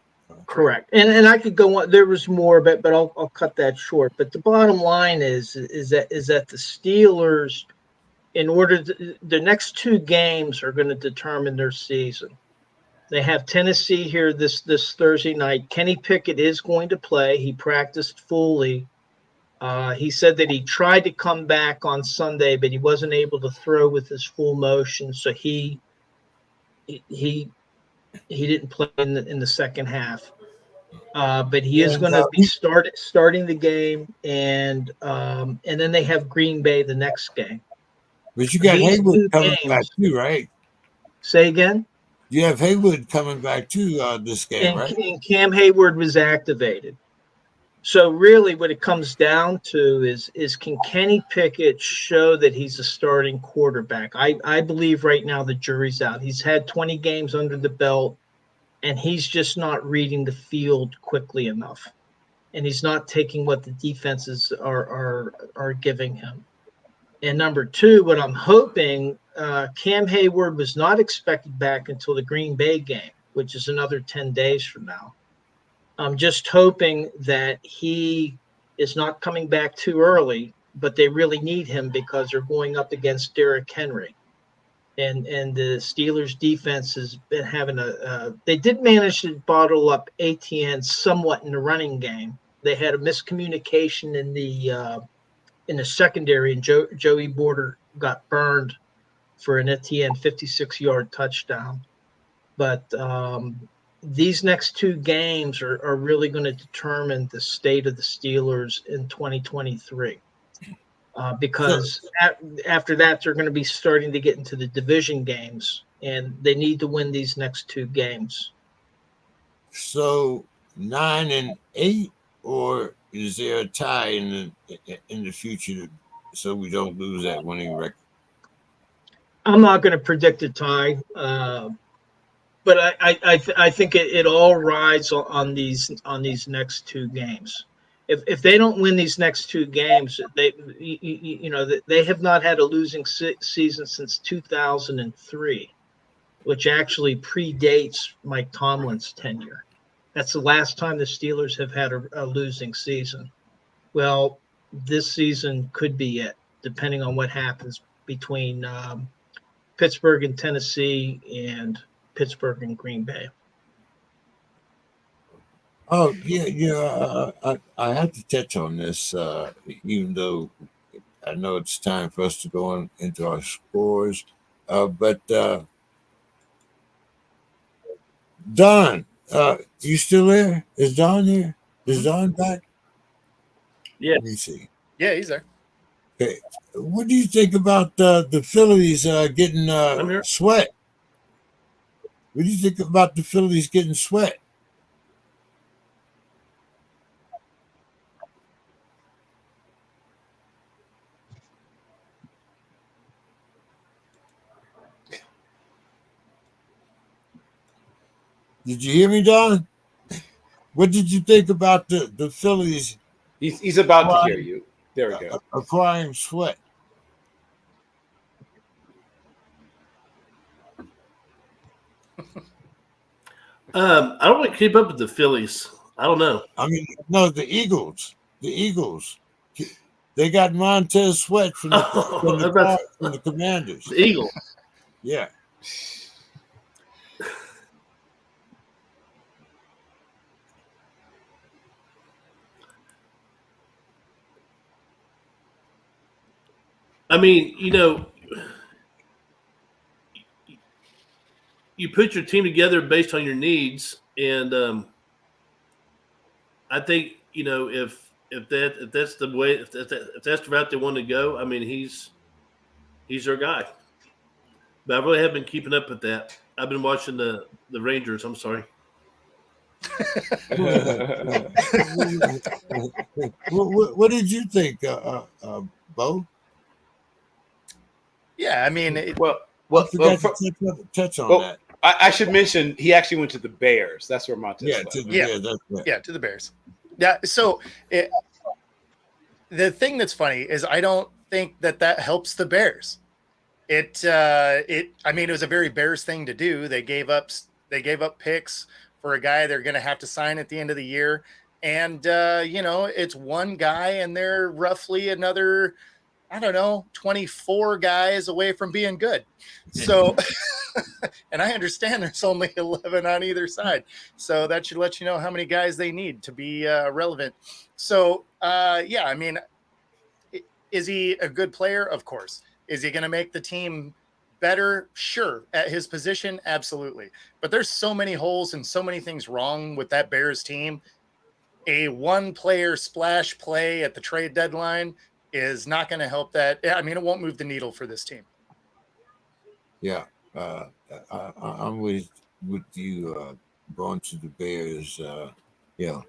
Correct. And I could go on. There was more, but I'll cut that short. But the bottom line is that the Steelers, in order to, the next 2 games are going to determine their season. They have Tennessee here this Thursday night. Kenny Pickett is going to play. He practiced fully. He said that he tried to come back on Sunday, but he wasn't able to throw with his full motion, so he didn't play in the second half. But he is going to be starting the game, and then they have Green Bay the next game. But you got Haywood coming back too, right? Say again? You have Haywood coming back too this game, right? And Cam Hayward was activated. So really what it comes down to is can Kenny Pickett show that he's a starting quarterback? I believe right now the jury's out. He's had 20 games under the belt, and he's just not reading the field quickly enough. And he's not taking what the defenses are giving him. And number 2, what I'm hoping, Cam Hayward was not expected back until the Green Bay game, which is another 10 days from now. I'm just hoping that he is not coming back too early, but they really need him because they're going up against Derrick Henry. And the Steelers defense has been having they did manage to bottle up ATN somewhat in the running game. They had a miscommunication in the secondary, and Joey Border got burned for an ATN 56-yard touchdown. But these next 2 games are really going to determine the state of the Steelers in 2023. Because after that, they're going to be starting to get into the division games, and they need to win these next 2 games. So 9-8, or is there a tie in the future so we don't lose that winning record? I'm not going to predict a tie, but I think it all rides on these next 2 games. If they don't win these next 2 games, they have not had a losing season since 2003, which actually predates Mike Tomlin's tenure. That's the last time the Steelers have had a losing season. Well, this season could be it, depending on what happens between Pittsburgh and Tennessee and Pittsburgh and Green Bay. Oh yeah. I have to touch on this, even though I know it's time for us to go on into our scores. But Don, you still there? Is Don here? Is Don back? Yeah. Let me see. Yeah, he's there. Okay. What do you think about the Phillies getting I'm here. sweat? What do you think about the Phillies getting sweat? Did you hear me, Don? What did you think about the Phillies He's about to hear you. There we go. acquiring sweat? I don't really keep up with the Phillies. I don't know. I mean, no, the Eagles. The Eagles. They got Montez Sweat from the Commanders. The Eagles. Yeah. I mean, you put your team together based on your needs, and I think if that's the way, if that's the route they want to go, I mean he's their guy. But I really haven't been keeping up with that. I've been watching the Rangers. I'm sorry. What did you think, Bo? Yeah, I mean, I forgot to touch on that. I should mention he actually went to the Bears. That's where Montez. Yeah, to the Bears. That's right. Yeah, to the Bears. Yeah. So the thing that's funny is I don't think that helps the Bears. I mean, it was a very Bears thing to do. They gave up picks for a guy they're going to have to sign at the end of the year. And, it's one guy and they're roughly another, 24 guys away from being good. So, and I understand there's only 11 on either side. So that should let you know how many guys they need to be relevant. So, I mean, is he a good player? Of course. Is he going to make the team better? Sure. At his position? Absolutely. But there's so many holes and so many things wrong with that Bears team. A one-player splash play at the trade deadline is not going to help that. I mean, it won't move the needle for this team. Yeah. I'm with you going to the Bears.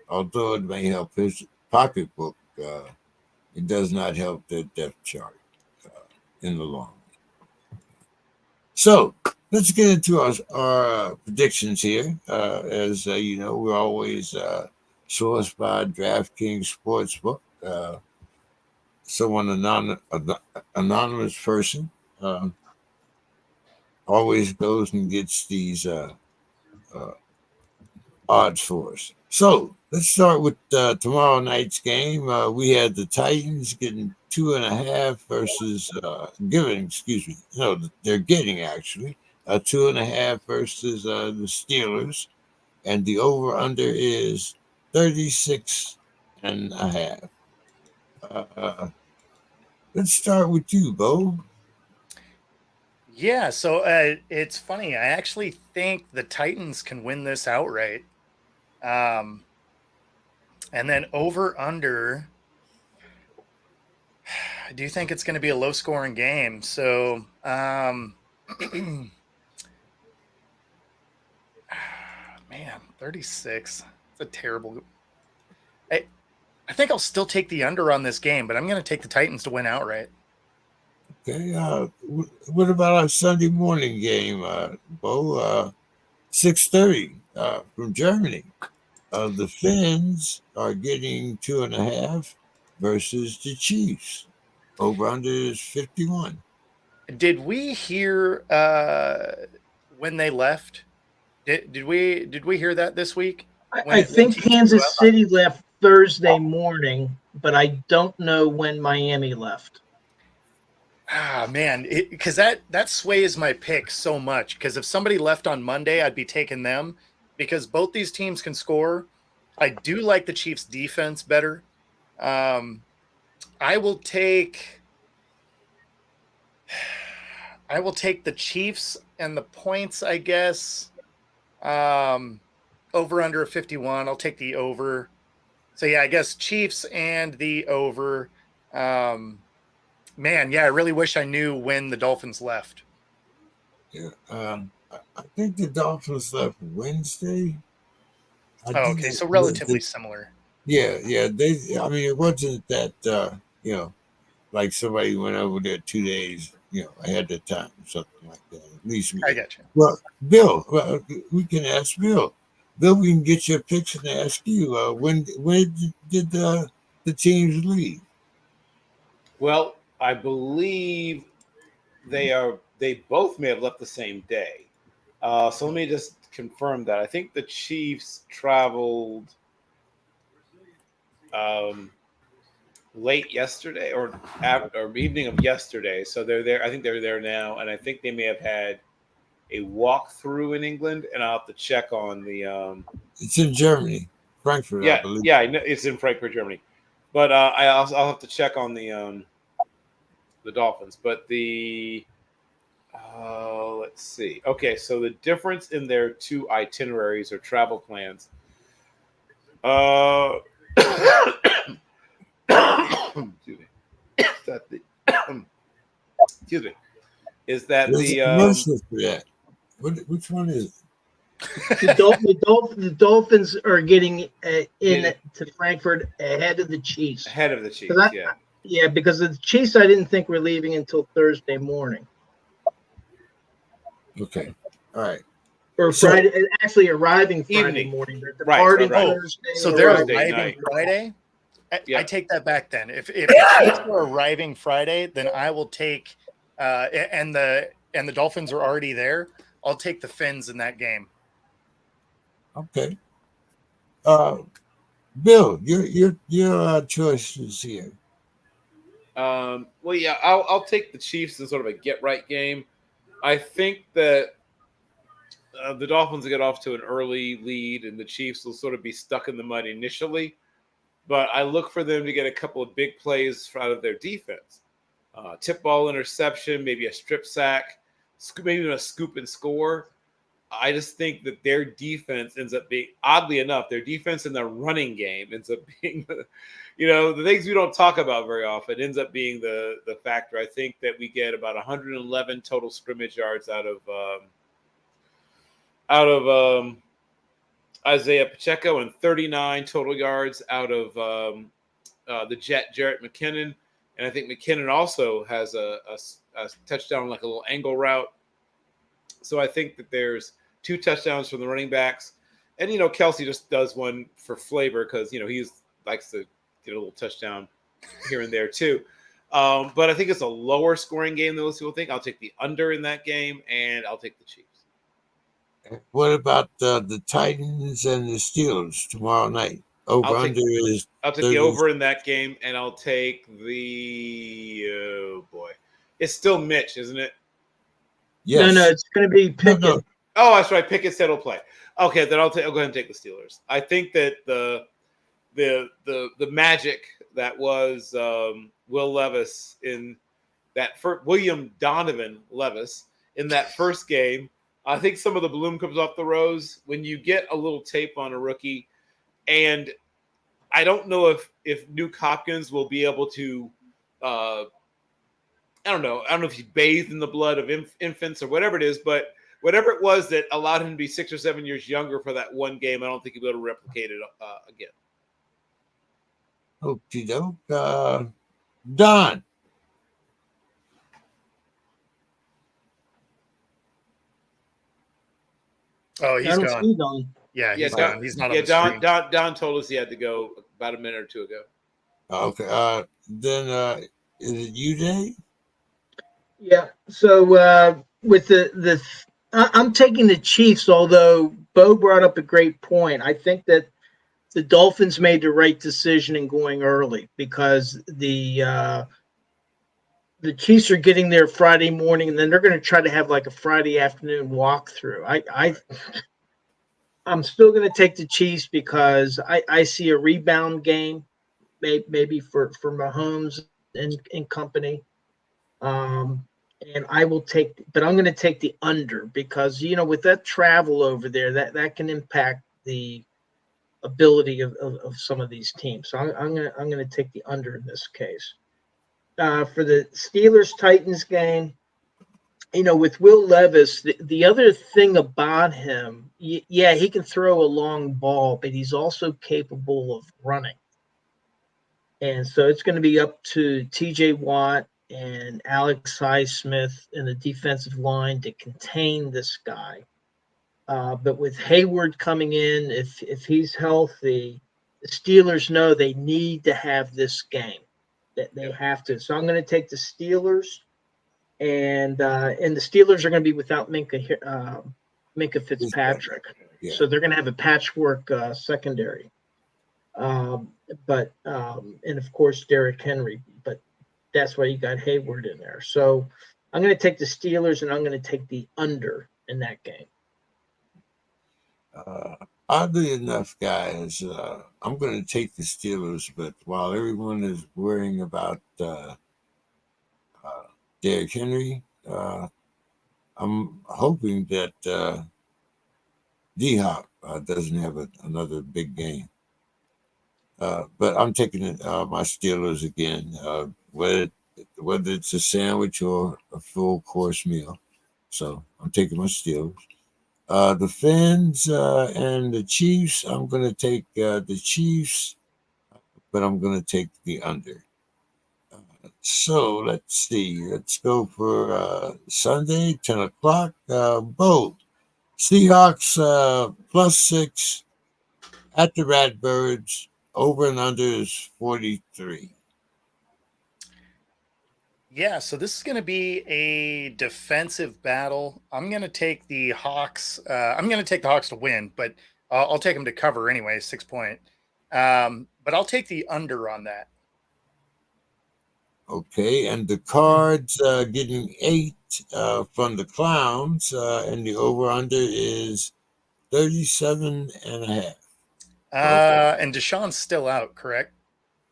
Although it may help his pocketbook, it does not help their depth chart in the long run. So let's get into our predictions here. As we're always sourced by DraftKings Sportsbook. Someone anonymous person always goes and gets these odds for us. So let's start with tomorrow night's game. We had the Titans getting 2.5 versus they're getting actually 2.5 versus the Steelers, and the over under is 36.5. Let's start with you, Bo. Yeah, so it's funny. I actually think the Titans can win this outright. And then over under, I do think it's going to be a low scoring game. So, man, 36. It's a terrible. I think I'll still take the under on this game, but I'm going to take the Titans to win outright. Okay. What about our Sunday morning game, Bo? 6:30 from Germany. The Finns are getting 2.5 versus the Chiefs. Over under is 51. Did we hear when they left? Did we hear that this week? I think Kansas City left Thursday morning, but I don't know when Miami left. Ah, man, because that sways my pick so much. Because if somebody left on Monday, I'd be taking them because both these teams can score. I do like the Chiefs' defense better. I will take the Chiefs and the points, I guess. Over under a 51. I'll take the over. So yeah, I guess Chiefs and the over. Man, yeah, I really wish I knew when the Dolphins left. Yeah. I think the Dolphins left Wednesday. Oh, okay, so relatively similar. Yeah. I mean, it wasn't that like somebody went over there 2 days, ahead of time, something like that. At least I got you. Well, Bill, we can ask Bill. Bill, we can get your picks and ask you when did the teams leave? Well, I believe they both may have left the same day. So let me just confirm that. I think the Chiefs traveled late yesterday or evening of yesterday. So they're there. I think they're there now, and I think they may have had a walkthrough in England, and I'll have to check on the. It's in Germany, Frankfurt, I believe. Yeah, it's in Frankfurt, Germany. But I'll have to check on the Dolphins. But let's see. Okay, so the difference in their two itineraries or travel plans. Excuse me. Excuse me. Is that There's a commercial for that? Which one is it? The Dolphins are getting to Frankfurt ahead of the Chiefs. Ahead of the Chiefs, yeah. Yeah, because the Chiefs I didn't think were leaving until Thursday morning. Okay. All right. Or Friday, actually arriving Friday evening. Morning. They're departing Thursday. So they're arriving Friday? I take that back then. If the Chiefs are arriving Friday, then I will take and the Dolphins are already there. I'll take the Fins in that game. Okay. Bill, your choices here. Well, yeah, I'll take the Chiefs in sort of a get right game. I think that the Dolphins will get off to an early lead, and the Chiefs will sort of be stuck in the mud initially. But I look for them to get a couple of big plays out of their defense. Tip ball interception, maybe a strip sack, maybe even a scoop and score. I just think that their defense ends up being, oddly enough, their defense in the running game ends up being, the things we don't talk about very often ends up being the factor. I think that we get about 111 total scrimmage yards out of Isaiah Pacheco and 39 total yards out of the Jarrett McKinnon. And I think McKinnon also has a touchdown, like a little angle route. So I think that there's 2 touchdowns from the running backs. And, Kelsey just does one for flavor because, he likes to get a little touchdown here and there too. But I think it's a lower scoring game than most people think. I'll take the under in that game, and I'll take the Chiefs. What about the Titans and the Steelers tomorrow night? I'll take the over in that game, and I'll take it's still Mitch, isn't it? Yes. No, it's going to be Pickett. No. Oh, that's right. Pickett said he'll play. Okay, then I'll go ahead and take the Steelers. I think that the magic that was Will Levis in that William Donovan Levis in that first game. I think some of the bloom comes off the rose when you get a little tape on a rookie. And I don't know if Nuke Hopkins will be able to I don't know if he bathed in the blood of infants or whatever it is, but whatever it was that allowed him to be 6 or 7 years younger for that one game, I don't think he'll be able to replicate it again. Okie doke. Don. Oh, he's gone. Yeah, he's gone. He's not on the screen. Don told us he had to go about a minute or two ago. Okay. Then is it you, Dave? Yeah. So with the I'm taking the Chiefs, although Bo brought up a great point. I think that the Dolphins made the right decision in going early because the Chiefs are getting there Friday morning, and then they're going to try to have like a Friday afternoon walkthrough. I'm still going to take the Chiefs because I see a rebound game, maybe for Mahomes and company. And I will but I'm going to take the under because, with that travel over there, that can impact the ability of some of these teams. So I'm going to take the under in this case. For the Steelers-Titans game, with Will Levis, the other thing about him, yeah, he can throw a long ball, but he's also capable of running. And so it's going to be up to TJ Watt and Alex Highsmith in the defensive line to contain this guy. But with Hayward coming in, if he's healthy, the Steelers know they need to have this game. That they have to. So I'm going to take the Steelers, and the Steelers are going to be without Minka Fitzpatrick. Yeah. So they're going to have a patchwork secondary. And of course Derrick Henry, but that's why you got Hayward in there. So I'm going to take the Steelers, and I'm going to take the under in that game. Oddly enough, guys, I'm going to take the Steelers, but while everyone is worrying about Derrick Henry, I'm hoping that D-Hop doesn't have another big game. But I'm taking my Steelers again, whether it's a sandwich or a full course meal. So I'm taking my Steelers. The Fins and the Chiefs, I'm going to take the Chiefs, but I'm going to take the under. So let's see. Let's go for Sunday, 10 o'clock. Both Seahawks +6 at the Ratbirds. Over and under is 43. Yeah, so this is going to be a defensive battle. I'm going to take the Hawks. I'm going to take the Hawks to win, but I'll take them to cover anyway, 6 point. But I'll take the under on that. Okay, and the Cards getting 8 from the Clowns, and the over-under is 37.5. And Deshaun's still out, correct?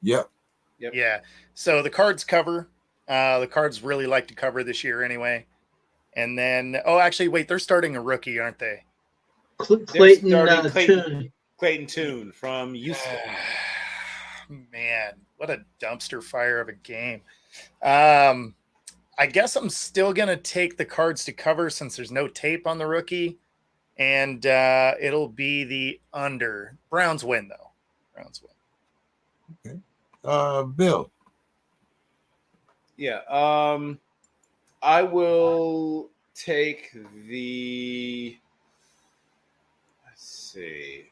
Yep. Yeah. So the Cards cover. The Cards really like to cover this year anyway. And then, actually, wait, they're starting a rookie, aren't they? Clayton Tune from Houston. Man, what a dumpster fire of a game. I guess I'm still going to take the Cards to cover since there's no tape on the rookie. And it'll be the under. Browns win, though. Browns win. Okay. Bill. Yeah. I will take the. Let's see.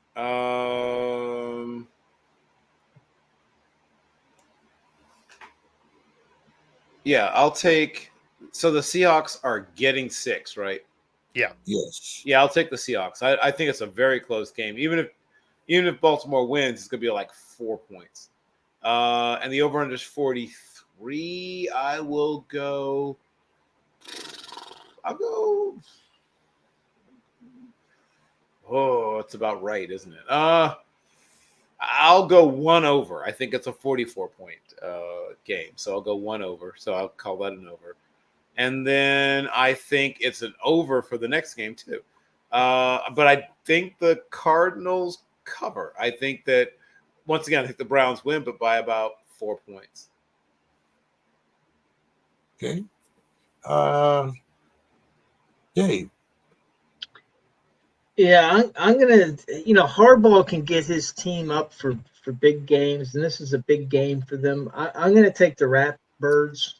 Yeah, I'll take. So the Seahawks are getting 6, right? Yeah. Yes. Yeah, I'll take the Seahawks. I think it's a very close game. Even if Baltimore wins, it's gonna be like 4 points. And the over-under is 43. I'll go. Oh, it's about right, isn't it? I'll go 1 over. I think it's a 44-point game, so I'll go 1 over. So I'll call that an over. And then I think it's an over for the next game too. But I think the Cardinals cover. I think that once again, I think the Browns win, but by about 4 points. Okay. Dave. Yeah, I'm gonna. Harbaugh can get his team up for big games, and this is a big game for them. I'm gonna take the Ratbirds,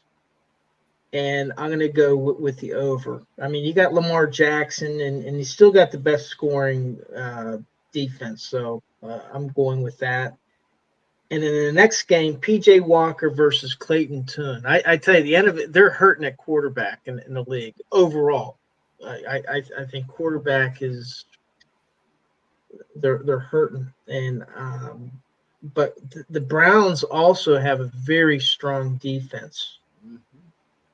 and I'm gonna go with the over. I mean, you got Lamar Jackson, and you still got the best scoring defense, so I'm going with that. And then in the next game, PJ Walker versus Clayton Tune. I tell you, the end of it, they're hurting at quarterback in the league overall. I think quarterback is they're hurting, and but the Browns also have a very strong defense. Mhm.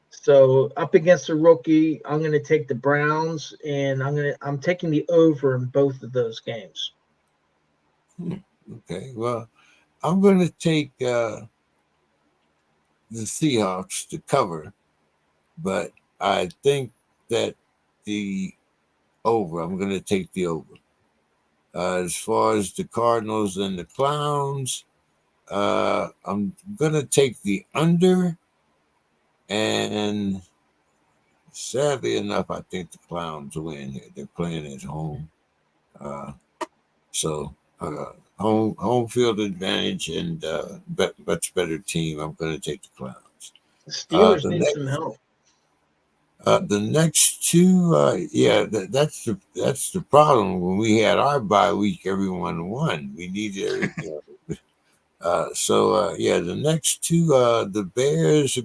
So up against a rookie, I'm going to take the Browns, and I'm taking the over in both of those games. Okay, well, I'm going to take the Seahawks to cover, but I think that the over. I'm going to take the over. As far as the Cardinals and the Clowns, I'm going to take the under, and sadly enough, I think the Clowns win here. They're playing at home. So home field advantage and much better team. I'm going to take the Clowns. The Steelers The need next, some help. the next two, that's the problem. When we had our bye week, everyone won. We needed, the next two, the Bears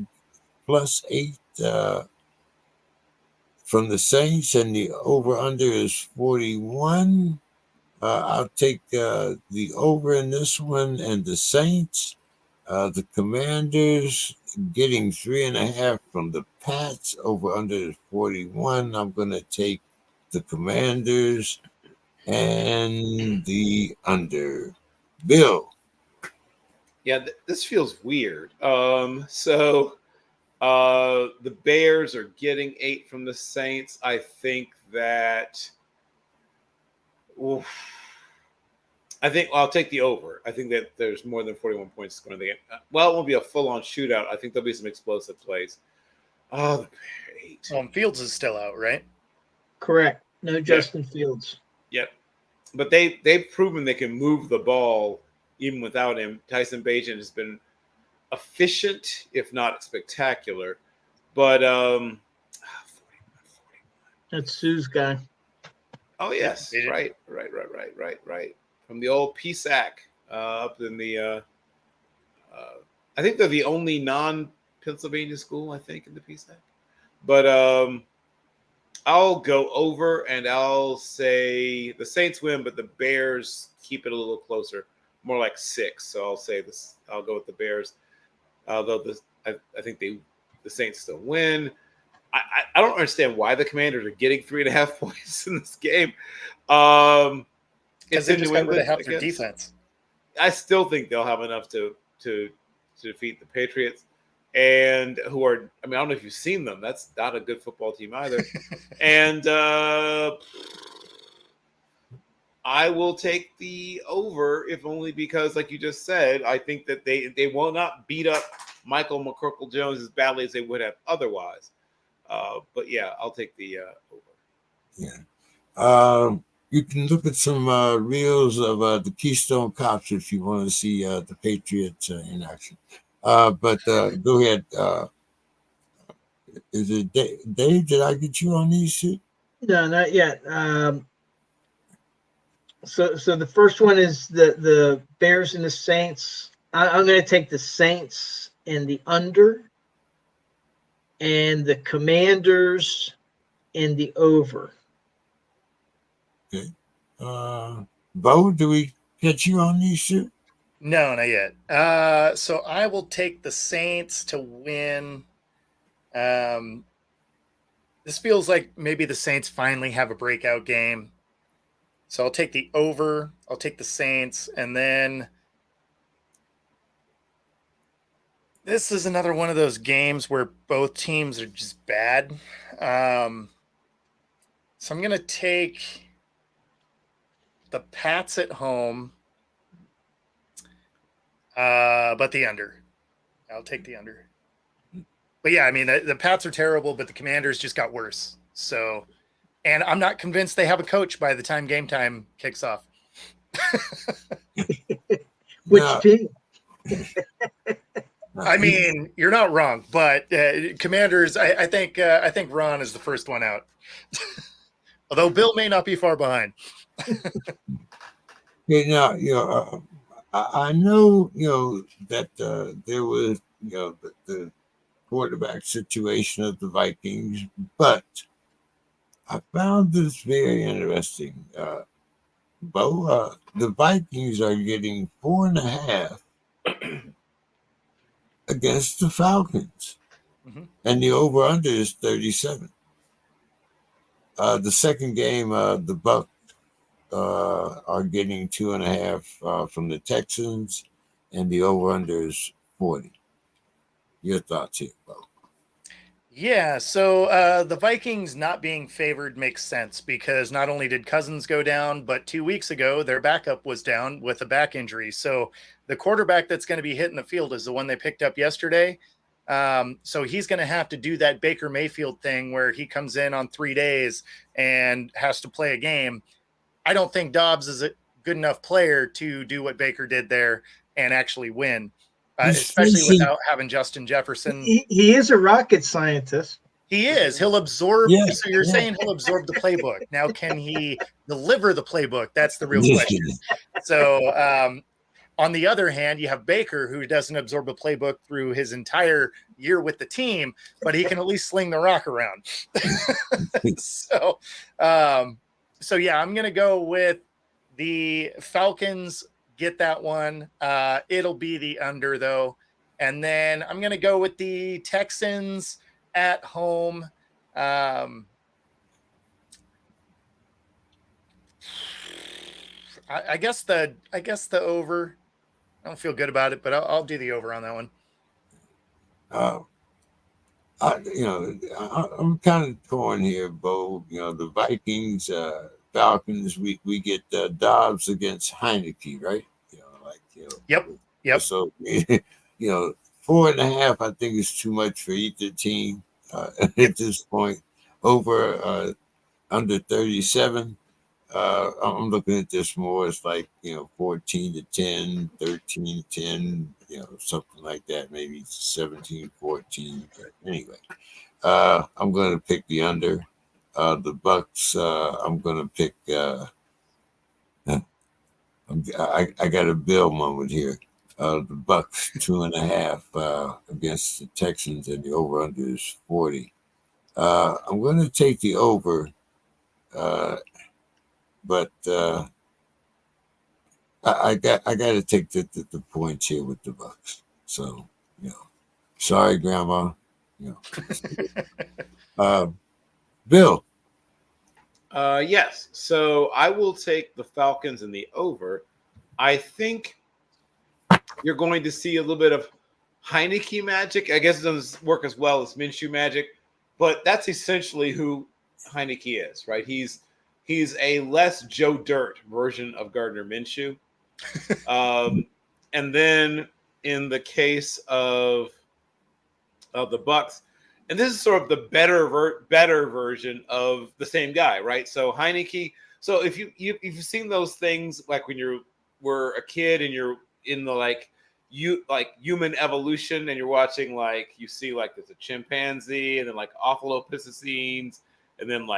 +8 from the Saints, and the over under is 41. I'll take the over in this one, and the Saints. The Commanders getting 3.5 from the Pats, over under is 41. I'm going to take the Commanders and the under. Bill. Yeah, this feels weird. The Bears are getting 8 from the Saints. I think that. Oof, I'll take the over. I think that there's more than 41 points going to the game. Well, it won't be a full-on shootout. I think there'll be some explosive plays. Oh, the Bears 8. Fields is still out, right? Correct. No Justin Fields. Yep. But they've proven they can move the ball even without him. Tyson Bagent has been efficient, if not spectacular. But 41. That's Sue's guy. Oh yes, right. From the old PSAC up in the. I think they're the only non-Pennsylvania school, I think, in the PSAC. But I'll go over, and I'll say the Saints win, but the Bears keep it a little closer, more like 6. So I'll say this. I'll go with the Bears. Although I think the Saints still win. I don't understand why the Commanders are getting 3.5 points in this game. Because they just got rid of half their defense. I still think they'll have enough to defeat the Patriots, and who are. I mean, I don't know if you've seen them. That's not a good football team either. And I will take the over, if only because, like you just said, I think that they will not beat up Michael McCorkle-Jones as badly as they would have otherwise. But yeah, I'll take the over. Yeah. You can look at some reels of the Keystone Cops if you want to see the Patriots in action. But go ahead. Is it Dave? Did I get you on these two? No, not yet. So the first one is the Bears and the Saints. I'm going to take the Saints and the under, and the Commanders and the over. Okay. Bo, do we get you on these two? No, not yet. So I will take the Saints to win. This feels like maybe the Saints finally have a breakout game. So I'll take the over. I'll take the Saints. And then this is another one of those games where both teams are just bad. So I'm going to take the Pats at home, but the under. I'll take the under. But yeah, I mean, the Pats are terrible, but the Commanders just got worse. So, and I'm not convinced they have a coach by the time game time kicks off. Which team? I mean, you're not wrong, but Commanders. I think Ron is the first one out. Although Bill may not be far behind. Okay, now I know that there was the quarterback situation of the Vikings, but I found this very interesting. Bo, the Vikings are getting 4.5 against the Falcons, and the over/under is 37. The second game, the Bucks are getting 2.5 from the Texans, and the over/under is 40. Your thoughts here, Bo? Yeah, so the Vikings not being favored makes sense because not only did Cousins go down, but 2 weeks ago their backup was down with a back injury. So the quarterback that's going to be hitting the field is the one they picked up yesterday. So he's going to have to do that Baker Mayfield thing where he comes in on 3 days and has to play a game. I don't think Dobbs is a good enough player to do what Baker did there and actually win. Especially without having Justin Jefferson. He is a rocket scientist. He is. He'll absorb. Yeah, So you're saying he'll absorb the playbook. Now, can he deliver the playbook? That's the real question. So, on the other hand, you have Baker, who doesn't absorb the playbook through his entire year with the team, but he can at least sling the rock around. So yeah, I'm going to go with the Falcons. Get that one. It'll be the under though. And then I'm going to go with the Texans at home. I guess the over. I don't feel good about it, but I'll do the over on that one. I'm kind of torn here, Bo. The Vikings, Falcons. We get Dobbs against Heineke, right? Yep. So 4.5, I think is too much for either team at this point. Over under 37. I'm looking at this more as like 14-10, 13-10, something like that, maybe 17-14. But anyway, I'm going to pick the under. The Bucks, I'm going to pick. I got a Bill moment here. The Bucks 2.5 against the Texans, and the over/under is 40. I'm going to take the over, but I got to take the points here with the Bucks. So sorry, Grandma. Bill. Yes. So I will take the Falcons and the over. I think you're going to see a little bit of Heineke magic. I guess it doesn't work as well as Minshew magic, but that's essentially who Heineke is, right? He's a less Joe Dirt version of Gardner Minshew. And then in the case of the Bucks, and this is sort of the better version of the same guy, right? So Heineke. So if you've seen those things like when you were a kid and you're in the human evolution and you're watching you see there's a chimpanzee and then Australopithecines and then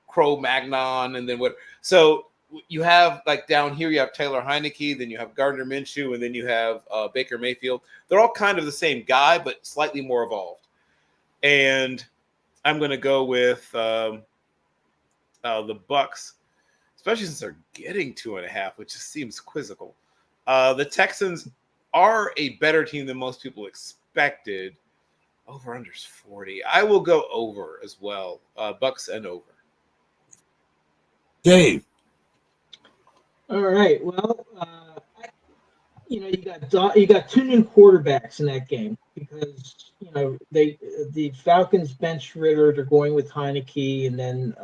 Cro-Magnon and then what. So you have down here you have Taylor Heineke, then you have Gardner Minshew, and then you have Baker Mayfield. They're all kind of the same guy, but slightly more evolved. And I'm going to go with the Bucks, especially since they're getting 2.5, which just seems quizzical. The Texans are a better team than most people expected. Over/under's 40. I will go over as well. Bucks and over. Dave. All right. Well, you got two new quarterbacks in that game because the Falcons bench Ritter. They're going with Heineke, and then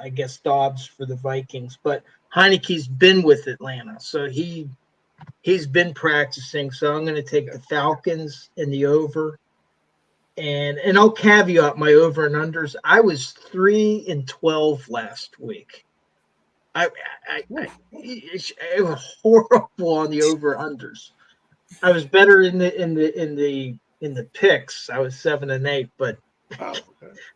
I guess Dobbs for the Vikings. But Heineke's been with Atlanta, so he's been practicing. So I'm going to take the Falcons in the over. And I'll caveat my over and unders. I was 3-12 last week. It was horrible on the over unders. I was better in the picks. I was 7-8, but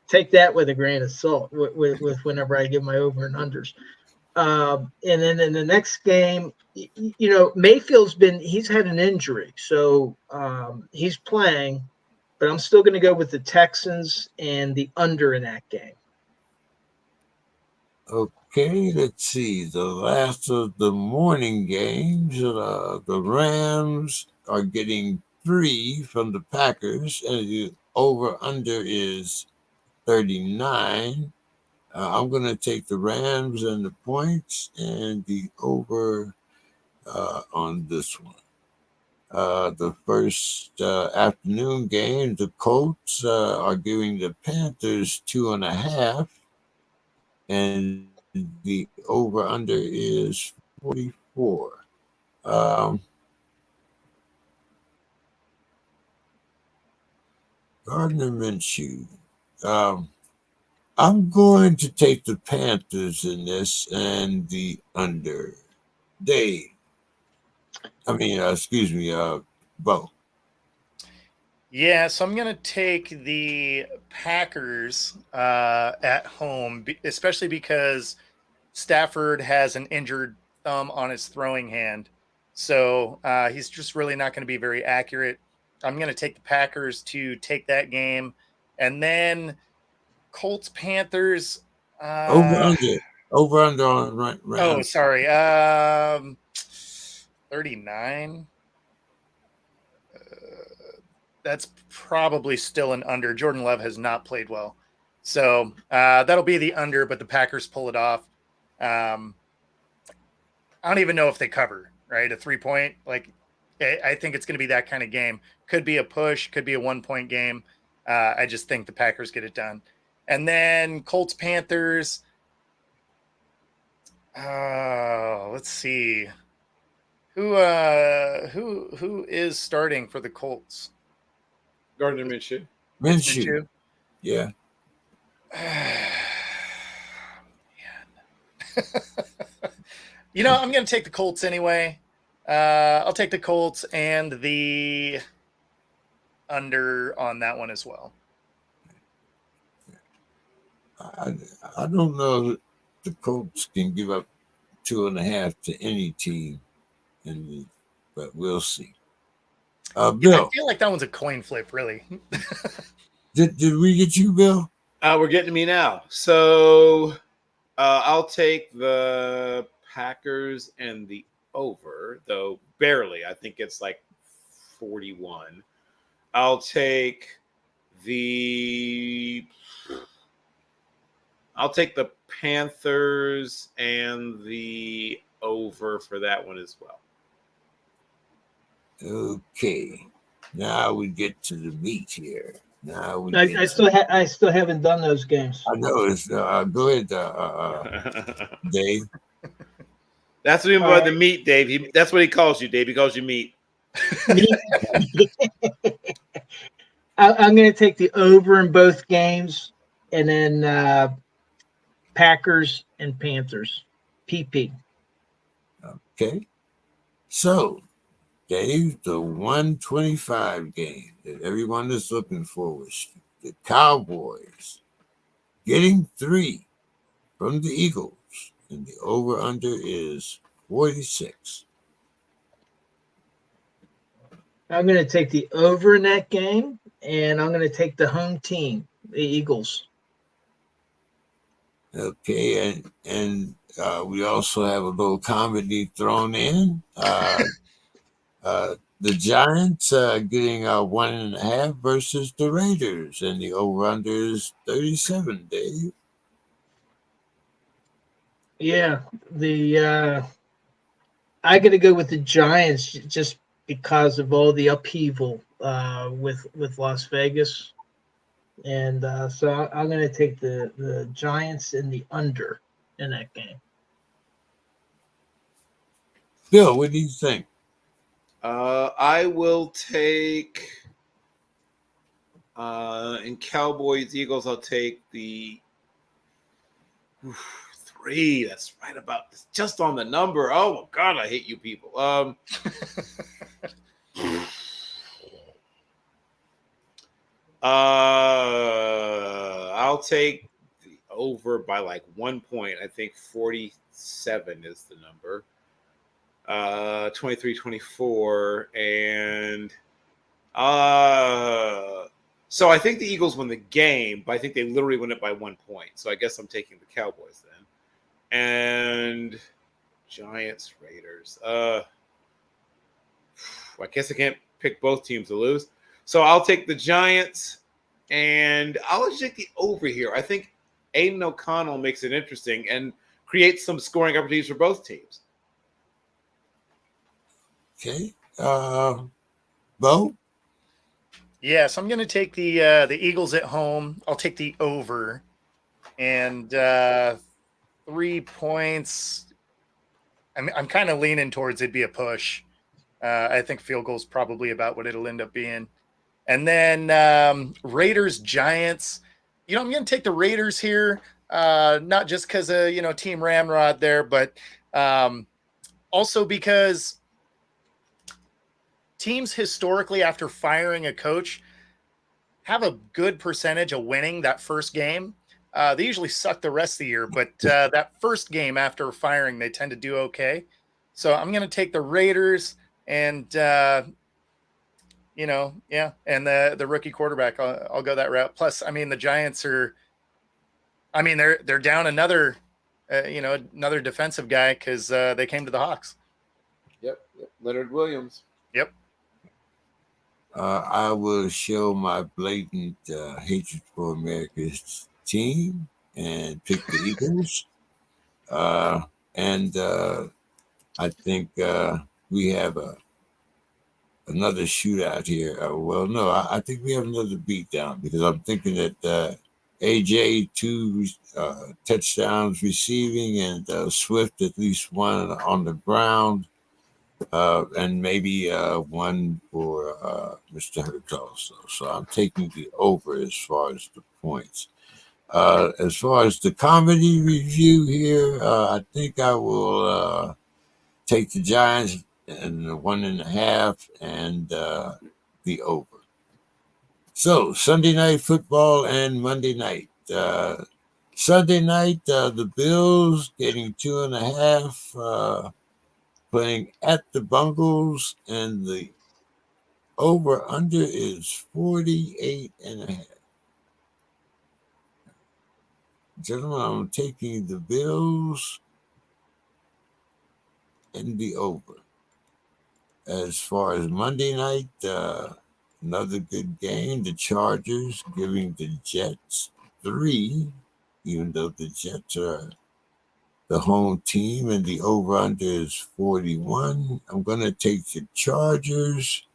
take that with a grain of salt with whenever I give my over and unders. And then in the next game, Mayfield's he's had an injury, so he's playing, but I'm still going to go with the Texans and the under in that game. Okay, let's see. The last of the morning games, the Rams are getting 3 from the Packers, and the over-under is 39. I'm going to take the Rams and the points and the over on this one. The first afternoon game, the Colts are giving the Panthers 2.5, and the over under is 44. Gardner Minshew. I'm going to take the Panthers in this and the under. Dave. Excuse me, Bo. Yeah, so I'm going to take the Packers at home, especially because Stafford has an injured thumb on his throwing hand. So he's just really not going to be very accurate. I'm going to take the Packers to take that game. And then Colts, Panthers. Over under on right. Oh, sorry. 39. That's probably still an under. Jordan Love has not played well. So that'll be the under, but the Packers pull it off. I don't even know if they cover, right? A 3-point. Like, I think it's going to be that kind of game. Could be a push, could be a 1-point game. I just think the Packers get it done. And then Colts, Panthers. Let's see. Who is starting for the Colts? Gardner Minshew. Minshew. Yeah. You know, I'm going to take the Colts anyway. I'll take the Colts and the under on that one as well. I don't know if the Colts can give up 2.5 to any team, but we'll see. Bill, I feel like that one's a coin flip, really. did we get you, Bill? We're getting to me now. So I'll take the Packers and the over, though barely. I think it's like 41. I'll take the Panthers and the over for that one as well. Okay. Now we get to the meat here. I still haven't done those games. I know it's go ahead, Dave. That's what he means by the meat, Dave. That's what he calls you, Dave. He calls you meat. I'm going to take the over in both games, and then Packers and Panthers. PP. Okay. So, Dave, the 125 game that everyone is looking for was the Cowboys getting 3 from the Eagles, and the over-under is 46. I'm going to take the over in that game, and I'm going to take the home team, the Eagles. Okay, and we also have a little comedy thrown in. The Giants getting 1.5 versus the Raiders, and the over-under is 37, Dave. Yeah, I got to go with the Giants just because of all the upheaval with Las Vegas, and so I'm going to take the Giants in the under in that game. Bill, what do you think? I will take in Cowboys Eagles. I'll take the 3. That's right about just on the number. Oh my God, I hate you people. I'll take the over by like 1 point. I think 47 is the number. 23-24, and so I think the Eagles win the game, but I think they literally win it by 1 point. So I guess I'm taking the Cowboys then. And Giants, Raiders. I guess I can't pick both teams to lose. So I'll take the Giants, and I'll just take the over here. I think Aiden O'Connell makes it interesting and creates some scoring opportunities for both teams. Okay. Bo? Yes, I'm going to take the Eagles at home. I'll take the over, and 3 points. I'm kind of leaning towards it'd be a push. I think field goal's probably about what it'll end up being. And then Raiders, Giants. I'm going to take the Raiders here, not just because of, Team Ramrod there, but also because teams historically, after firing a coach, have a good percentage of winning that first game. They usually suck the rest of the year, but that first game after firing, they tend to do okay. So I'm going to take the Raiders and, and the rookie quarterback. I'll go that route. Plus, the Giants are, they're down another, another defensive guy because they came to the Hawks. Yep. Leonard Williams. Yep. I will show my blatant hatred for America's team and pick the Eagles. And I think we have another shootout here. I think we have another beatdown because I'm thinking that AJ 2 touchdowns receiving and Swift at least one on the ground. And maybe one for Mr. Hurts also. So I'm taking the over as far as the points. As far as the comedy review here, I think I will take the Giants and the 1.5 and the over. So Sunday night football and Monday night. Sunday night, the Bills getting 2.5. Playing at the Bungles, and the over-under is 48.5. Gentlemen, I'm taking the Bills and the over. As far as Monday night, another good game. The Chargers giving the Jets 3, even though the Jets are the home team, and the over-under is 41. I'm going to take the Chargers,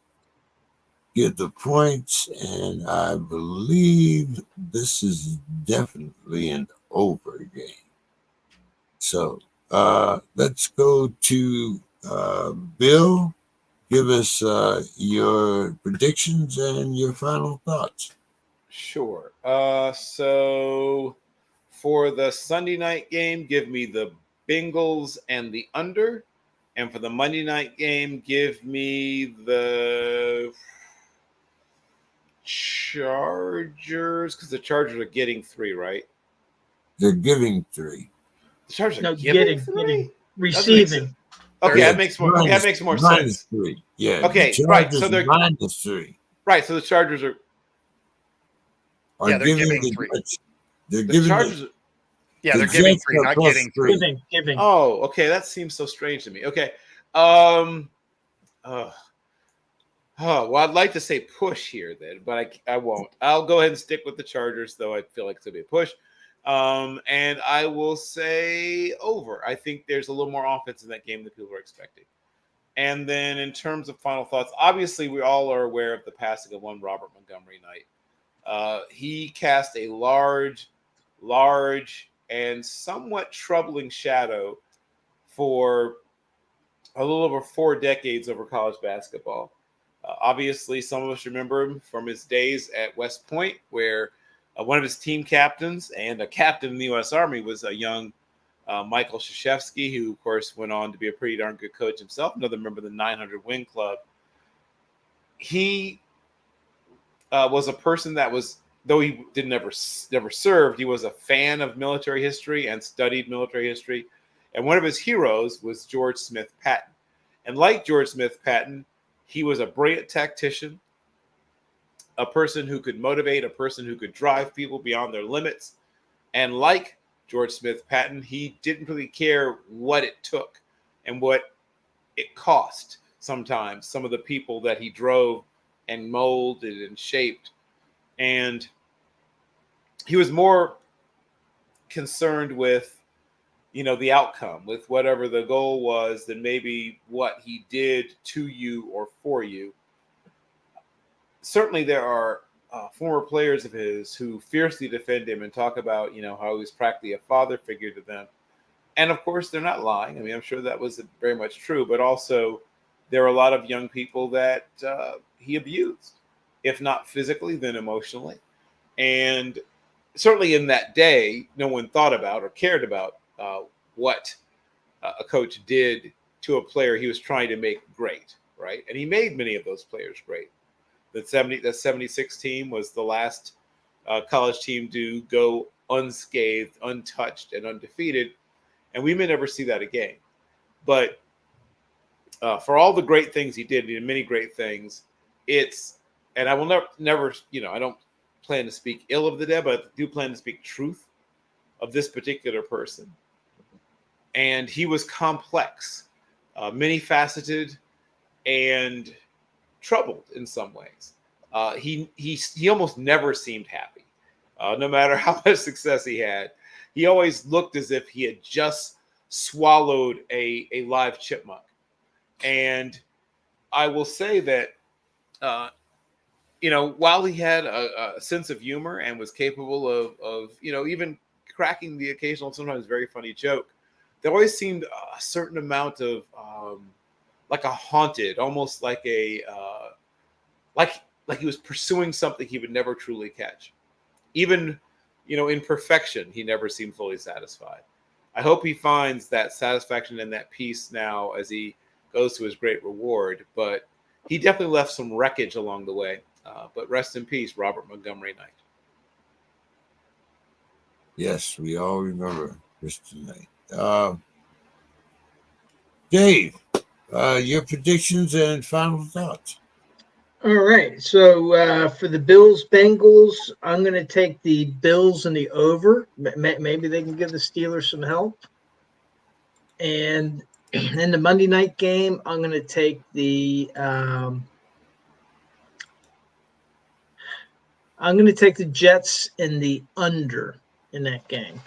get the points, and I believe this is definitely an over game. So let's go to Bill. Give us your predictions and your final thoughts. Sure. So for the Sunday night game, give me the Bengals and the under. And for the Monday night game, give me the Chargers, because the Chargers are getting 3, right? They're giving 3. The Chargers are No, getting getting, 3? receiving. Okay, Yeah, that makes more sense. 3. Yeah. Okay, the right. So Chargers they're -3. right. So the Chargers are Yeah, they're giving 3. They're the giving Chargers. Yeah, they're the giving Jets 3, are not plus getting 3. Giving. Oh, okay. That seems so strange to me. Okay. Well, I'd like to say push here then, but I won't. I'll go ahead and stick with the Chargers, though I feel like it's going to be a push. And I will say over. I think there's a little more offense in that game than people are expecting. And then in terms of final thoughts, obviously we all are aware of the passing of one Robert Montgomery Knight. He cast a large, and somewhat troubling shadow for a little over 4 decades over college basketball. Obviously, some of us remember him from his days at West Point, where one of his team captains and a captain in the U.S. Army was a young Michael Krzyzewski, who, of course, went on to be a pretty darn good coach himself, another member of the 900 Win Club. He was a person that was, though he never served, he was a fan of military history and studied military history. And one of his heroes was George Smith Patton. And like George Smith Patton, he was a brilliant tactician, a person who could motivate, a person who could drive people beyond their limits. And like George Smith patent. He didn't really care what it took and what it cost. Sometimes some of the people that he drove and molded and shaped, and he was more concerned with, the outcome, with whatever the goal was, than maybe what he did to you or for you. Certainly there are former players of his who fiercely defend him and talk about, how he was practically a father figure to them. And of course, they're not lying. I mean, I'm sure that was very much true, but also there are a lot of young people that he abused, if not physically, then emotionally. And certainly in that day, no one thought about or cared about what a coach did to a player he was trying to make great, right? And he made many of those players great. The 76 team was the last college team to go unscathed, untouched, and undefeated. And we may never see that again. But for all the great things he did many great things, and I will never, I don't plan to speak ill of the dead, but I do plan to speak truth of this particular person. And he was complex, many-faceted, and troubled in some ways. He almost never seemed happy, no matter how much success he had. He always looked as if he had just swallowed a live chipmunk. And I will say that, while he had a sense of humor and was capable of even cracking the occasional, sometimes very funny joke, there always seemed a certain amount of like a haunted, almost like like he was pursuing something he would never truly catch. Even, in perfection, he never seemed fully satisfied. I hope he finds that satisfaction and that peace now as he goes to his great reward. But he definitely left some wreckage along the way. But rest in peace, Robert Montgomery Knight. Yes, we all remember Christian Knight. Dave, your predictions and final thoughts. All right. So for the Bills-Bengals, I'm going to take the Bills and the over. Maybe they can give the Steelers some help. And in the Monday night game, I'm going to take the Jets in the under in that game.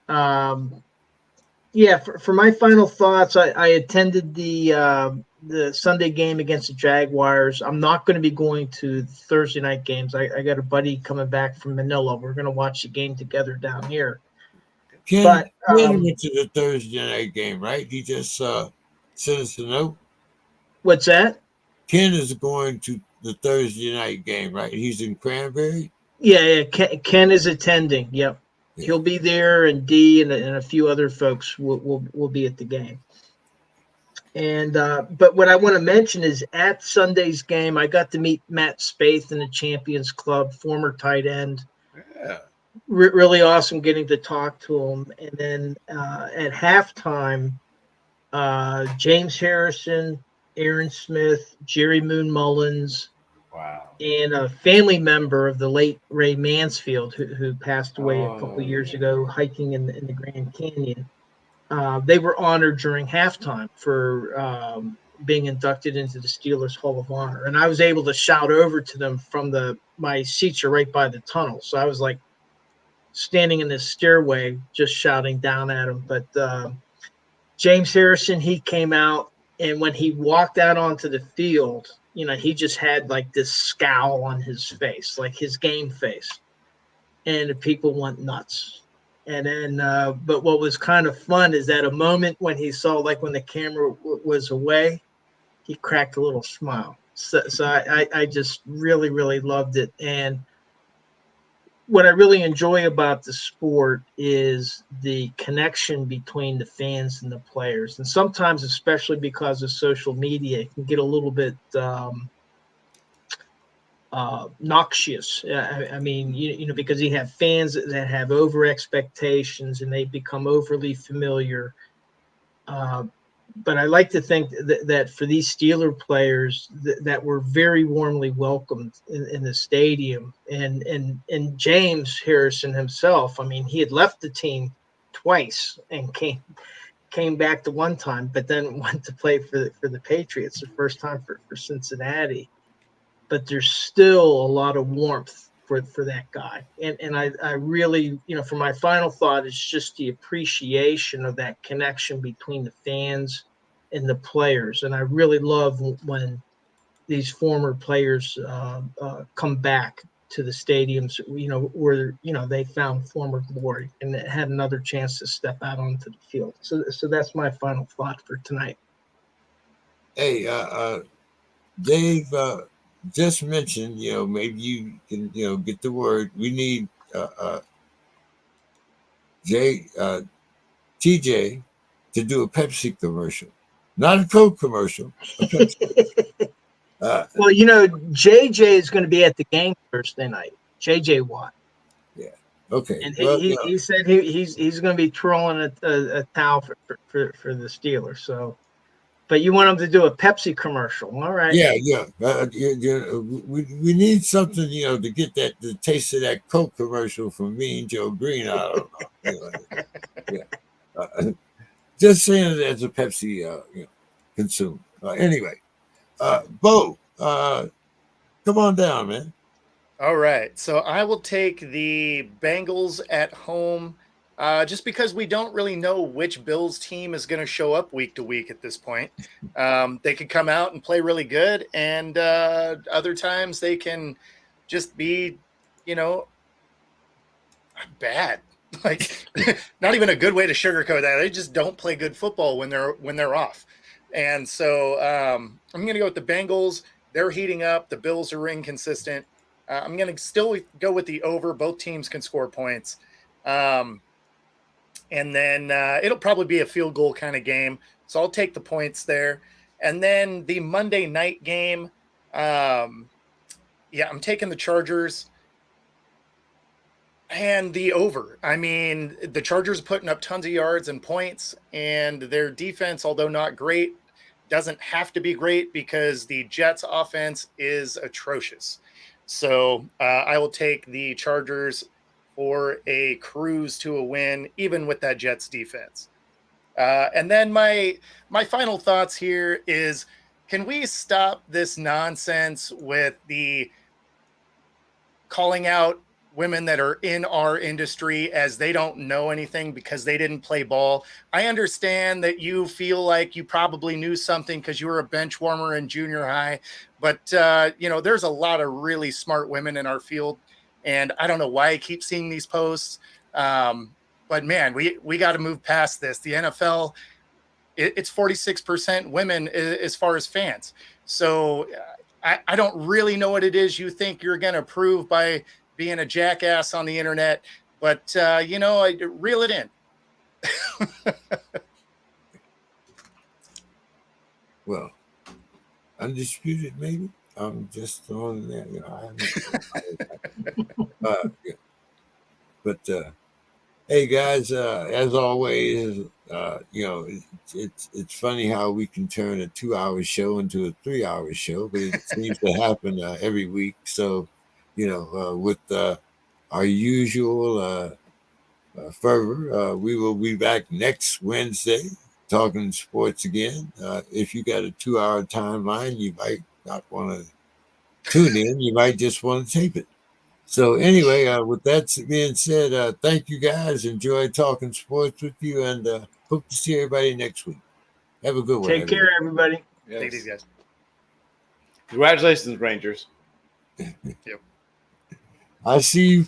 For my final thoughts, I attended the Sunday game against the Jaguars. I'm not going to be going to Thursday night games. I got a buddy coming back from Manila. We're going to watch the game together down here. Ken went to the Thursday night game, right? He just sent us a note. What's that? Ken is going to the Thursday night game, right? He's in Cranberry. Yeah. Ken is attending. Yep. Yeah. He'll be there, and Dee and a few other folks will be at the game. And but what I want to mention is at Sunday's game, I got to meet Matt Spaeth in the Champions Club, former tight end. Yeah. Really awesome getting to talk to him. And then at halftime, James Harrison, Aaron Smith, Jerry Moon Mullins, wow, and a family member of the late Ray Mansfield, who passed away a couple of years ago hiking in the Grand Canyon. They were honored during halftime for being inducted into the Steelers Hall of Honor. And I was able to shout over to them from my seats are right by the tunnel. So I was like standing in this stairway, just shouting down at them. But James Harrison, he came out, and when he walked out onto the field, he just had like this scowl on his face, like his game face. And the people went nuts. And then, but what was kind of fun is that a moment when he saw, like when the camera was away, he cracked a little smile. So I just really, really loved it. And what I really enjoy about the sport is the connection between the fans and the players. And sometimes, especially because of social media, it can get a little bit noxious. I mean, because you have fans that have over expectations and they become overly familiar. but I like to think that for these Steeler players that were very warmly welcomed in the stadium, and James Harrison himself. I mean, he had left the team twice and came back the one time, but then went to play for the Patriots the first time for Cincinnati. But there's still a lot of warmth for that guy. And I really, for my final thought, is just the appreciation of that connection between the fans and the players. And I really love when these former players come back to the stadiums, where, they found former glory and had another chance to step out onto the field. So that's my final thought for tonight. Hey, Dave just mentioned, maybe you can, get the word. We need TJ to do a Pepsi commercial, not a Coke commercial, a Pepsi. Well, JJ is going to be at the game Thursday night. JJ Watt. Yeah. Okay. And well, he said he's going to be twirling a towel for the Steelers. So, but you want him to do a Pepsi commercial? All right. Yeah. We need something, to get the taste of that Coke commercial from me and Joe Green. I don't know. Yeah. Just saying it as a Pepsi, consumer. Anyway, Bo, come on down, man. All right. So I will take the Bengals at home, just because we don't really know which Bills team is going to show up week to week at this point. They could come out and play really good, and other times they can just be, bad. Like, not even a good way to sugarcoat that. They just don't play good football when they're off. And so I'm going to go with the Bengals. They're heating up. The Bills are inconsistent. I'm going to still go with the over. Both teams can score points. And then it'll probably be a field goal kind of game. So I'll take the points there. And then the Monday night game, I'm taking the Chargers and the over. I mean, the Chargers are putting up tons of yards and points, and their defense, although not great, doesn't have to be great because the Jets offense is atrocious. So I will take the Chargers for a cruise to a win, even with that Jets defense. And then my final thoughts here is, can we stop this nonsense with the calling out women that are in our industry as they don't know anything because they didn't play ball? I understand that you feel like you probably knew something because you were a bench warmer in junior high, but there's a lot of really smart women in our field, and I don't know why I keep seeing these posts. But man, we got to move past this. The NFL, it's 46% women as far as fans. So I don't really know what it is you think you're going to prove by being a jackass on the internet, but I reel it in. Well, undisputed, maybe. I'm just throwing that. But hey, guys, as always, it's funny how we can turn a 2-hour show into a 3-hour show, but it seems to happen every week. So, with our usual fervor, we will be back next Wednesday talking sports again. If you got a 2-hour timeline, you might not want to tune in. You might just want to tape it. So anyway, with that being said, thank you guys. Enjoyed talking sports with you, and hope to see everybody next week. Have a good one. Take care, everybody. Yes. Take these guys. Congratulations, Rangers. Yep. I see you